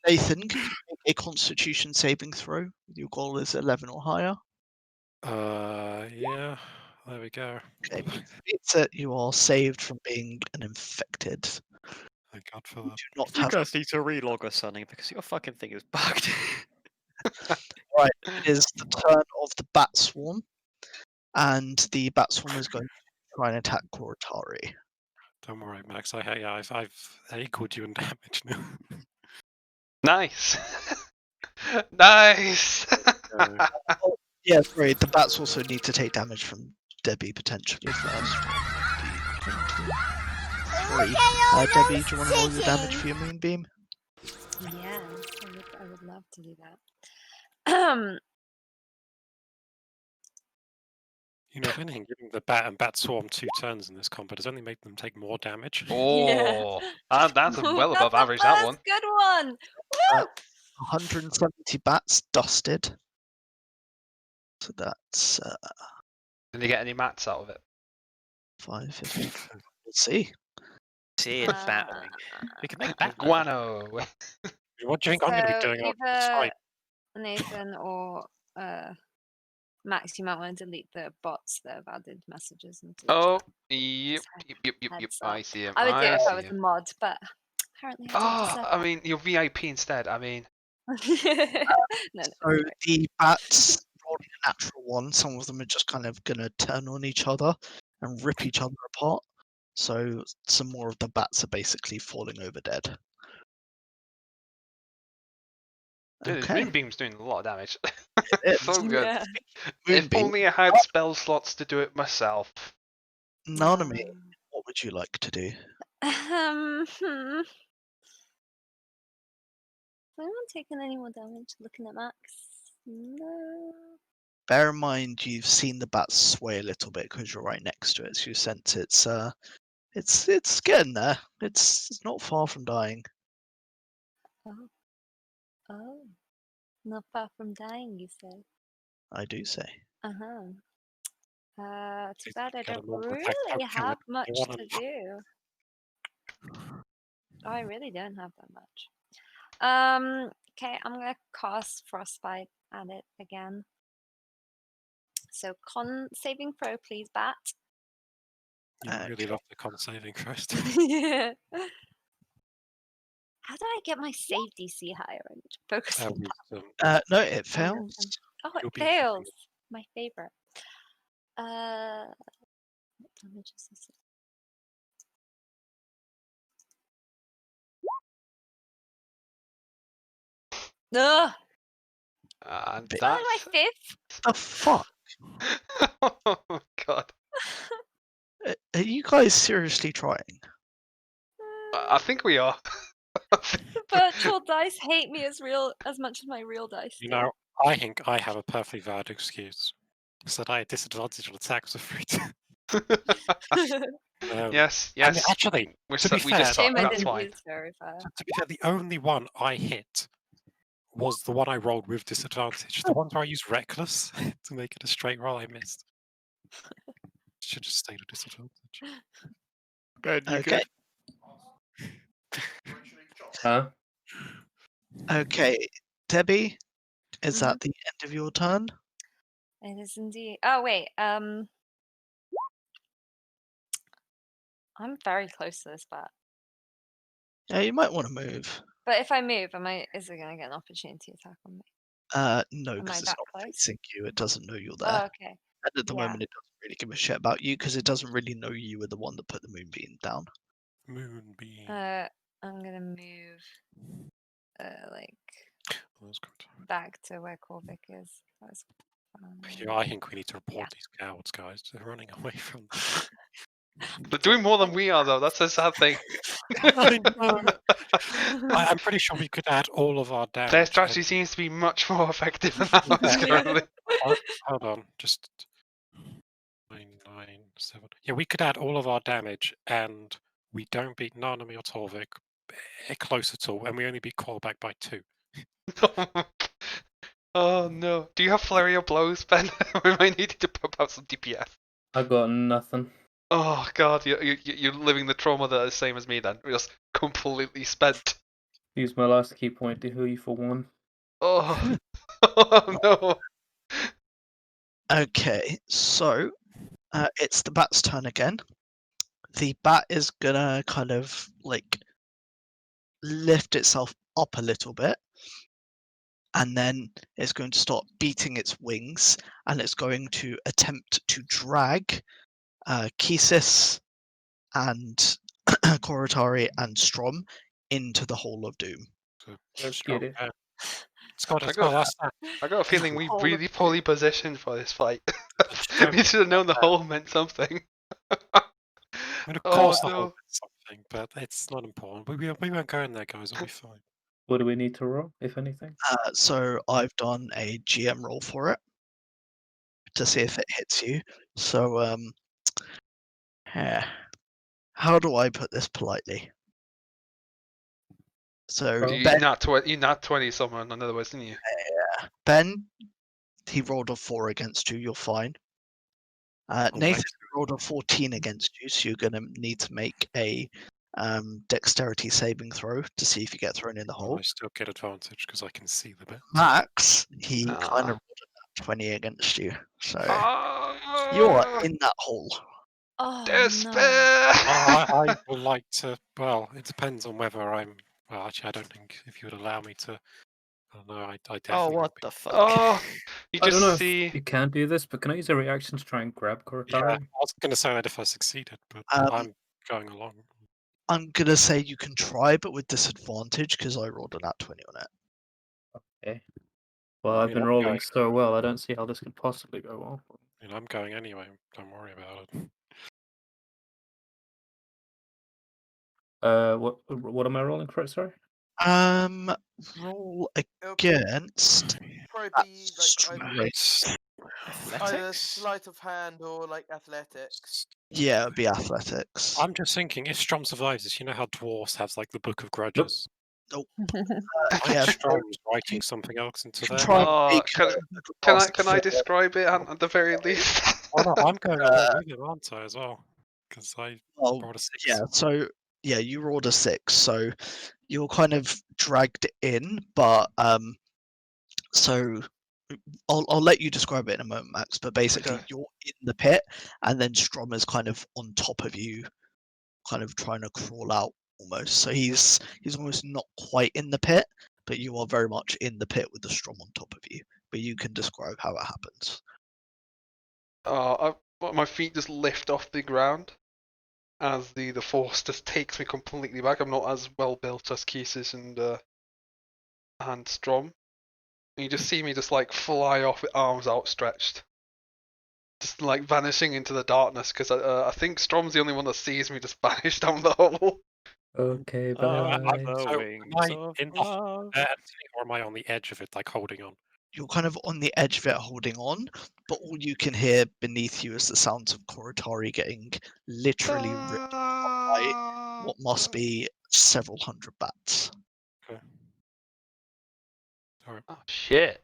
Nathan, can you make a constitution saving throw? Your goal is 11 or higher. Yeah, there we go. Okay. It's it, you are saved from being an infected. Thank God for You that. do not You have guys need to relog or something because your fucking thing is bugged. it is the turn of the bat swarm. And the bat swarm is going to try and attack Korotari. Don't worry, Max. I've equaled you in damage now. Nice. Nice. Yeah, sorry, the bats also need to take damage from Debbie potentially first. 3. Debbie, do you want to roll your damage for your moonbeam? Yeah, I would love to do that. You know, if anything, giving the bat and bat swarm 2 turns in this combat has only made them take more damage. Oh, that's Who well got above the average, that first one. Good one. Uh, Woo! 170 bats dusted. So that's Did you get any mats out of it? 550. We'll see. See a bat oil. We can make bat oil. Guano. What do you think I'm going to be So doing on the either side? Nathan or Max, you might want to delete the bots that have added messages into the Oh, chat. yep, yep. Heads I up. see him. I would do it if I see was a him. mod, but apparently I don't Oh, deserve I mean, you're VIP instead. I mean, that. No, So the bats rolling a natural one, some of them are just kind of going to turn on each other and rip each other apart. So some more of the bats are basically falling over dead. dude, this Okay. moonbeam's doing a lot of damage. It So is. good. Yeah. If Moonbeam, only I had spell slots to do it myself. Nanami, what would you like to do? Has anyone taken any more damage looking at Max? No. Bear in mind you've seen the bats sway a little bit because you're right next to it. So you sense it's getting there. It's not far from dying. Oh. Not far from dying, you say? I do say. Uh-huh. Too It's bad I got a don't more really protect function have with much one to and- do. Oh, I really don't have that much. Okay, I'm gonna cast Frostbite at it again. So con saving throw, please, bat. You really love the con saving first. Yeah. How do I get my save DC higher? I need to focus on that. No, it Oh, no, fails. Oh, You'll it be happy. fails. My favorite. What damage is this? No, And Bit- only my that's... fifth. The fuck? Oh, God. Are you guys seriously trying? I think we are. The virtual dice hate me as much as my real dice. You do. know, I think I have a perfectly valid excuse. So that I had disadvantage on attacks for free. Yes, And yes. actually, we to be just fair, suck. Shame I That's didn't fine. use very far. to be fair, the only one I hit was the one I rolled with disadvantage. The ones where I used reckless to make it a straight roll, I missed. Should just stayed at disadvantage. Ben, you Okay. good? Huh? Okay, Debbie, is Mm-hmm. that the end of your turn? It is indeed. Oh wait, I'm very close to this bat. Yeah, you might want to move. But if I move, is it gonna get an opportunity attack on me? No, Am I because it's that not close? facing you. It doesn't know you're there. Oh, okay. And at the yeah. moment, it doesn't really give a shit about you because it doesn't really know you were the one that put the moonbeam down. Moonbeam. I'm gonna move, like Oh, that's good. back to where Corvic is. That was Yeah, I think we need to report these cowards, guys. They're running away from them. They're doing more than we are, though. That's a sad thing. I know. I'm pretty sure we could add all of our damage. Their strategy seems to be much more effective than ours currently. Hold on, just 9, 7. Yeah, we could add all of our damage, and we don't beat Nanami or Torvik close at all, and we only beat Callback by 2. Oh no. Do you have flurry of blows, Ben? We might need to pop out some DPS. I got nothing. Oh god, you're living the trauma that is the same as me then. We're just completely spent. Use my last key point to heal you for 1. Oh, oh no. Okay, so it's the bat's turn again. The bat is gonna kind of like lift itself up a little bit, and then it's going to start beating its wings, and it's going to attempt to drag Kisis and Korotari and Strom into the Hole of Doom. Let's get it. Scott, I it's got- got last time. I got a feeling we All of really poorly positioned for this fight. don't We should have known the hole meant something. mean, of Oh, course the no. whole bit's something, but it's not important. We won't go in there, guys. It'll be fine. What do we need to roll, if anything? So I've done a GM roll for it to see if it hits you. So yeah. How do I put this politely? So Oh. You Ben, not 20 someone, in other words, didn't you? Ben, he rolled a 4 against you. You're fine. Alright. Nathan rolled a 14 against you, so you're going to need to make a dexterity saving throw to see if you get thrown in the hole. I still get advantage because I can see the bit. Max, he kind Ah. of rolled a 20 against you, so you Ah, are in that hole. Oh despair. no. I would like to. Well, it depends on whether I'm. Well, actually, I don't think if you would allow me to. I don't know. I definitely. Oh, won't what be. the fuck? Oh, you I don't know just see. if you can do this, but can I use a reaction to try and grab Yeah, Korotari? I was going to say that if I succeeded, but Um, I'm going along. I'm going to say you can try, but with disadvantage because I rolled a nat 20 on it. Okay. Well, I I've mean, been I'm rolling going- so well, I don't see how this could possibly go well. I'm going anyway. Don't worry about it. What am I rolling for it, sorry? Roll It'll against probably that be like either, strength. either Athletics? sleight of hand or like athletics. Yeah, it'd be athletics. I'm just thinking, if Strom survives this, you know how dwarves have like the Book of Grudges. I think Yeah, so Strom's writing something else into you can there. try and Oh, make can glass I for- describe it at the very least? Oh no, I'm going along with him, aren't I, as well? Because I well, brought a 6. yeah, so yeah, you rolled a 6, so you're kind of dragged in, but so I'll let you describe it in a moment, Max. But basically, Okay. you're in the pit, and then Strom is kind of on top of you, kind of trying to crawl out almost. So he's almost not quite in the pit, but you are very much in the pit with the Strom on top of you. But you can describe how it happens. My feet just lift off the ground as the force just takes me completely back. I'm not as well built as Kesis and Strom. And you just see me just like fly off with arms outstretched, just like vanishing into the darkness. Because I think Strom's the only one that sees me just vanish down the hole. Okay, Oh, bye. the So, wings am I of in love. there, Anthony, or am I on the edge of it, like holding on? You're kind of on the edge of it holding on, but all you can hear beneath you is the sounds of Korotari getting literally ripped by what must be several hundred bats. Alright. Oh shit.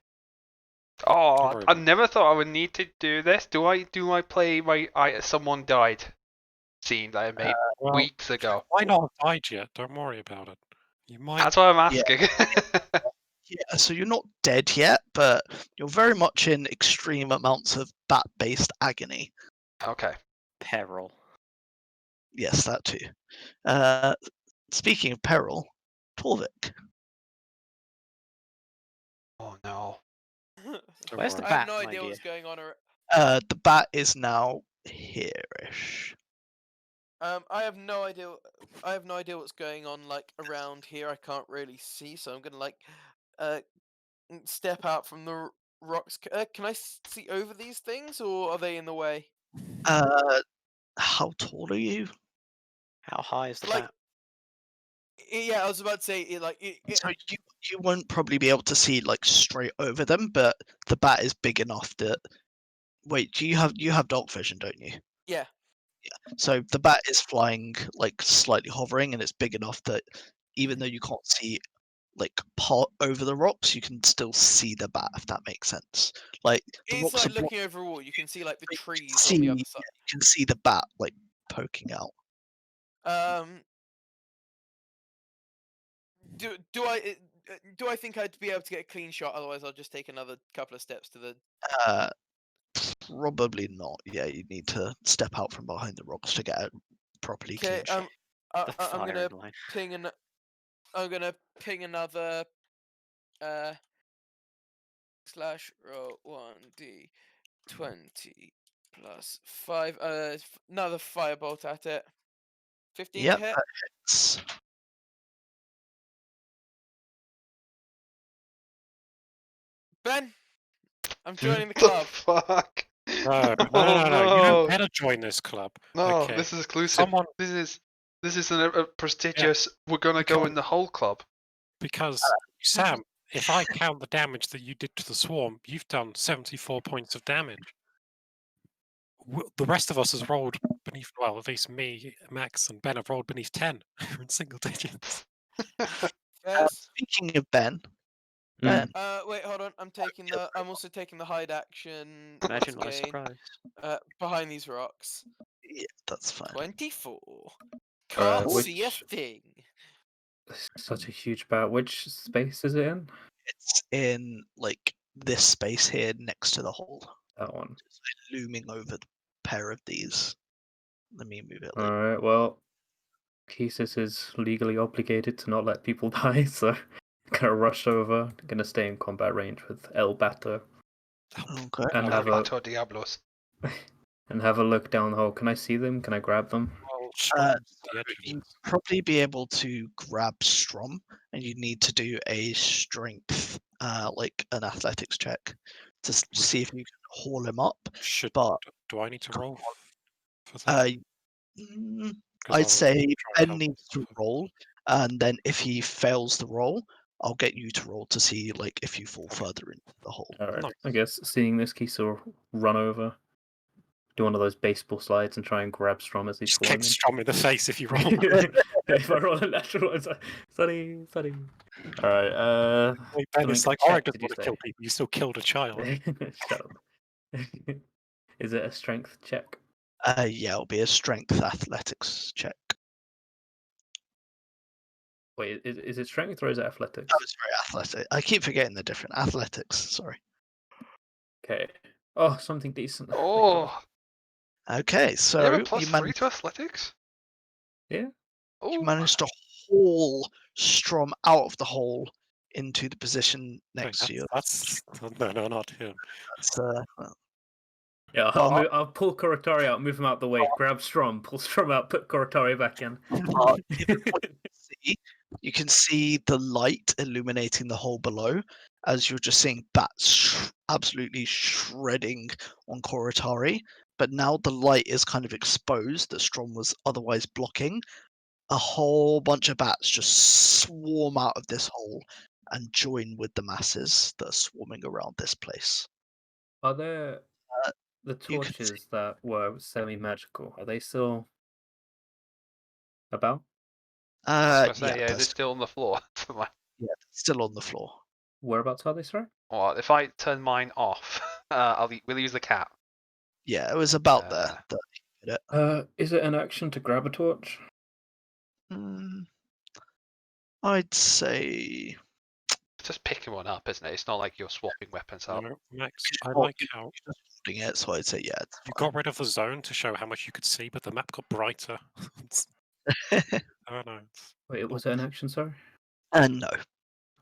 Oh, worry I about it. never thought I would need to do this. Do I play my someone died scene that I made Well, weeks ago? might not have died yet. Don't worry about it. You might. That's why I'm Yeah. asking. Yeah, so you're not dead yet, but you're very much in extreme amounts of bat-based agony. Okay. Peril. Yes, that too. Speaking of peril, Torvik. Oh no. Don't Where's the worry. I have bat, no my idea dear? what's going on. The bat is now here-ish. I have no idea. I have no idea what's going on like around here. I can't really see, so I'm gonna like step out from the rocks. Can I see over these things, or are they in the way? How tall are you? How high is the Like, bat? yeah, I was about to say So you won't probably be able to see like straight over them, but the bat is big enough that. Wait, you have dark vision, don't you? Yeah. So the bat is flying like slightly hovering, and it's big enough that even though you can't see like part over the rocks, you can still see the bat, if that makes sense. Like the It's rocks like are looking over a wall. You can see like the you can trees on the other side. you can see the bat like poking out. Do I think I'd be able to get a clean shot? Otherwise, I'll just take another couple of steps to the. Probably not. Yeah, you need to step out from behind the rocks to get a properly Okay. clean shot. The I'm gonna firing line. ping an. I'm gonna ping another. Slash roll 1d20 plus 5. Another firebolt at it. 15 Yep, to hit. that hits. Ben, I'm What joining the the club. fuck? No, no, Oh, no, no. You no. don't better join this club. No, Okay. this is exclusive. Someone, This is a prestigious. We're gonna go in the whole club. because Sam, if I count the damage that you did to the swarm, you've done 74 points of damage. The rest of us has rolled beneath. Well, at least me, Max, and Ben have rolled beneath 10. We're in single digits. Yes. Speaking of Ben, Mm. Wait, hold on. I'm also taking the hide action. Imagine once my again, surprise. behind these rocks. yeah, that's fine. 24. Can't see a which- thing. This is such a huge bat. Which space is it in? It's in like this space here next to the hole, That one. just looming over the pair of these. Let me move it. All right. Well, Kesis is legally obligated to not let people die, so I'm gonna rush over. I'm gonna stay in combat range with El Bato Okay. and El have a Gato Diablos. and have a look down the hole. Can I see them? Can I grab them? Well, Strom's at the edge of You'd this. probably be able to grab Strom, and you'd need to do a strength, like an athletics check, to see if you can haul him up. Should But do I need to roll for that? 'Cause I I'd was say trying to Ben help needs to myself. roll, and then if he fails the roll, I'll get you to roll to see like if you fall further into the hole. All right. Nice. I guess seeing this, Kesis will run over, do one of those baseball slides, and try and grab Strom as he's Just falling kick in. Strom in the face if you roll. If I roll a natural, it's like, sorry. All right. Wait, Ben, make it's a like check, Oryx doesn't did you want to say? kill people. You still killed a child. Shut up. Is it a strength check? Yeah, it'll be a strength athletics check. Wait, is it strength or is it athletics? Oh, it's very athletic. I keep forgetting the different athletics. Sorry. Okay. Oh, something decent. Thank Oh, God. Okay, you so have a plus you, 3 to athletics? Yeah. Oh, you managed to haul Strom out of the hole into the position Wait, next to you. that's no, not him. That's, well, Yeah, But- I'll pull Koratari out, move him out the way, grab Strom, pull Strom out, put Koratari back in. you can see the light illuminating the hole below as you're just seeing bats absolutely shredding on Koratari. But now the light is kind of exposed that Strom was otherwise blocking. A whole bunch of bats just swarm out of this hole and join with the masses that are swarming around this place. Are there the you can see- torches that were semi-magical? Are they still about? I was gonna say, Yeah, yeah, is it still on the floor? still on the floor. Whereabouts are they, sorry? Well, if I turn mine off, we'll use the cat. Yeah, it was about there. Is it an action to grab a torch? I'd say It's just picking one up, isn't it? It's not like you're swapping weapons out. No, Max, I Oh, like how just holding it, so I'd say yeah. It's you fine. got rid of the zone to show how much you could see, but the map got brighter. I don't know. Wait, was it an action, sorry? No,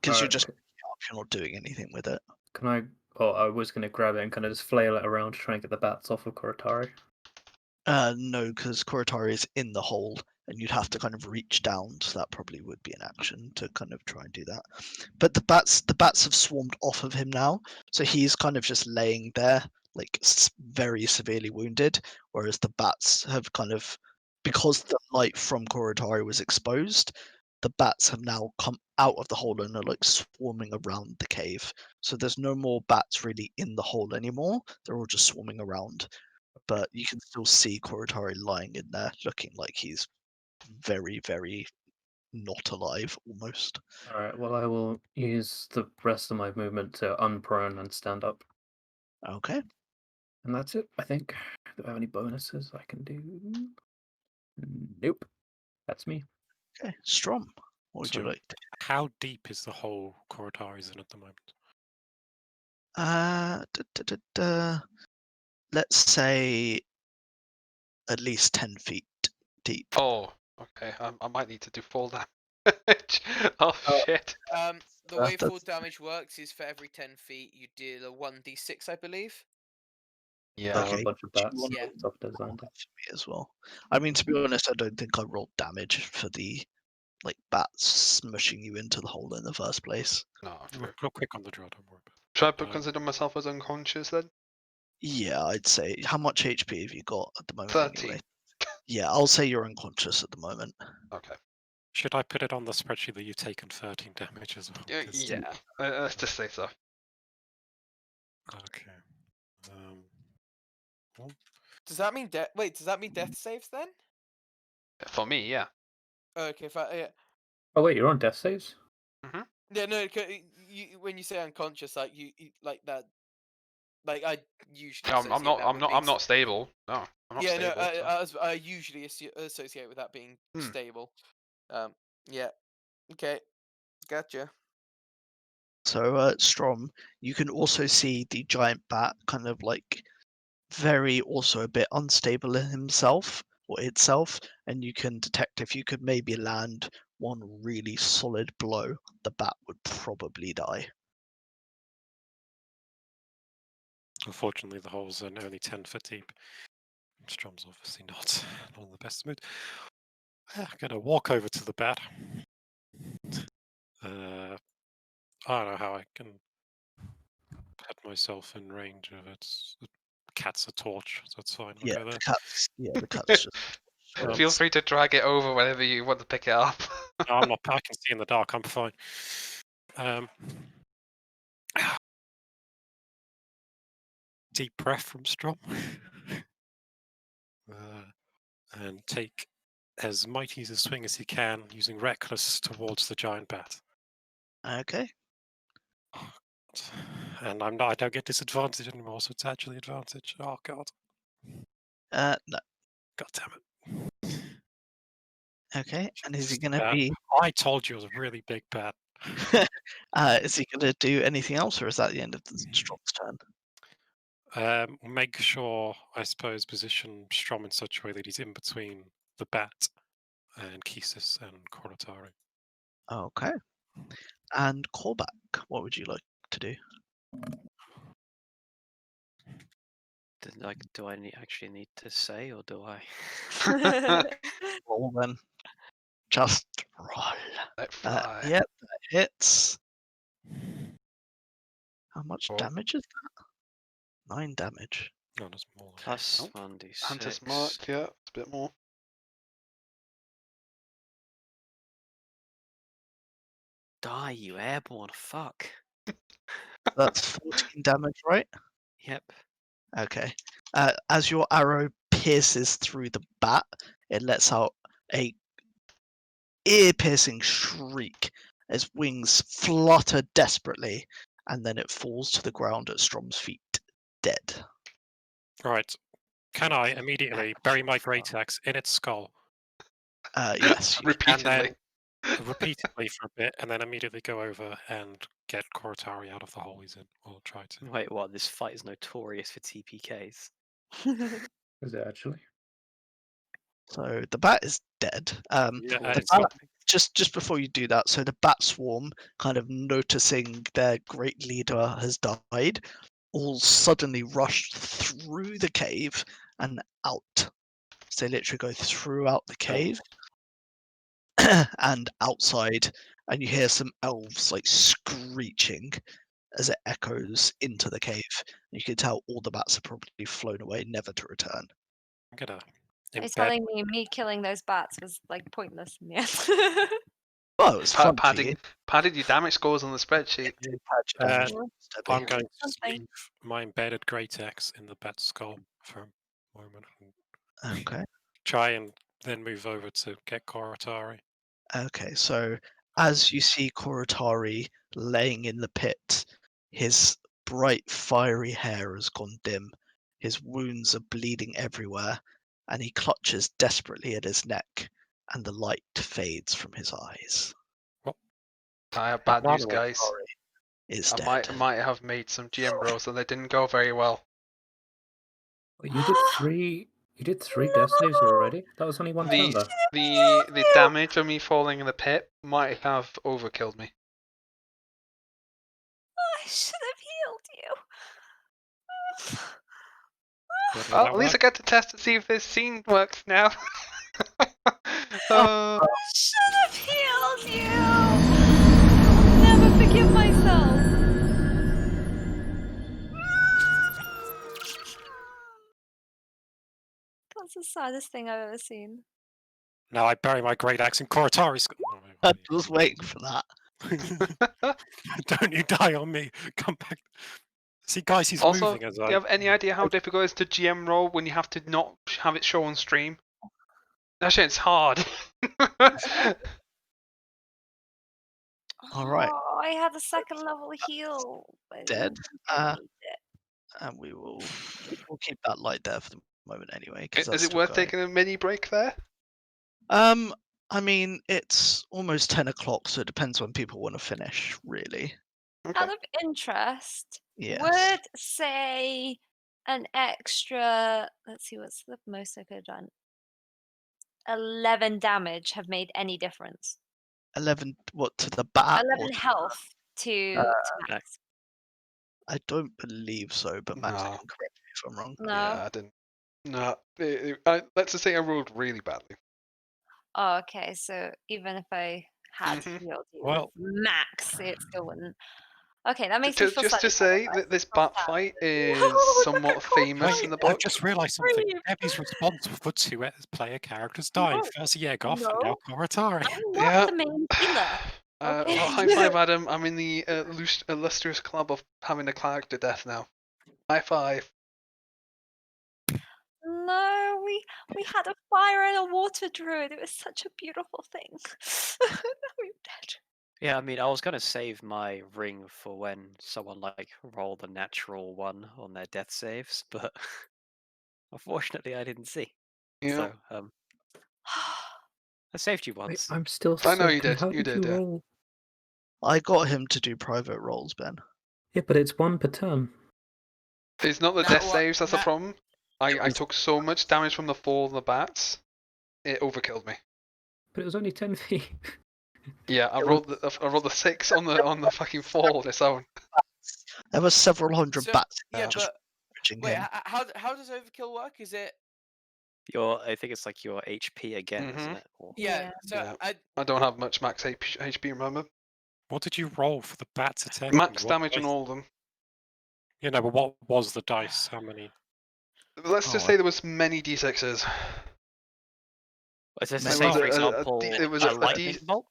because you're Alright, just you're not doing anything with it. Can I... Oh, I was going to grab it and kind of just flail it around to try and get the bats off of Koratari. No, because Koratari is in the hole, and you'd have to kind of reach down, so that probably would be an action to kind of try and do that. But the bats have swarmed off of him now, so he's kind of just laying there, like very severely wounded, whereas the bats have kind of, because the light from Koratari was exposed, the bats have now come out of the hole and are like swarming around the cave. So there's no more bats really in the hole anymore. They're all just swarming around. But you can still see Koratari lying in there, looking like he's very, very not alive almost. Alright, well, I will use the rest of my movement to unprone and stand up. Okay. And that's it, I think. Do I have any bonuses I can do? Nope. That's me. Okay. Strom, what would you So- like? How deep is the hole Koratari's in at the moment? Let's say at least 10 feet deep. Oh, okay. I might need to do fall damage. Oh shit. The way that's- fall damage works is for every 10 feet you deal a 1d6, I believe. Yeah. Okay. A bunch of Do you bats. want- Yeah. Soft designed. For me as well. I mean, to be honest, I don't think I rolled damage for the like bats smushing you into the hole in the first place. No. Real quick on the draw, don't worry about it. Should I Uh, consider myself as unconscious then? Yeah, I'd say. How much HP have you got at the moment? 13. Anyway? Yeah, I'll say you're unconscious at the moment. Okay. Should I put it on the spreadsheet that you've taken 13 damage as well? 'Cause- Yeah. Let's just say so. Okay. Well, Does that mean death? Wait, does that mean death saves then? For me, yeah. Okay, yeah. Oh wait, you're on death saves? Yeah, no. When you say unconscious, like you like that, like I usually. I'm associate not. that I'm with not. being I'm not stable. No, I'm not Yeah, stable. no. so- I usually associate with that being stable. Yeah. Okay. Gotcha. So, Strom, you can also see the giant bat kind of like very also a bit unstable in himself or itself, and you can detect if you could maybe land one really solid blow, the bat would probably die. Unfortunately, the holes are only 10 foot deep. Strom's obviously not in the best mood. I'm gonna walk over to the bat. I don't know how I can put myself in range of it. The cat's a torch, so it's fine. I'll Yeah, go there. the cat's just. Feel free to drag it over whenever you want to pick it up. No, I'm not. I can see in the dark. I'm fine. Deep breath from Strom. And take as mighty a swing as he can, using Reckless towards the giant bat. Okay. And I don't get disadvantage anymore, so it's actually advantage. Oh god. No. God damn it. Okay. And is he Just gonna bat. be? I told you it was a really big bat. Is he gonna do anything else, or is that the end of the Strom's turn? Make sure, I suppose, position Strom in such a way that he's in between the bat and Kisis and Koratari. Okay. And callback. What would you like to do? Do I actually need to say, or do I? Roll then. Just roll. Let fly. Yep, that hits. How much Oh. damage is that? 9 damage. No, there's more. Plus Nope. 1d6. Hunter's Mark, yeah, it's a bit more. Die, you airborne fuck. That's 14 damage, right? Yep. Okay. As your arrow pierces through the bat, it lets out a ear-piercing shriek as wings flutter desperately, and then it falls to the ground at Strom's feet, dead. Right. Can I immediately bury my great axe in its skull Yes. Repeatedly. repeatedly for a bit, and then immediately go over and get Koratari out of the hole he's in? Or try to. Wait, what? This fight is notorious for TPKs. Is it actually? So the bat is dead. Yeah, The it's bat, just before you do that, so the bat swarm, kind of noticing their great leader has died, all suddenly rush through the cave and out. So they literally go throughout the cave and outside, and you hear some elves like screeching as it echoes into the cave. You can tell all the bats have probably flown away, never to return. I'm gonna Are you embed. telling me killing those bats was like pointless in the end? Well, it was fun for you. Padded your damage scores on the spreadsheet. Damage, Debbie. I'm going to Something. leave my embedded great axe in the bat's skull for a moment and Okay. try and then move over to get Koratari. Okay, so as you see Koratari laying in the pit, his bright fiery hair has gone dim, his wounds are bleeding everywhere, and he clutches desperately at his neck, and the light fades from his eyes. I have bad news, Another one. guys. Koratari is I dead. might have made some GM rolls and they didn't go very well. Wait, you did three. You did 3 death saves already. That was only one turn though. The damage of me falling in the pit might have overkilled me. I should have healed you. But Well, at least I get to test to see if this scene works now. I should have healed you. I'll never forgive myself. That's the saddest thing I've ever seen. Now I bury my great axe in Koratari's. I was waiting for that. Don't you die on me. Come back. See, guys, he's Also, moving as do you have any idea how difficult it is to GM roll when you have to not have it show on stream? That shit's hard. All right. Oh, I had a second level heal. but I Dead. didn't need it. And we'll keep that light there for the moment anyway. 'Cause Is that's it still worth going. taking a mini break there? I mean, it's almost 10 o'clock, so it depends when people want to finish, really. Okay. Out of interest, Yes. would say an extra, let's see, what's the most I could have done? 11 damage have made any difference. 11, what, to the bat? Or 11 health to Max. I don't believe so, but Max, No. can correct me if I'm wrong. No. Yeah, I didn't. No, let's just say I rolled really badly. Oh, okay. So even if I had Mhm. healed you Well- with Max, it still wouldn't. Okay, that makes me feel Just to slightly say better, that this but I bat still fight stand. is Look somewhat at Courtney. famous in the Wait, book. I've just realised something. Breathe. Debbie's responsible for two player characters dying. No. First Yegov and now No. Koratari. I'm not Yeah. the main healer. Okay. Well, high five, Adam. I'm in the illustrious club of having a character death now. High five. No, we had a fire and a water druid. It was such a beautiful thing. Now we're dead. Yeah, I mean, I was gonna save my ring for when someone like rolled a natural one on their death saves, but unfortunately I didn't see. Yeah. So I saved you Wait, once. I'm still I know so you did, How you did did, you yeah. roll? I got him to do private rolls, Ben. Yeah, but it's one per turn. It's not the Now death what- saves that's the now- problem. I took so much damage from the fall of the bats, it overkilled me. But it was only 10 feet. Yeah, I rolled the 6 on the fucking fall this own. There were several hundred So- bats Yeah, just but reaching wait, him. how does overkill work? Is it? I think it's like your HP again, isn't Mhm. it? Or... Yeah. Yeah. So Yeah. I don't have much max HP, remember? What did you roll for the bats attack? Max damage on all of them. You know, but what was the dice? How many? Let's just Oh, say there was many d6s. Is this to Maybe say, was for a- example, it was a a lightning D- bolt?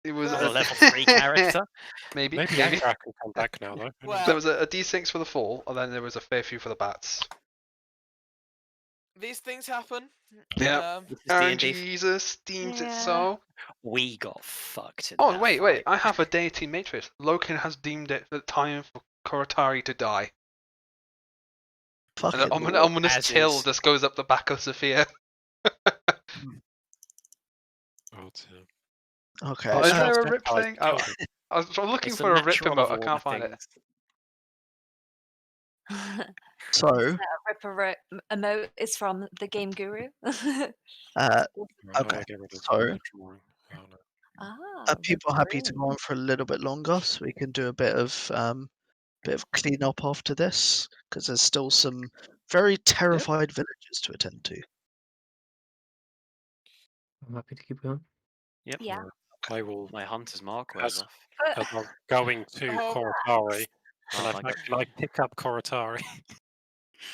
It was Or a level 3 character? Maybe. Maybe Angrak can come back now, though. Who knows? Well- There was a d6 for the fall, and then there was a fair few for the bats. these things happen. Yeah. This is And D&D. Jesus deemed it Yeah. so. We got fucked in Oh, that wait. fight. I have a deity matrix. Loken has deemed it the time for Koratari to die. Fucking And an ominous as chill is. just goes up the back of Sophia. Oh, dear. Okay. Oh, is so- there a so- rip oh, thing? it's- I was looking It's the for a rip natural emote. of I all can't the find it. things. So, Ripper emote is from the Game Guru. uh, Right, Okay, get rid of so- the drawing. Oh, no. are people happy to Ripperoo. go on for a little bit longer so we can do a bit of cleanup after this? Because there's still some very terrified villagers to attend to. I'm happy to keep going. Yep. Yeah. I will, My hunter's mark wears As- off. as I'm going to Oh, Koratari, Oh and my can I pick up Koratari?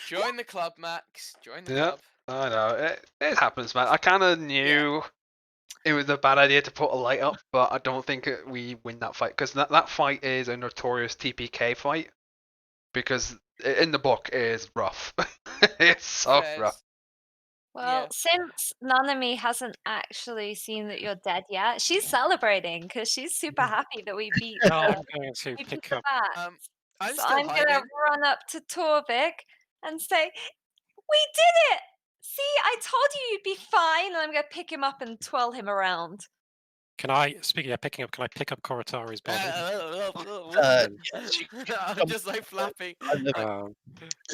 Join the club, Max. Join the Yeah. club. I know. It happens, man. I kind of knew it was a bad idea to put a light up, but I don't think we win that fight. Because that fight is a notorious TPK fight. Because in the book, it is rough. It's so Fairs. rough. Well, Yeah. since Nanami hasn't actually seen that you're dead yet, she's celebrating because she's super happy that we beat No, the, I'm going to we beat pick the up. bat. I'm So still I'm hiding. gonna run up to Torvik and say, "We did it! See, I told you you'd be fine." And I'm gonna pick him up and twirl him around. Can I, speaking of picking up, can I pick up Koratari's body? Yes, you I'm just like flapping. kind of Um,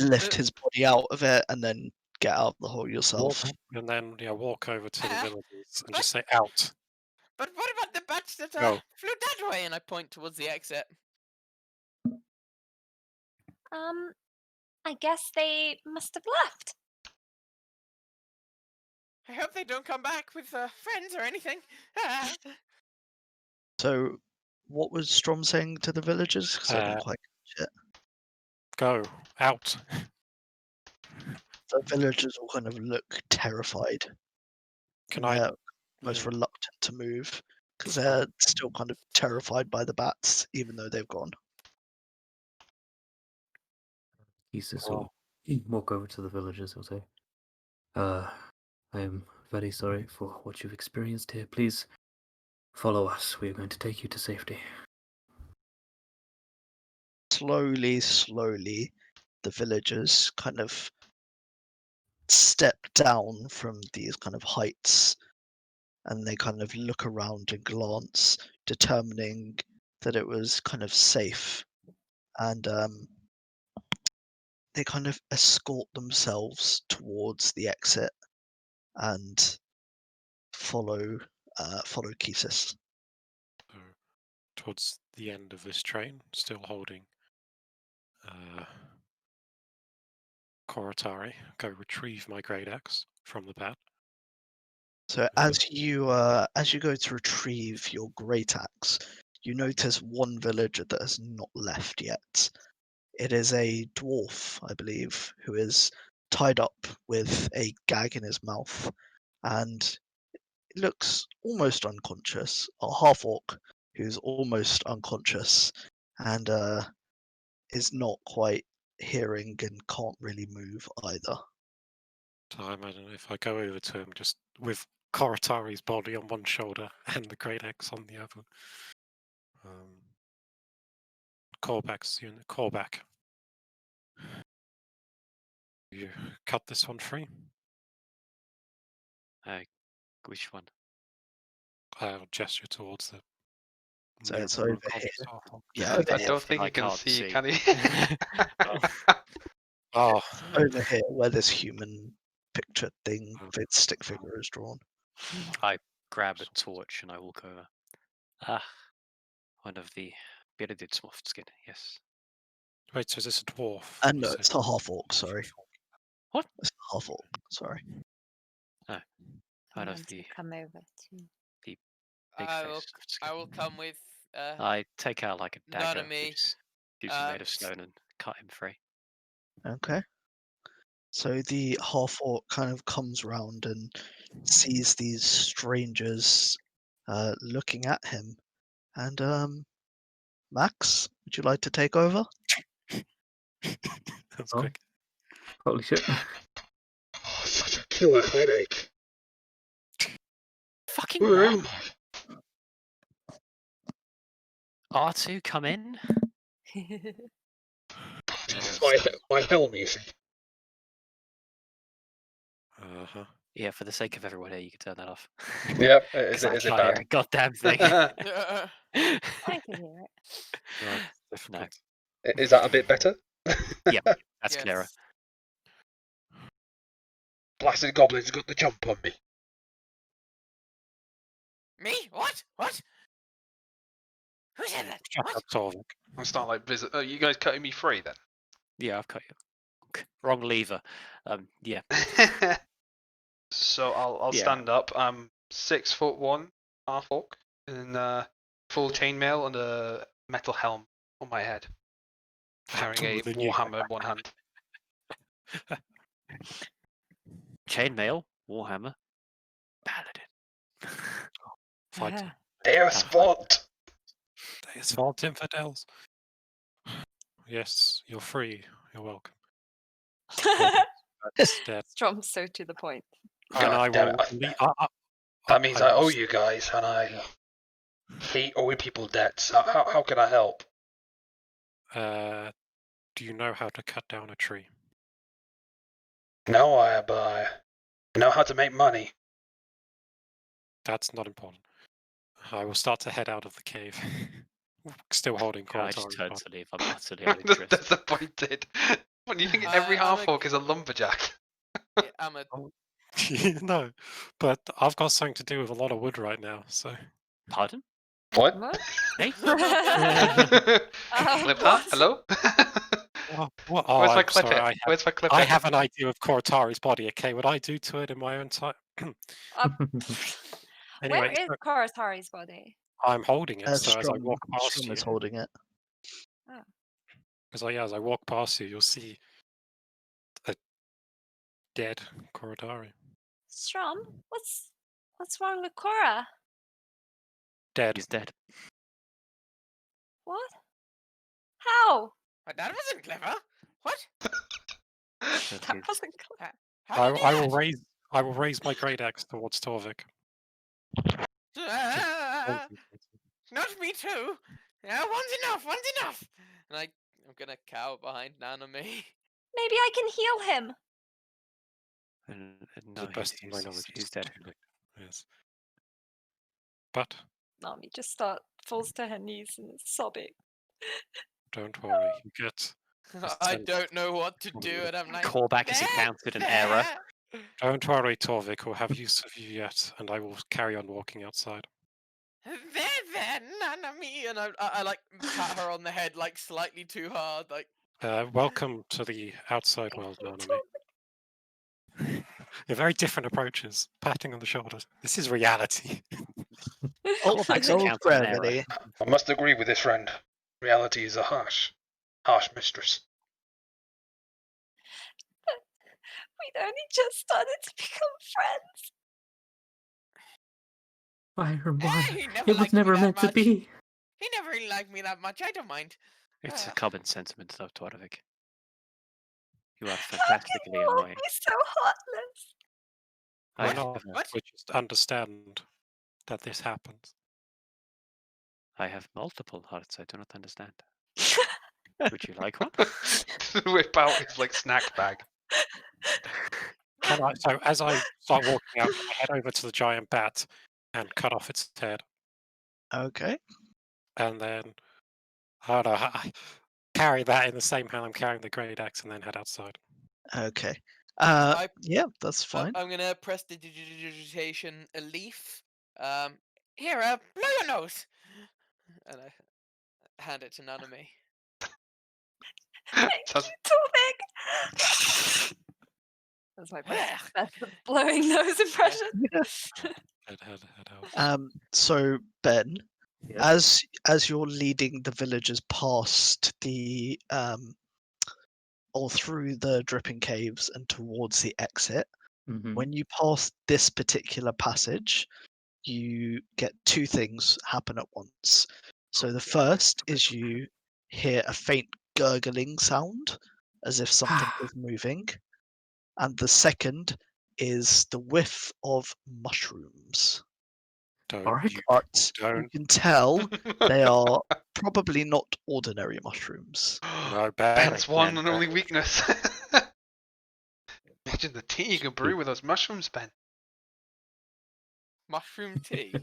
lift his body out of it and then get out the hole yourself. and then walk over to the Ah, villagers and just say out. But what about the bats that Go. flew that way? And I point towards the exit. I guess they must have left. I hope they don't come back with friends or anything. Ah. So, what was Strom saying to the villagers? 'Cause I didn't quite catch it. Go out. The villagers all kind of look terrified. Can and I? they're most Yeah. reluctant to move because they're still kind of terrified by the bats, even though they've gone. Thesis Oh. will walk over to the villagers. He'll say, I am very sorry for what you've experienced here. Please follow us. We are going to take you to safety." Slowly, the villagers kind of step down from these kind of heights and they kind of look around and glance, determining that it was kind of safe. And they kind of escort themselves towards the exit and follow Kisis. So, towards the end of this train, still holding Koratari, go retrieve my great axe from the bat. So as you go to retrieve your great axe, you notice one villager that has not left yet. It is a dwarf, I believe, who is tied up with a gag in his mouth and looks almost unconscious. A half orc who's almost unconscious and is not quite hearing and can't really move either. So I imagine if I go over to him just with Koratari's body on one shoulder and the great axe on the other. Callbacks, unit, callback. You cut this one free? Which one? I'll gesture towards the. So near it's room over of here. Starhawk. Yeah, I over don't here. think I you can can't see, see. can he? Oh, Over here where this human picture thing Oh. with stick figure is drawn. I grab a torch and I walk over. Ah, one of the bearded skin. Yes. wait, so is this a dwarf? And You no, said? it's a half orc, sorry. What? It's a half orc, sorry. One And of then to the come over to. big I will. face. I will come with. I take out like a None of dagger, me. which is usually made of s- stone, and cut him free. Okay. So the half orc kind of comes round and sees these strangers looking at him. And Max, would you like to take over? That's Oh. quick. Holy shit. Oh, such a killer headache. Fucking Where what? am I? R2, come in. My helm, you see. Uh-huh. Yeah, for the sake of everyone here, you can turn that off. Yep. 'Cause Is I it can't hear bad? a goddamn thing. I can hear it. No, No, difficult. Is that a bit better? that's clearer. yes. Blasted goblins got the jump on me. Me? What? What? Who said that? Shut What? up, Torvik. I start like visit. Oh, you guys cutting me free then? Yeah, I've cut you. Wrong lever. Yeah. So I'll Yeah. stand up. I'm 6'1", half orc, in full chainmail and a metal helm on my head, carrying a With a new- warhammer in one hand. Chainmail, Warhammer, Paladin. Fight. Dear Spot! They assault infidels. Yes, you're free. You're welcome. That's dead. Strom's so to the point. And I God damn will. it. That means I I owe will- you guys, and I hate owing people debts. How can I help? Do you know how to cut down a tree? No, but I know how to make money. That's not important. I will start to head out of the cave. Still holding I just Koratari's turn body. to leave. I'm utterly uninterested. Disappointed. When you think every I'm half orc is a lumberjack. Yeah, I'm a. No, but I've got something to do with a lot of wood right now, so. Pardon? What? What? Hey? Clip that? what? Hello? What? Oh, Where's my I'm clip sorry. it? Where's my clip I it? have an idea of Koratari's body. Okay, what I do to it in my own time. Anyway, Where is so Koratari's body? I'm holding it, so as I Strom, walk past Strom you, is holding it. as I walk past you, you'll see a dead Korodari. Strom, what's wrong with Cora? Dead. He's dead. What? How? But that wasn't clever. What? So That he's- wasn't clear. How did I you will do raise. I will raise my great axe towards Torvik. that? Not me too. Yeah, one's enough. One's enough. And I'm gonna cower behind Nanami. Maybe I can heal him. and To no, the best of my knowledge, he's dead. Yes. But Nami just falls to her knees and is sobbing. don't worry, you get. I sense don't know what to from do, the and I'm like, Callback has encountered an error. Don't worry, Torvik will have use of you yet, and I will carry on walking outside. There, Nanami, and I like pat her on the head like slightly too hard, like. Welcome to the outside world, Nanami. They're very different approaches. Patting on the shoulders. This is reality. Callback's Old encountered an error. gravity. I must agree with this friend. Reality is a harsh mistress. We'd only just started to become friends. Iron "Eh, One. he never It was liked me never that meant to much. be. He never really liked me that much. I don't mind. It's a Ah. common sentiment, though, Torvik. You are How can fantastically you all annoying. be so heartless? I We're not. have, What? We just understand that this happens. I have multiple hearts. I do not understand. Would you like one? Whip out his like snack bag. So as I start walking out, I head over to the giant bat and cut off its head, Okay. and then I don't know, I carry that in the same hand I'm carrying the great axe, and then head outside. Okay. I- Yeah, that's fine. I'm gonna press the digitation a leaf. Here, blow your nose. And I hand it to Nanami. Does- Torvik! That's my best blowing nose impression. Head out. So Ben, Yes. as you're leading the villagers past the or through the dripping caves and towards the exit, Mhm. when you pass this particular passage, you get two things happen at once. So the first is you hear a faint gurgling sound as if something is moving, and the second is the whiff of mushrooms. Don't Alright. you But you don't. can tell they are probably not ordinary mushrooms. No, bad. Ben's one Glenn and only Burns. weakness. Imagine the tea you can brew with those mushrooms, Ben. Mushroom tea.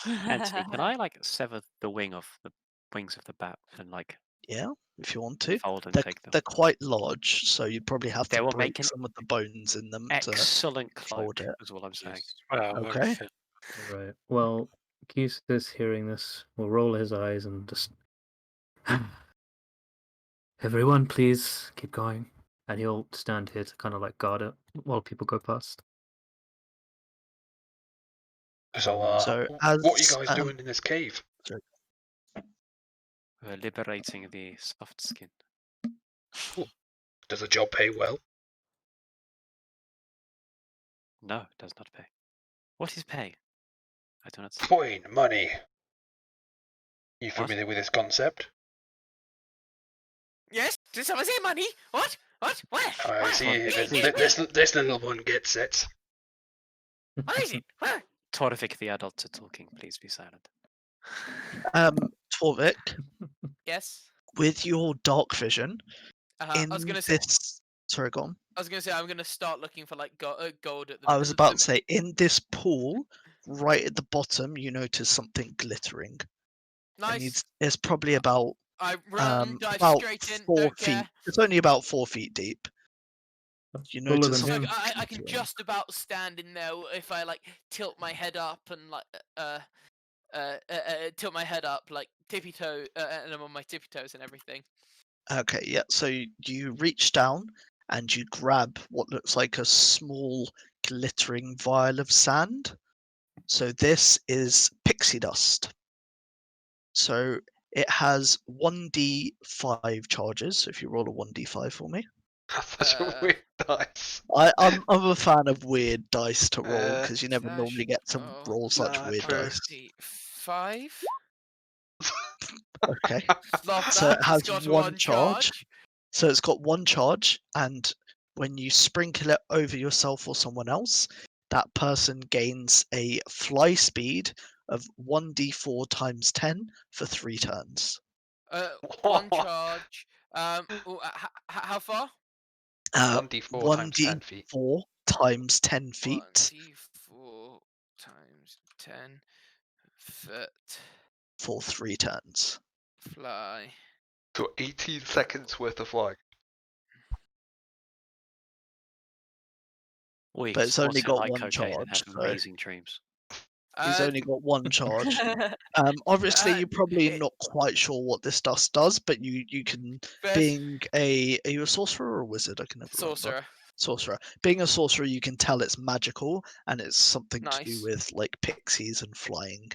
Anthony, can I like sever the wings of the bat and like Yeah, if you want to. fold and They're, take them? they're quite large, so you'd probably have They to will break make an some of the bones in them to Excellent fold cloak, it. is what I'm saying. Well, very Okay. fit. Right. Well, Keith's hearing this will roll his eyes and just. Everyone, please keep going. And he'll stand here to kind of like guard it while people go past. So, So what are you as guys doing in this cave? We're liberating the soft skin. Does the job pay well? No, it does not pay. What is pay? I do not see. Coin, money. You What? familiar with this concept? Yes? Did someone say money? What? What? Where? I Where? see. Me, This, me, this, me. this little one gets it. What is it? Where? Torvik, the adults are talking. Please be silent. Torvik, Yes. with your dark vision, in I was gonna say. this sorry, go on. I was gonna say I'm gonna start looking for like gold at the. I was about to say, in this pool, right at the bottom, you notice something glittering. And Nice. it's probably about I run, dive about straight in. 4 Don't feet. care. It's only about 4 feet deep. You Taller notice than something him. I can glittering. just about stand in there if I like tilt my head up and like tilt my head up like tippy toe and I'm on my tippy toes and everything. Okay, yeah. So you reach down and you grab what looks like a small glittering vial of sand. So this is pixie dust. So it has 1d5 charges. So if you roll a 1d5 for me. That's such a weird dice. I'm a fan of weird dice to roll Uh, because you never slash- normally get to oh, roll such nah, weird true. dice. 5. Okay. Love So that. it has It's got one charge. So it's got one charge, and when you sprinkle it over yourself or someone else, that person gains a fly speed of 1d4 times 10 for 3 turns. One charge. How far? 1d4 times 10 feet. 1d4 times 10 feet 1d4 times 10 foot. for 3 turns. Fly. So 18 seconds worth of flying. We But it's only what's it got like one cocaine and charge, have so- amazing dreams. He's only got one charge. Obviously, you're probably not quite sure what this dust does, but you can, being are you a sorcerer or a wizard? I can never remember. Sorcerer. Sorcerer. Being a sorcerer, you can tell it's magical and it's something to do Nice. with like pixies and flying.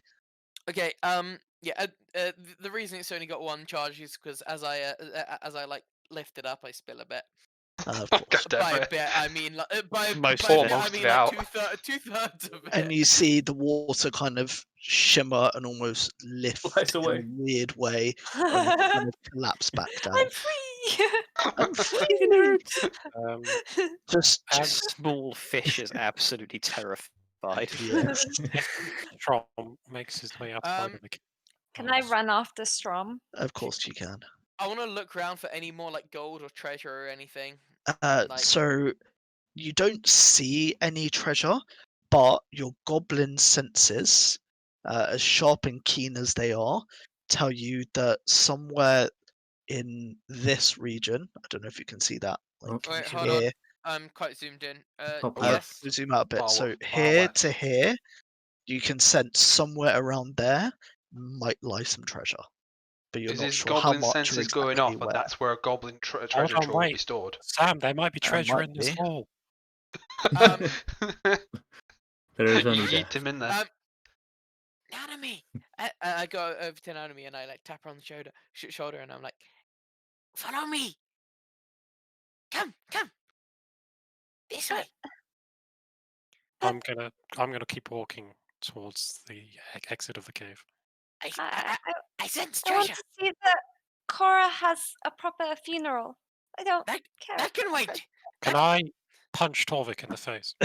Okay. Yeah. The reason it's only got one charge is because as I like lift it up, I spill a bit. Of course. God By damn a it. bit, I mean by Most by of a it. bit, I Most of mean it like out. two-thirds of it. And you see the water kind of shimmer and almost lift Flies in away. a weird way and kind of collapse back down. I'm free. I'm free. As Just Small fish is absolutely terrified. yes. Strom makes his way outside of the Can I run after Strom? Of course you can. I want to look around for any more like gold or treasure or anything. Like- So you don't see any treasure, but your goblin senses, as sharp and keen as they are, tell you that somewhere in this region, I don't know if you can see that, like Wait, should hold be- on. here, I'm quite zoomed in. Top Yes. we'll zoom out a bit. Far So far here west. to here, you can sense somewhere around there might lie some treasure, but you're Is not his sure how goblin much or senses going exactly off, where. and that's where a goblin treasure on, trove will be wait. stored? Sam, there might be treasure might in this be. hall. Um, There is only Yeet death. him in there. Nanami. I go over to Nanami and I like tap her on the shoulder, and I'm like, "Follow me. Come, this way." I'm gonna keep walking towards the exit of the cave. I sense I want treasure. to see that Cora has a proper funeral. I don't That care. can wait. Can I punch Torvik in the face?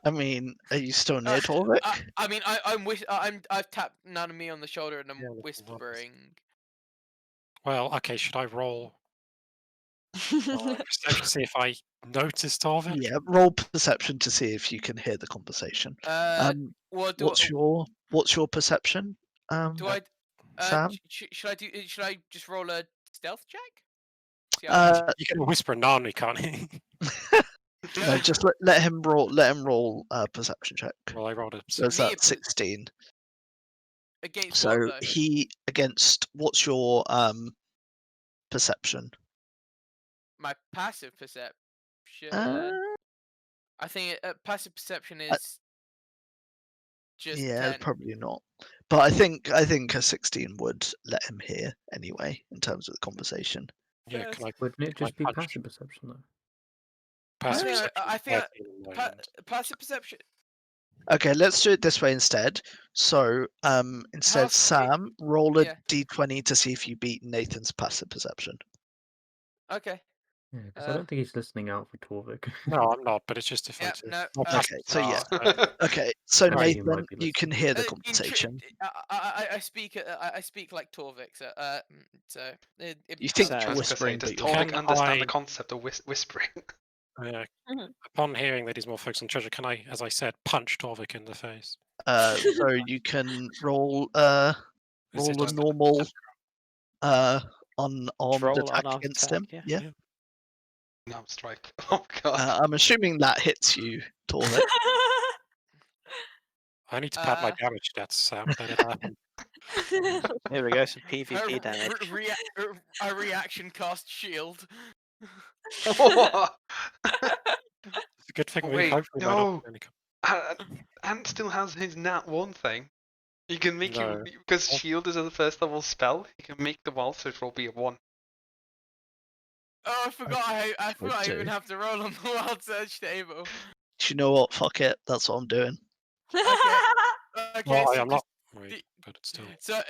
I mean, are you still near Torvik? I mean, I've tapped Nanami on the shoulder and I'm Yeah, looking up. whispering. Well, okay. Should I roll perception to see if I notice Torvik? Yeah, roll perception to see if you can hear the conversation. What do What's your perception? do I? Sam? Should I do? Should I just roll a stealth check? See how Uh, You can whisper Nani, can't you? no, just let him roll. Let him roll a perception check. Well, I rolled a So is Me, that it's- 16? against So what though? he against what's your perception? My passive perception. Uh, I think passive perception is just yeah, 10. probably not. But I think a 16 would let him hear anyway in terms of the conversation. Yeah, Yes. can I? Wouldn't it Can I just be punch? passive perception though? Passive think I- perception I is think I- 13 on my end. Passive perception. Okay, let's do it this way instead. So instead, How's- Sam, roll a yeah. d20 to see if you beat Nathan's passive perception. Okay. Yeah, because I don't think he's listening out for Torvik. No, I'm not. But it's just if I Yeah. just No. not uh, passive Okay, so yeah. perception, Okay, so Right, he might Nathan, be you can listening. hear the in tr- conversation. I speak. I speak like Torvik. So. You think So- you're I was gonna say, whispering, does but you're Torvik Can understand I- the concept of whispering? upon hearing that he's more focused on treasure, can I, as I said, punch Torvik in the face? so you can roll Is it roll a just normal unarmed Roll attack unarmed against attack, him. yeah. Yeah. No, strike. Oh god. I'm assuming that hits you, Torvik. I need to pad my Uh, damage stats, Sam. Let it happen. Here we go, some a PvP damage. a reaction cast shield. What? It's a good thing we Wait, hopefully might not no. get any co- Ant still has his nat 1 thing. You can make No. because Oh. shield is a first level spell. You can make the wild surge roll be a 1. Oh, I forgot. I forgot I even do. have to roll on the wild search table. Do you know what? Fuck it. That's what I'm doing. Okay, Well, I so am not. just Right, the- but it's still. so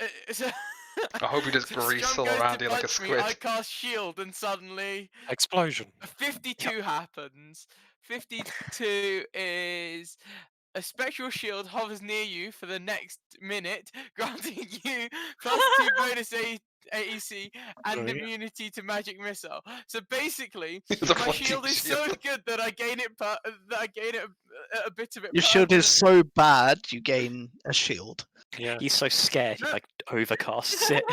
I hope he just so breathes Strong all goes around to you like a punch me, squid. I cast shield, and suddenly Explosion. a 52 happens. 52 is a spectral shield hovers near you for the next minute, granting you +2 bonus AEC and Oh, yeah. immunity to magic missile. So basically, It's a my floating shield is so shield. good that I gain it. A bit of it. Your shield is permanently. so bad, you gain a shield. Yeah. He's so scared he like overcasts it.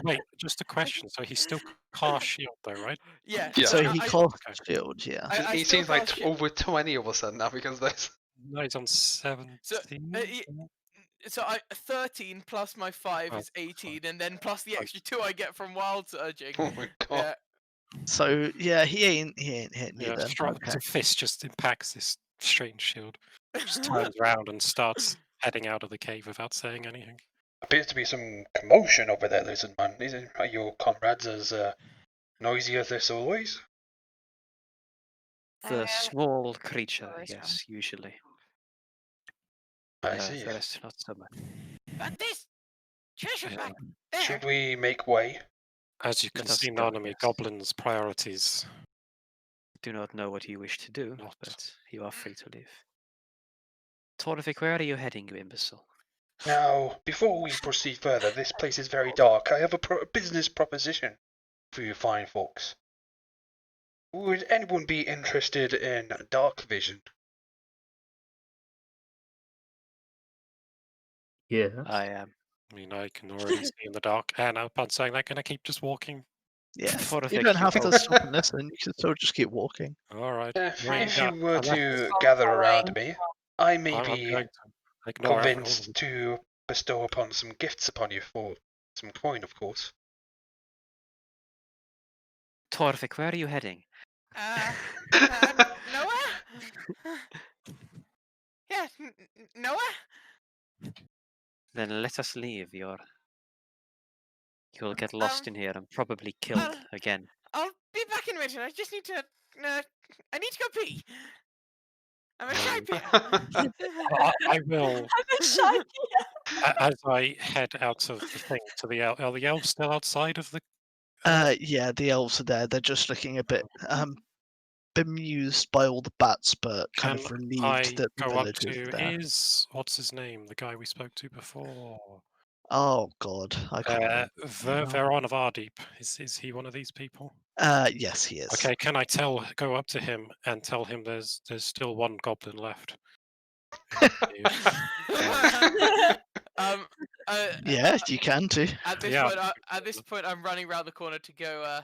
Wait. Just a question. So he still cast shield, though, right? Yeah. Yeah. So I- he I- casts Okay. shield, yeah. I He still seems like cast shield. over 20 all of a sudden now because there's. No, he's on 17. So 13 plus my 5 Oh, is 18, and then plus the extra 2 I get from wild surging. Oh my god. Yeah. So yeah, he ain't hitting you Yeah, then. Okay. the fist just impacts this strange shield. Just turns around and starts heading out of the cave without saying anything. Appears to be some commotion over there, lizard man. Are your comrades as noisy as this always? The small creature, always yes, usually. I see. The rest, not so much. But this treasure Yeah. back there. Should we make way? As you can Let us see, go, Nanami, yes. goblins' priorities. Do not know what you wish to do, Not. but you are free to leave. Torvik, where are you heading, you imbecile? Now, before we proceed further, this place is very dark. I have a business proposition for you fine folks. Would anyone be interested in dark vision? Yeah. I am. I mean, I can already see in the dark, and upon saying that, can I keep just walking? Yeah. Torvik, You don't have go. to stop and listen. You can still just keep walking. All right. If Yeah, you were I'm to Stop gather following. around me, I may I'm be going to ignore all of convinced them. to bestow upon some gifts upon you for some coin, of course. Torvik, where are you heading? Noah? Yeah, Noah? Then let us leave. You'll get lost in here and probably killed I'll- again. I'll be back in a minute. I just need to. I need to go pee. I'm a shy pee. I will, I'm a shy as I head out of the thing to the elf. Are the elves still outside of the? Yeah, the elves are there. They're just looking a bit bemused by all the bats, but kind Can of relieved I that the go up villagers to are there. what's his name? The guy we spoke to before. Oh god, I can't remember. Veron of Ardeep. Is he one of these people? Yes, he is. Okay, can I go up to him and tell him there's still one goblin left? um. Yeah, you can too. At this Yeah. point, at this point, I'm running around the corner to go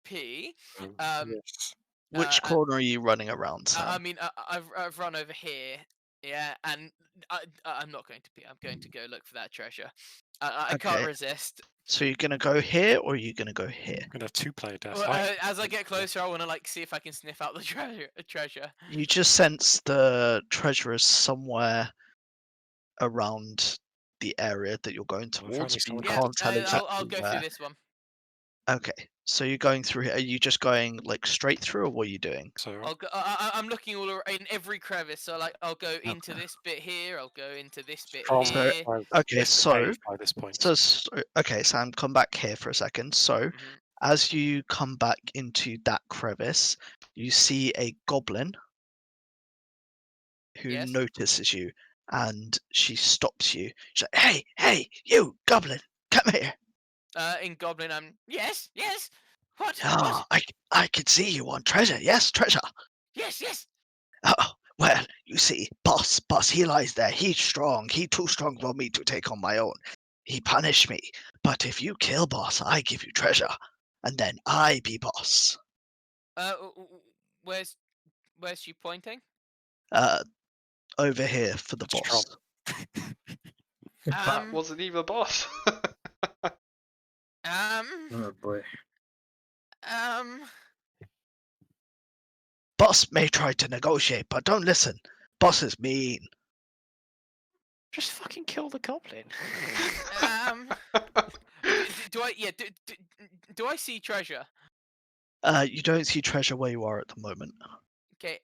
pee. Yes. Which corner are you running around, Sam? I mean, I've run over here, yeah, and I'm not going to pee. I'm going to go look for that treasure. I can't Okay. resist. So you're gonna go here, or are you gonna go here? I'm gonna have two-player death. Well, as I get closer, I want to like see if I can sniff out the treasure. You just sense the treasure is somewhere around the area that you're going Well, if only towards, but you someone- Yeah, can't tell exactly I'll go where. through this one. Okay, so you're going through here. Are you just going like straight through, or what are you doing? So I'll go. I'm looking all in every crevice. So like, I'll go into this bit here. I'll go into this bit from here. Okay, this so cave by this point. okay, Sam, come back here for a second. So Mhm. as you come back into that crevice, you see a goblin who Yes. notices you, and she stops you. She's like, "Hey, you goblin, come here! In Goblin, I'm yes. What? Oh, I can see you want treasure. Yes, treasure. Yes. Oh, well, you see, boss, he lies there. He's strong. He too strong for me to take on my own. He punished me. But if you kill boss, I give you treasure, and then I be boss. Where's she pointing? Over here for the That's boss. That wasn't even a boss. Oh boy. Boss may try to negotiate, but don't listen. Boss is mean. Just fucking kill the goblin. Do I? Yeah. Do I see treasure? You don't see treasure where you are at the moment. Okay.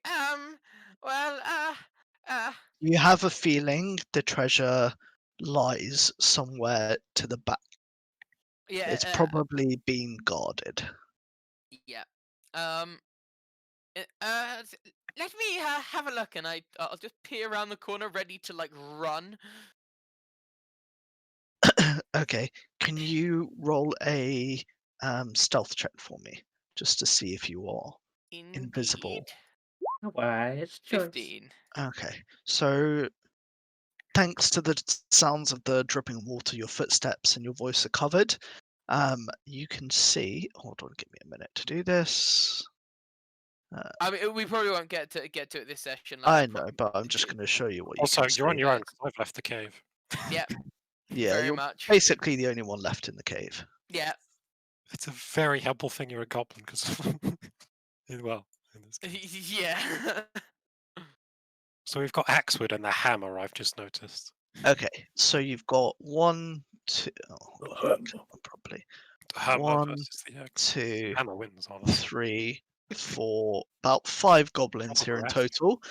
Well. You have a feeling the treasure lies somewhere to the back. Yeah. It's probably been guarded. Yeah. Let me have a look, and I'll just peer around the corner, ready to like run. Okay, can you roll a stealth check for me, just to see if you are invisible? Indeed. Wise choice. 15. Okay, so thanks to the sounds of the dripping water, your footsteps and your voice are covered. You can see. Hold on, give me a minute to do this. I mean, we probably won't get to it this session. I know, but I'm just going to show you what you Also, can you're on see. your own because I've left the cave. Yeah. Yeah, Very you're much. basically the only one left in the cave. Yeah. It's a very helpful thing you're a goblin because, well, in this case. Yeah. So we've got Axewood and the hammer. I've just noticed. Okay, so you've got 1, 2. Oh, probably The hammer 1, versus the axe. 2, Hammer wins, honestly. 3, 4, about 5 goblins here in Probably. total,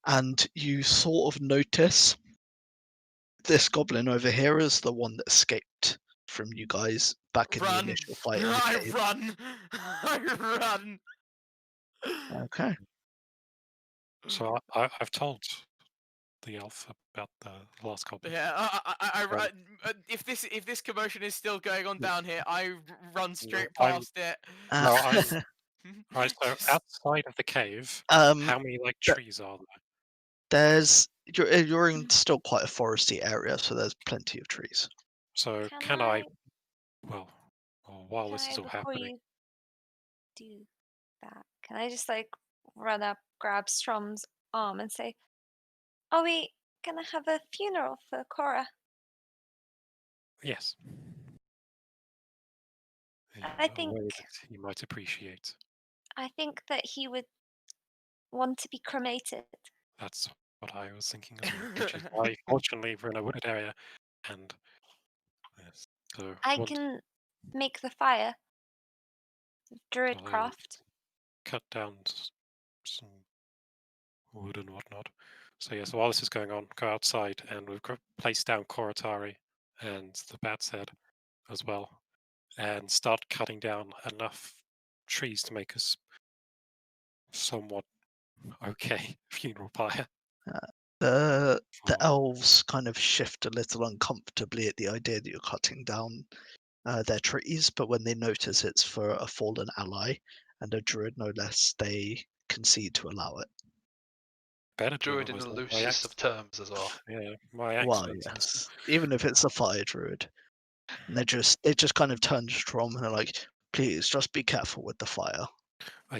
and you sort of notice this goblin over here is the one that escaped from you guys back in the Run. initial fight. In the I cave. run. I run. Okay. So I've told the elf about the last goblin. Yeah. I run. If this commotion is still going on down here, I run straight past it. No, Right, so outside of the cave, how many like trees are there? you're in still quite a foresty area, so there's plenty of trees. So Can can I- I, well, while this Can is I, all before happening, you do that, can I just like run up, grab Strom's arm, and say, "Are we gonna have a funeral for Cora?" yes. I In a think- way that you might appreciate. I think that he would want to be cremated. That's what I was thinking of, which is why, fortunately, we're in a wooded area, and yes. So I want can make the fire. Druid I'll craft. cut down some wood and whatnot. So yes, while this is going on, go outside, and we've placed down Koratari and the Bat's Head as well, and start cutting down enough trees to make us somewhat okay funeral pyre. The for- elves kind of shift a little uncomfortably at the idea that you're cutting down their trees, but when they notice it's for a fallen ally and a druid no less, they concede to allow it. Better do Druid in the otherwise my loosest of axe- terms as well. Yeah, my axe. Well, hurts. yes, even if it's a fire druid, and they just kind of turn to Strom and they're like, "Please, just be careful with the fire."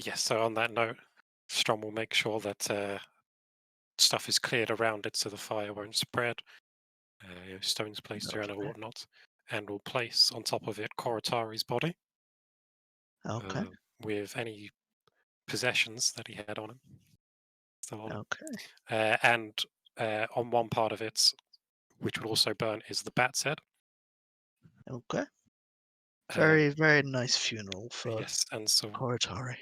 Yes, so on that note, Strom will make sure that stuff is cleared around it so the fire won't spread. Stones placed around it or Okay. whatnot, and will place on top of it Koratari's body Okay, with any possessions that he had on him. Still on him. okay, And on one part of it, which will also burn, is the Bat's Head. okay. Very, very nice funeral for Yes, and so Koratari.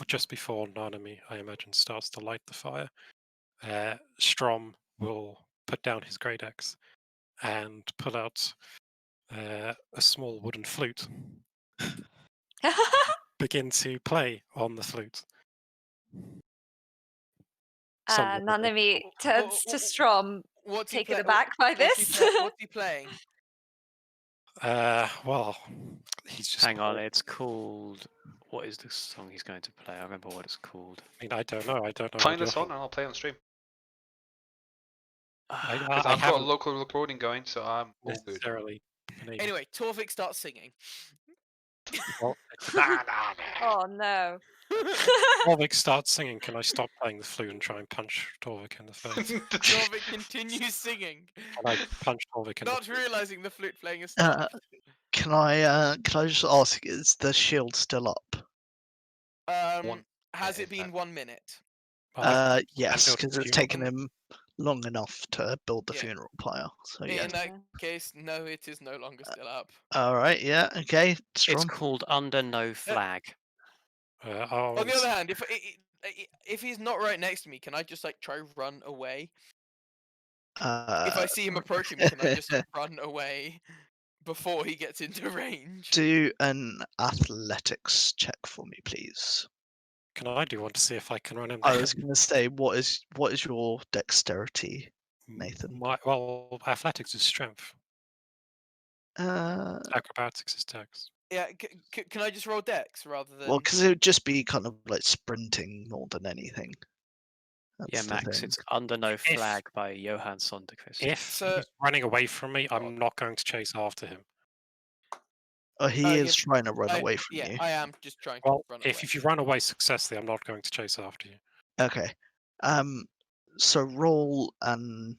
just before Nanami, I imagine, starts to light the fire, Strom will put down his great axe and pull out a small wooden flute, begin to play on the flute. Somewhat Nanami turns to Strom, What's he taken play- aback by what's he this. what's he playing? Well, he's just. Hang on, it's called. What is the song he's going to play? I remember what it's called. I mean, I don't know. I don't know. Find what a song you're- and I'll play on stream. I Because I've got a haven't local recording going, so I'm all good. necessarily been able Anyway, Torvik starts singing. Well, Oh no. Torvik starts singing. Can I stop playing the flute and try and punch Torvik in the face? Torvik continues singing, Can I punch Torvik in not the realizing the flute playing is stopped. Can I just ask, is the shield still up? Has it minute, been 1 minute? Well, Yes, feel because it's confused. taken him long enough to build the Yeah. funeral pyre. So In yeah. that case, no, it is no longer still up. All right. Yeah. Okay. It's Strom. called Under No Flag. On the other hand, if he's not right next to me, can I just like try run away? If I see him approaching me, can I just run away before he gets into range? Do an athletics check for me, please. Can I do one to see if I can run him I down? was going to say, what is your dexterity? Nathan? Well, athletics is strength. Uh, Acrobatics is dex. Yeah, can I just roll dex rather than? well, because it would just be kind of like sprinting more than anything. Yeah, That's the Max, thing. it's Under No Flag by Johann Sonderquist. If So- he's running away from me, I'm not going to chase after him. Oh, he Oh, is yes, trying to run away from yeah, you. I am just trying to Well, run away. if you run away successfully, I'm not going to chase after you. Okay. So roll and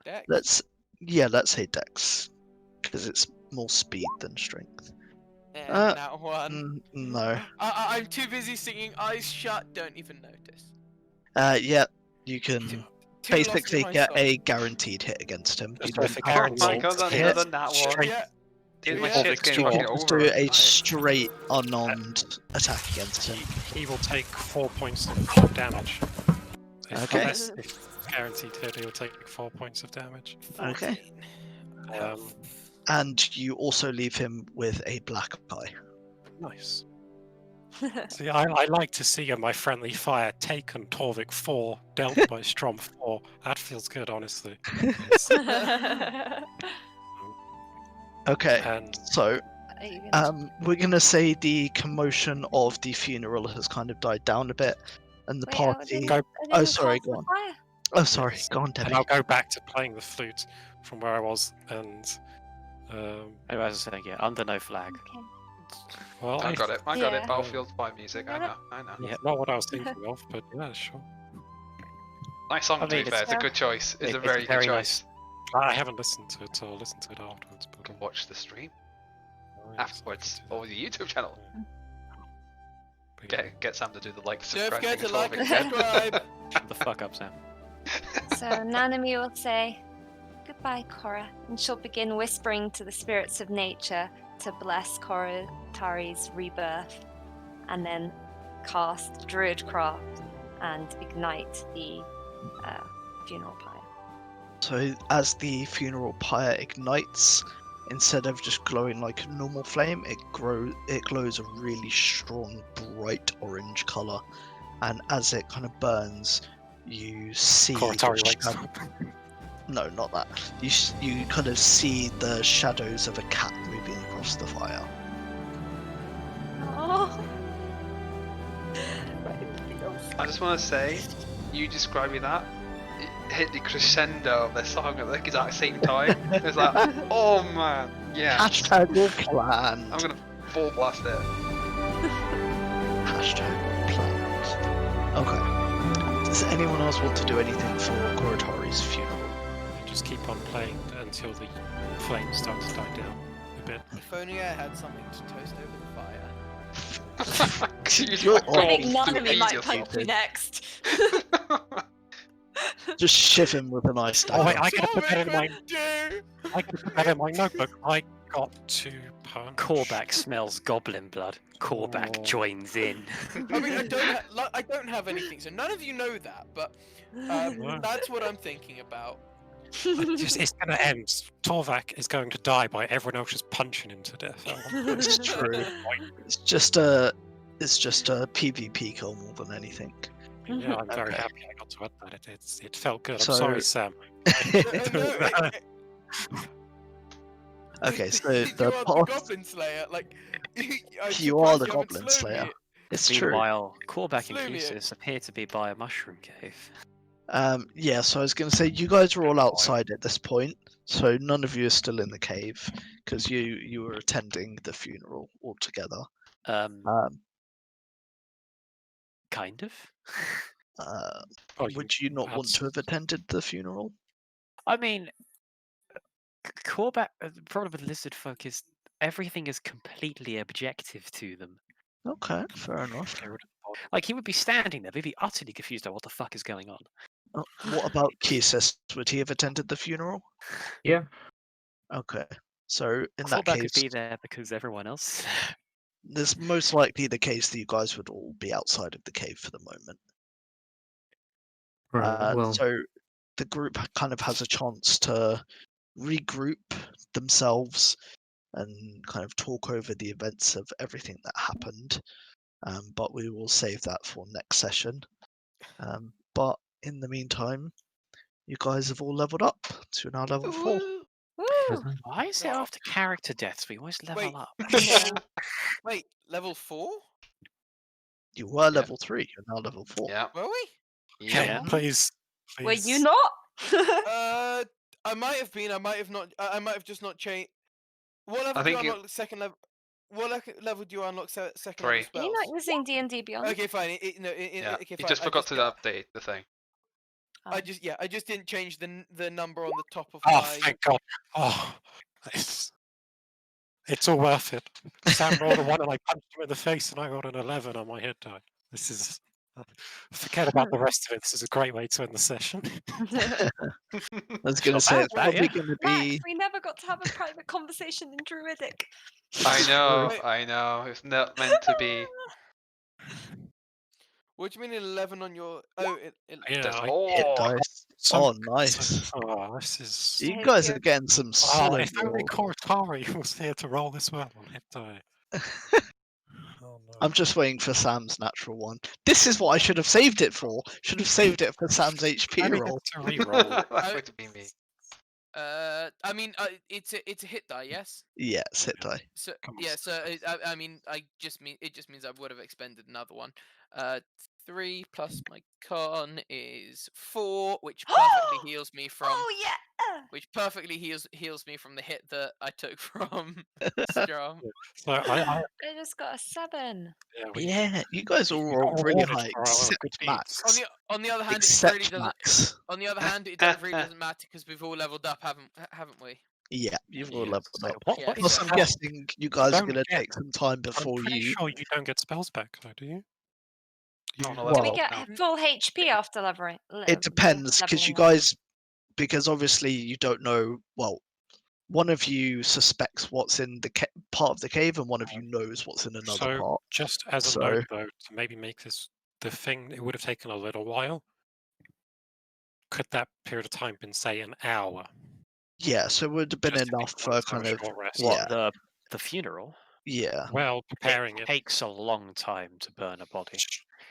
Dex. let's say dex because it's more speed than strength. And that one. No. I'm too busy singing Eyes Shut, don't even notice. Yeah, you can Too lost in basically my get song. a guaranteed hit against him. You Just don't with a have to Oh my guaranteed roll god, to that's hit. another nat one. Straight- Yeah, Dude, my Yeah. shit's getting You fucking can just over. do a Nice. straight unarmed attack against him. He will take 4 points of damage. Okay. If guaranteed hit, he'll take 4 points of damage. Okay. 14. And you also leave him with a black eye. Nice. See, I like to see my friendly fire taken Torvik 4, dealt by Strom 4. That feels good, honestly. Okay, And so Are you gonna we're gonna say the commotion of the funeral has kind of died down a bit, and the Wait, I party. didn't- Go- I Oh, didn't sorry, cast go the on. fire. Oh, sorry. Yes. Go on, and Debbie. I'll go back to playing the flute from where I was, and Anyway, as I was saying, yeah, Under No Flag. Okay. well, I got it. I got it. Yeah. Battlefield 5 music. I know. I know. Yeah, not what I was thinking of, but yeah, sure. Nice song, I to mean, be fair. It's a it's- good choice. It's a it's very, very good nice. choice. I haven't listened to it, so I'll listen to it afterwards. You But can watch the stream oh, yes, I afterwards can do over the YouTube channel. that. But yeah. Get Sam to do the like, Don't subscribe, forget thing to as well like if and you can. subscribe. Shut the fuck up, Sam. So Nanami will say, "Goodbye, Korra," and she'll begin whispering to the spirits of nature to bless Korotari's rebirth, and then cast Druidcraft and ignite the funeral pyre. So as the funeral pyre ignites, instead of just glowing like a normal flame, it glows a really strong, bright orange color, and as it kind of burns, you see. Korotari the wakes shadow- up. No, not that. You kind of see the shadows of a cat moving across the fire. Oh. I just want to say, you describing that, it hit the crescendo of the song at the exact same time. It's like, oh man, yeah. Hashtag all planned. I'm gonna full blast it. Hashtag planned. Okay. Does anyone else want to do anything for Korotari's funeral? And just keep on playing until the flames start to die down a bit. If only I had something to toast over the fire. You're I think all Nanami might stupid. punch me next. Just shiv him with an ice Oh wait, dagger. I gotta put that in my do. I gotta put that in my notebook. I got to punch. Callback smells goblin blood. Callback Oh. joins in. I mean, I don't have anything, so none of you know that, but No. that's what I'm thinking about. It's gonna end. Torvak is going to die by everyone else just punching him to death. It's true. It's just a PvP kill more than anything. Yeah, I'm very Okay. happy I got to add that. It felt good. So- I'm sorry, Sam. No, Okay, so you the are the boss. Goblin Slayer. Like I'm You are the surprised you haven't Goblin slew Slayer. me. It's true. Meanwhile, callback Slew me. inclusives appear to be by a mushroom cave. Yeah, so I was going to say you guys are all outside at this point, so none of you are still in the cave because you were attending the funeral all together. Um, Um, kind of. Oh, would you not want to have attended the funeral? I mean, callback. The problem with lizard folk is everything is completely objective to them. Okay, fair enough. Get rid of the Like he would be standing there, he'd be utterly confused about what the fuck is going on. What about Kiesis? Would he have attended the funeral? Yeah. Okay. So in I that thought that case, could be there because everyone else. there's most likely the case that you guys would all be outside of the cave for the moment. Right. Well, So the group kind of has a chance to regroup themselves and kind of talk over the events of everything that happened. But we will save that for next session. But in the meantime, you guys have all leveled up to now level 4. Woo! Woo! Why is it after character deaths we always level Wait. up? Yeah. Wait, level 4? You were level 3, you're now level 4. Yeah. Were we? Yeah. Yeah. Please. Were you please. not? I might have been. I might have not. I might have just not changed. What level I do you think you- unlock second level? What level do you unlock second Three. level Are you spells? not using D&D Beyond? Okay, fine. Yeah. Okay, You fine. just I forgot just to update the thing. Oh. I just didn't change the number on the top of Oh, my. thank God. Oh, it's all worth it. Sam rolled a 1 and I punched him in the face, and I got an 11 on my hit die. This is. Forget about the rest of it. This is a great way to end the session. I was going to Not say bad, it's that, probably yeah. going to Max, be. we never got to have a private conversation in Druidic. I know. Wait. I know. It's not meant to be. What do you mean 11 on your? Oh, Yeah, That's I, Hit all. dice. some- Oh, nice. Oh, this is. You Hey, guys dear. are getting some Oh, solid if only rolls. Cortari was here to roll as well on hit die. Oh, no. I'm just waiting for Sam's natural one. This is what I should have saved it for. Should have saved it for Sam's HP I need roll. to re-roll. That would be me. I mean, it's a hit die, yes. Yeah, it's hit die. So Come on. yeah, so I mean, it just means I would have expended another one. 3 plus my con is 4, which perfectly heals me from Oh yeah. heals me from the hit that I took from Strom. So I I just got a 7. Yeah, you guys all we got rolled really rewarded high, for our except good deeds. Max. On the other hand, it Except really doesn't. Max. On the other hand, it really doesn't matter because we've all leveled up, haven't we? Yeah, you've all Yes. leveled So up. what Yeah, is Plus, so- I'm spell? guessing you guys are Don't going to get- take some time I'm before pretty you. sure you don't get spells back, though, do you? Not on a Well, Do we level. get No. full HP after leveling? It depends because you guys, because obviously you don't know. Well, one of you suspects what's in the part of the cave, and one of you knows what's in another So, part. just as a So- note, though, to maybe make this the thing, it would have taken a little while. Could that period of time been, say, an hour? Yeah, so it would have been Just to enough give one for time kind of. short rest. Yeah, What, the funeral? yeah. Well, preparing It it. takes a long time to burn a body.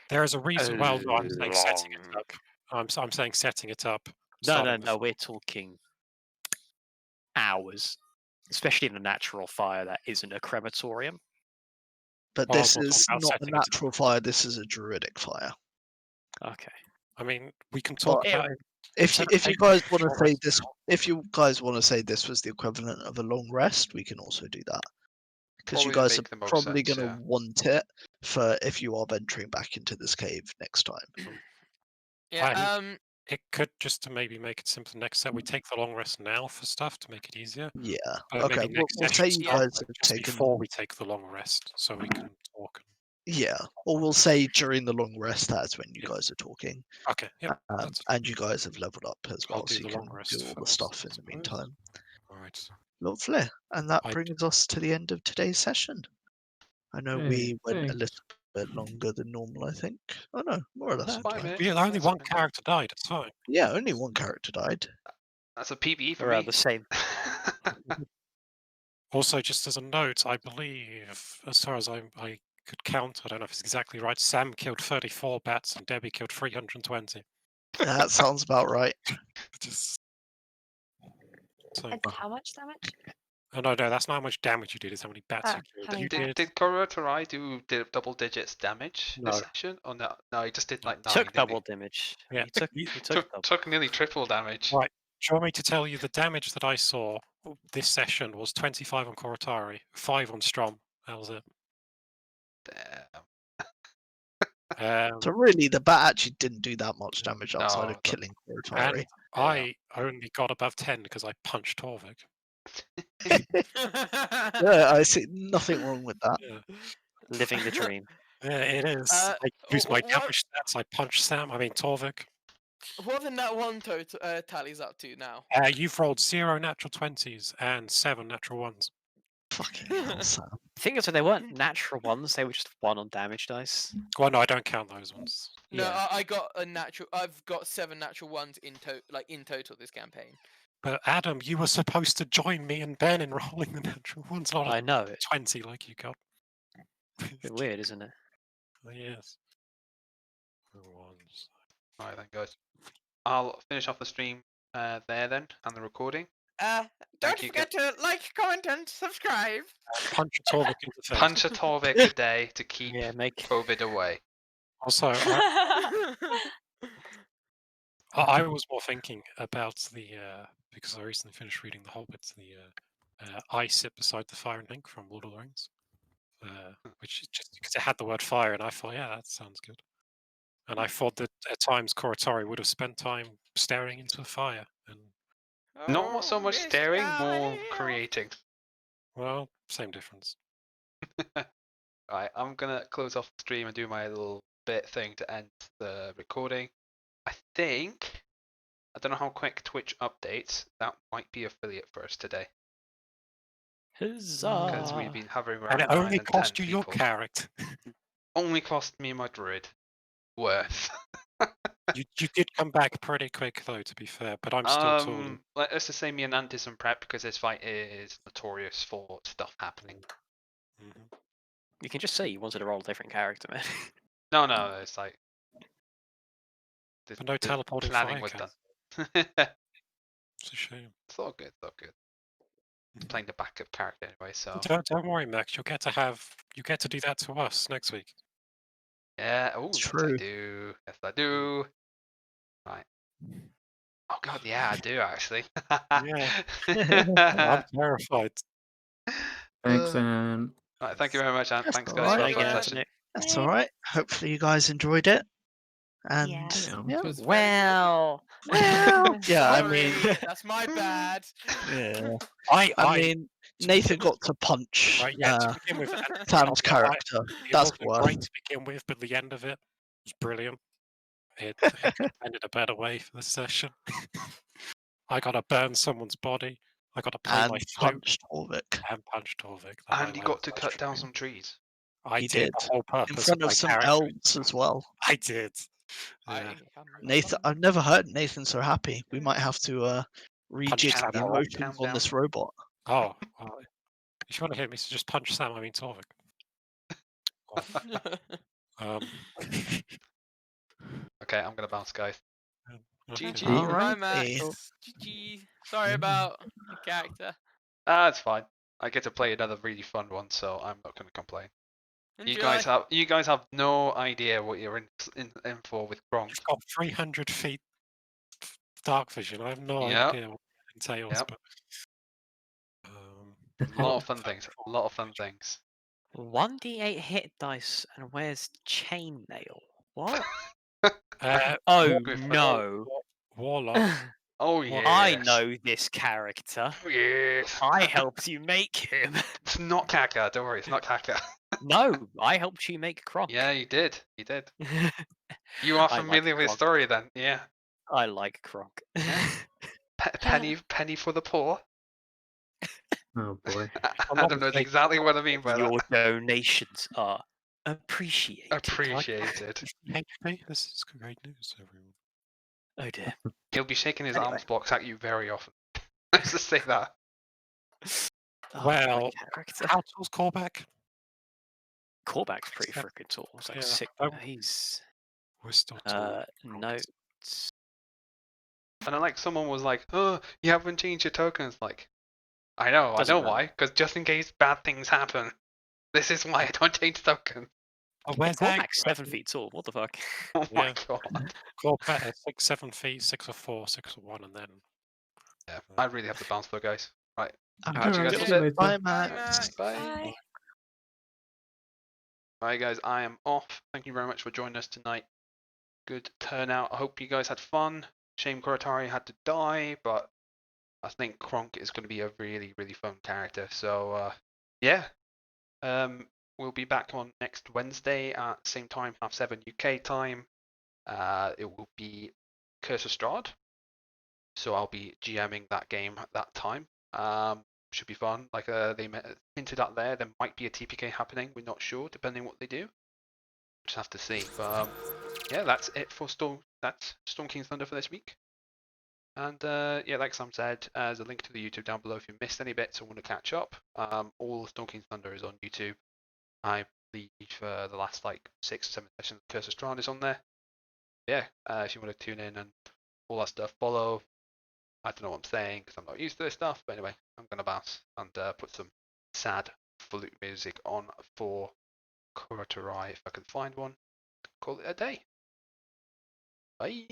There is a reason. Well, no, I'm saying setting it Long. up. I'm saying setting it up. No, no, starting no. the- We're talking hours, especially in a natural fire that isn't a crematorium. But Well, this we're talking is about not a setting it up. natural fire. This is a druidic fire. Okay. I mean, we can talk Yeah, about it. If you, Instead of if you taking guys a want to short say rest this, now, if you guys want to say this was the equivalent of a long rest, we can also do that. Because you Probably guys are make the most probably sense, going to yeah. want it for if you are venturing back into this cave next time. Yeah. it could, just to maybe make it simple, next set we take the long rest now for stuff to make it easier. Yeah. But Okay. maybe We'll, next we'll session say you yeah, guys start, have just taken. before we take the long rest, so we can talk. Yeah. Or we'll say during the long rest. That's when you Yeah. guys are talking. Okay, yeah, that's And you guys have leveled up as I'll well, do so you the can long rest do all the first, stuff I in the suppose. meantime. all right. Lovely. And that I- brings us to the end of today's session. I know we went a Hey. little bit longer than normal, I think. Oh no, more or less. That's on fine, time. man. Yeah, only That's one fine. character died. It's fine. Yeah, only one character died. That's a PBE for We're me. the same. Also, just as a note, I believe, as far as I could count, I don't know if it's exactly right. Sam killed 34 bats and Debbie killed 320. That sounds about right. Just so, And how much damage? oh, no, that's not how much damage you did. It's how many bats Ah, you killed. how many You bats? did. Did Korotarai do double digits damage No. this session? Or no? No, he just did like 9. Took didn't double damage. Yeah, He took you- double. Took nearly triple damage. Right. Do you want me to tell you the damage that I saw this session was 25 on Korotari, 5 on Strom. That was it. Damn. So really, the bat actually didn't do that much damage outside No, of killing And Korotari. I only got above 10 because I punched Torvik. Yeah, I see nothing wrong with that. Yeah. Living the dream. Yeah, it is. Uh, I use my what- damage stats. I punch Torvik. What the nat 1 tally's up to now? You've rolled 0 natural 20s and 7 natural 1s. Fucking hell, Sam. The thing is, that they weren't natural ones; they were just 1 on damage dice. Well, no, I don't count those ones. No, Yeah. I got a natural. I've got 7 natural 1s in total this campaign. But Adam, you were supposed to join me and Ben in rolling the natural ones, not I a know it. 20 like you got. Bit weird, isn't it? Yes. Ones. Alright then, guys. I'll finish off the stream there then, and the recording. Don't Thank you, forget to like, comment, and subscribe. Punch a Torvik in the face. Punch a Torvik a day to keep Yeah, make COVID away. Also, I was more thinking about the because I recently finished reading The Hobbit, the I Sit Beside the Fire and Link from Lord of the Rings, which is just because it had the word fire, and I thought, yeah, that sounds good. And I thought that at times Koratari would have spent time staring into the fire, and Not so much Miss staring, more Galileo. creating. well, same difference. Right, I'm gonna close off the stream and do my little bit thing to end the recording. I think, I don't know how quick Twitch updates, that might be affiliate first today, because we've huzzah! been hovering around And it 9 only and cost 10 you your people. character. Only cost me my druid worth. You did come back pretty quick though, to be fair, but I'm still taller. Let's just say me and Ant did some prep because this fight is notorious for stuff happening. Mhm. You can just say you wanted to roll a different character, man. No, it's like But no teleporting planning fire was cats. done. It's a shame. It's all good, it's all good. Playing the backup character anyway, so Don't worry, Max. You get to do that to us next week. yeah. Oh, It's yes, I true. do. Yes, I do. Right. Oh god, yeah, I do actually. I'm terrified. Thanks, Uh, and Right, thank you very much, Ant. That's Thanks, all guys. right. For Like the Alright. session. Anthony. That's all right. Hopefully you guys enjoyed it. And Yes. Yeah. yeah, It was very good. Well, well, yeah. I mean, Sorry, that's my bad. yeah. I I mean, Nathan begin got to punch right, yeah. To begin with, Sam's character. it That's wasn't worth. great to begin with, but the end of it was brilliant. It ended a better way for the session. I got to burn someone's body. I got to play And my flute punched Torvik. and punch Torvik. the And you highlight got of to my cut down stream. some trees. I He did did. the whole purpose In front my of some character. elves as well. I did. I Yeah. can Nathan, I've never heard Nathan so happy. We might have to rejig Sam the out. emotions Calm on down. this robot. Oh, well, if you want to hear me, so just punch Sam. I mean Torvik. Um, Okay, I'm gonna bounce, guys. okay. GG. All Bye, right. Max. GG. Sorry about the character. It's fine. I get to play another really fun one, so I'm not gonna complain. Enjoy. You guys have no idea what you're in for with Gronk. You've got 300 feet dark vision. I have no Yep. idea what it entails, Yep. but A lot of fun things. A lot of fun things. 1d8 hit dice, and where's chainmail? What? uh, Oh Good for no! Warlock. Oh yeah. I know this character. Yes. I helped you make him. It's not Kaka. Don't worry, it's not Kaka. No, I helped you make Kronk. Yeah, you did. You did. You are I like familiar with his Kronk. story then? Yeah. I like Kronk. Penny for the poor. Oh boy. Adam knows exactly what I mean by Your that. donations are appreciated. Appreciated. HP. This is great news, everyone. Oh dear. He'll be shaking his Anyway. arms box at you very often. Let's just say that. Oh, Well, my character. How tall's callback? Callback's pretty Yeah. freaking tall. It's like Yeah. sick. Oh. He's We're still tall. notes. And then like someone was like, "Oh, you haven't changed your tokens." Like, I know Doesn't matter. why. Because just in case bad things happen, this is why I don't change tokens. Oh, where's that? Callback's 7 feet tall. What the fuck? Oh my Yeah. god. Callback at 6, 7 feet, 6 or 4, 6 or 1, and then. Yeah, I really have to bounce though, guys. Right. I'm Alright, gonna you guys do all it. set? Bye, Bye, Max. Max. Bye. Alright guys, I am off. Thank you very much for joining us tonight. Good turnout. I hope you guys had fun. Shame Koratari had to die, but I think Kronk is going to be a really, really fun character. So yeah. we'll be back on next Wednesday at same time, 7:30 UK time. It will be Curse of Strahd. So I'll be GMing that game at that time. Should be fun. Like they hinted at there might be a TPK happening. We're not sure, depending on what they do. Just have to see. But yeah, that's it for Storm King's Thunder for this week. And yeah, like Sam said, there's a link to the YouTube down below if you missed any bits or want to catch up. All Storm King's Thunder is on YouTube. I believe the last like 6 or 7 sessions of Curse of Strahd is on there. Yeah, if you want to tune in and all that stuff, follow. I don't know what I'm saying because I'm not used to this stuff, but anyway, I'm gonna bounce and put some sad flute music on for Kuratarai if I can find one. Call it a day. Bye.